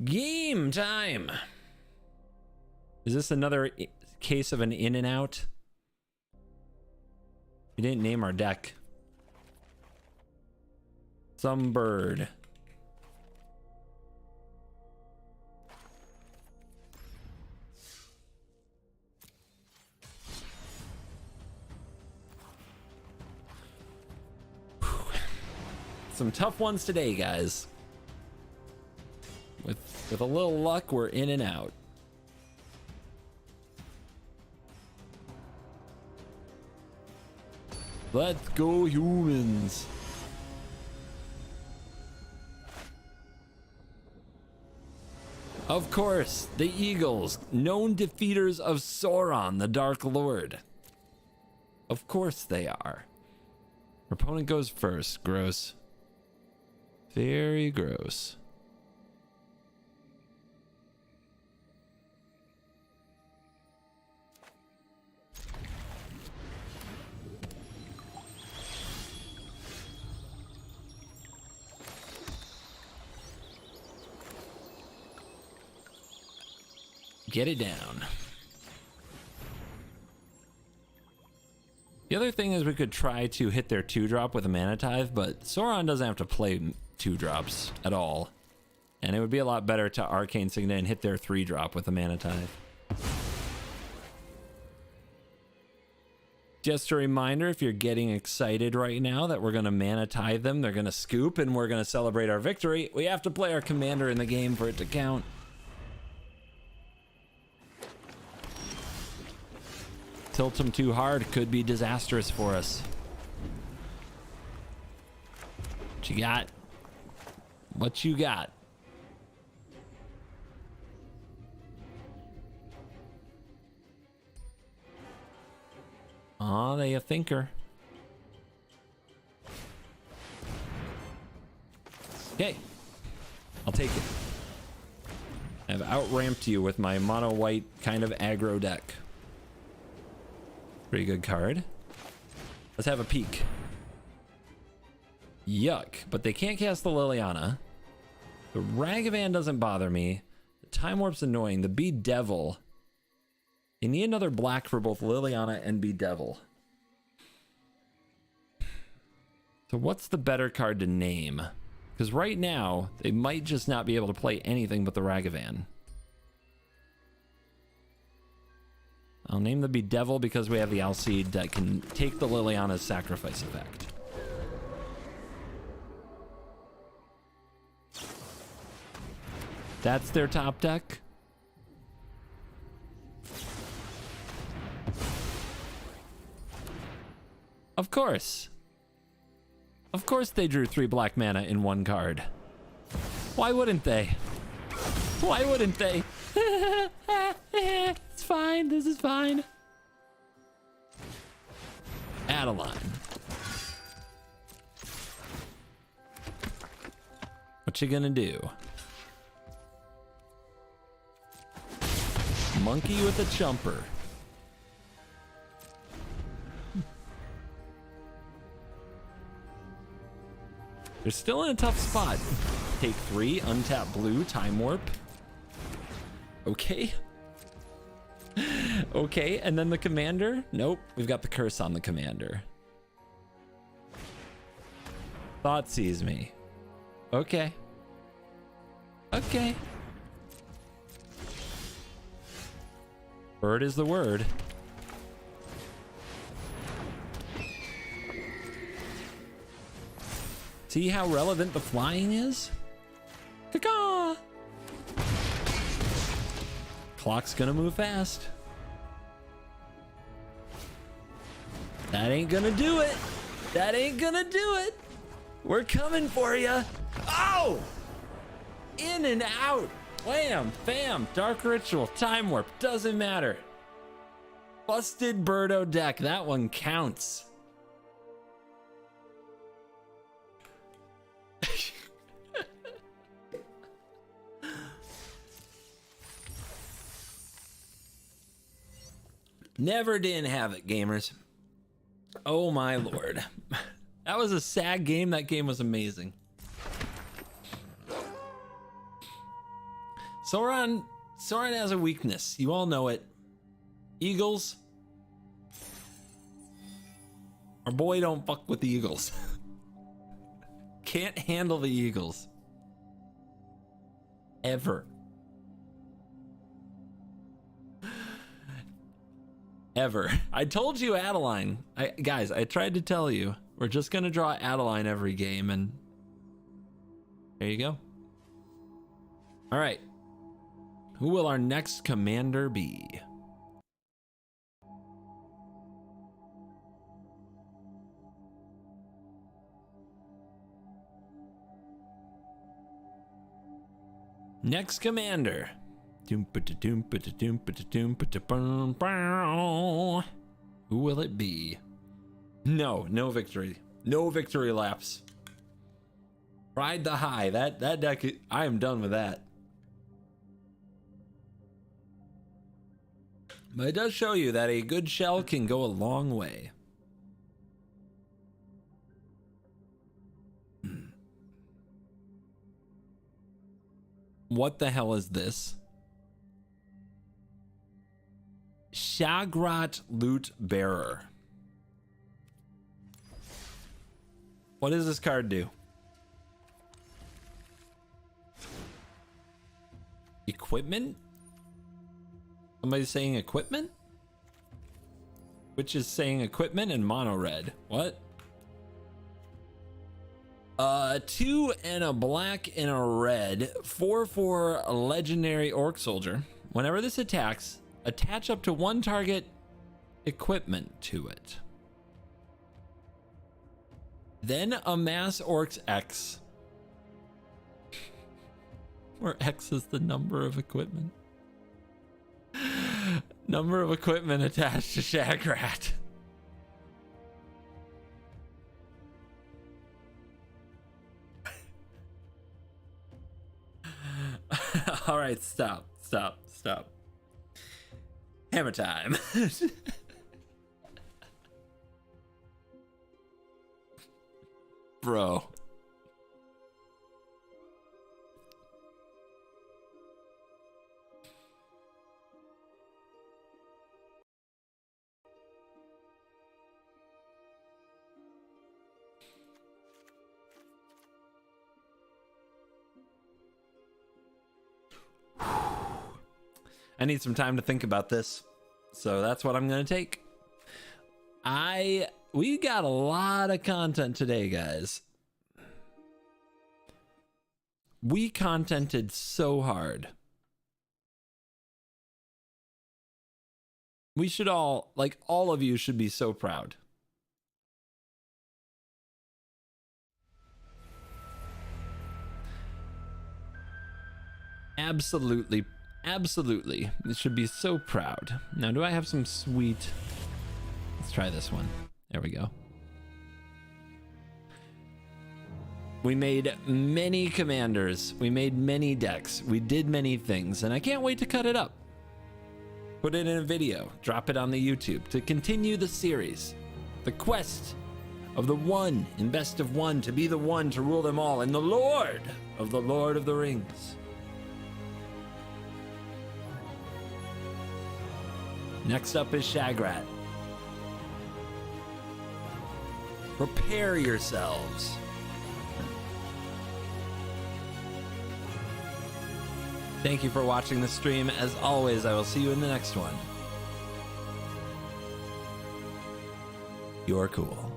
Speaker 2: Game time. Is this another case of an in and out? We didn't name our deck. Some bird. Some tough ones today, guys. With a little luck, we're in and out. Let's go, humans. Of course, the Eagles, known defeaters of Sauron, the Dark Lord. Of course they are. Our opponent goes first. Gross. Very gross. Get it down. The other thing is we could try to hit their 2-drop with a Mana Tithe, but Sauron doesn't have to play 2-drops at all. And it would be a lot better to Arcane Signet and hit their 3-drop with a Mana Tithe. Just a reminder, if you're getting excited right now that we're going to Mana Tithe them, they're going to scoop, and we're going to celebrate our victory, we have to play our commander in the game for it to count. Tilt them too hard could be disastrous for us. What you got? What you got? Aw, they a thinker. Okay. I'll take it. I've outramped you with my mono white kind of aggro deck. Pretty good card. Let's have a peek. Yuck, but they can't cast the Liliana. The Ragavan doesn't bother me. The Time Warp's annoying. The Bedevil. You need another black for both Liliana and Bedevil. So what's the better card to name? Because right now, they might just not be able to play anything but the Ragavan. I'll name the Bedevil because we have the Alcide that can take the Liliana's sacrifice effect. That's their top deck? Of course. Of course they drew 3 black mana in 1 card. Why wouldn't they? Why wouldn't they? It's fine. This is fine. Adeline. What you gonna do? Monkey with a chumper. They're still in a tough spot. Take 3, untap blue, time warp. Okay. Okay, and then the commander? Nope, we've got the curse on the commander. Thought sees me. Okay. Okay. Bird is the word. See how relevant the flying is? Caw-caw! Clock's gonna move fast. That ain't gonna do it. That ain't gonna do it. We're coming for you. Oh! In and out. Wham, bam, Dark Ritual, Time Warp, doesn't matter. Busted Birdo deck, that one counts. Never didn't have it, gamers. Oh my lord. That was a sad game. That game was amazing. Sauron has a weakness. You all know it. Eagles. Our boy don't fuck with the Eagles. Can't handle the Eagles. Ever. Ever. I told you Adeline. Guys, I tried to tell you. We're just gonna draw Adeline every game, and there you go. All right. Who will our next commander be? Next commander. Who will it be? No victory. No victory laps. Ride the high. That deck, I am done with that. But it does show you that a good shell can go a long way. What the hell is this? Shagrat Loot Bearer. What does this card do? Equipment? Somebody's saying equipment? Which is saying equipment and mono red. What? 2 and a black and a red. 4/4 legendary orc soldier. Whenever this attacks, attach up to 1 target equipment to it. Then amass orcs X. Where X is the number of equipment. Number of equipment attached to Shagrat. right, stop. Hammer time. Bro. I need some time to think about this, so that's what I'm gonna take. We got a lot of content today, guys. We contented so hard. We should all, like, all of you should be so proud. Absolutely. It should be so proud. Now, do I have some sweet... Let's try this one. There we go. We made many commanders. We made many decks. We did many things, and I can't wait to cut it up. Put it in a video. Drop it on the YouTube to continue the series. The quest of the one in best of one to be the one to rule them all, and the Lord of the Rings. Next up is Shagrat. Prepare yourselves. Thank you for watching the stream. As always, I will see you in the next one. You're cool.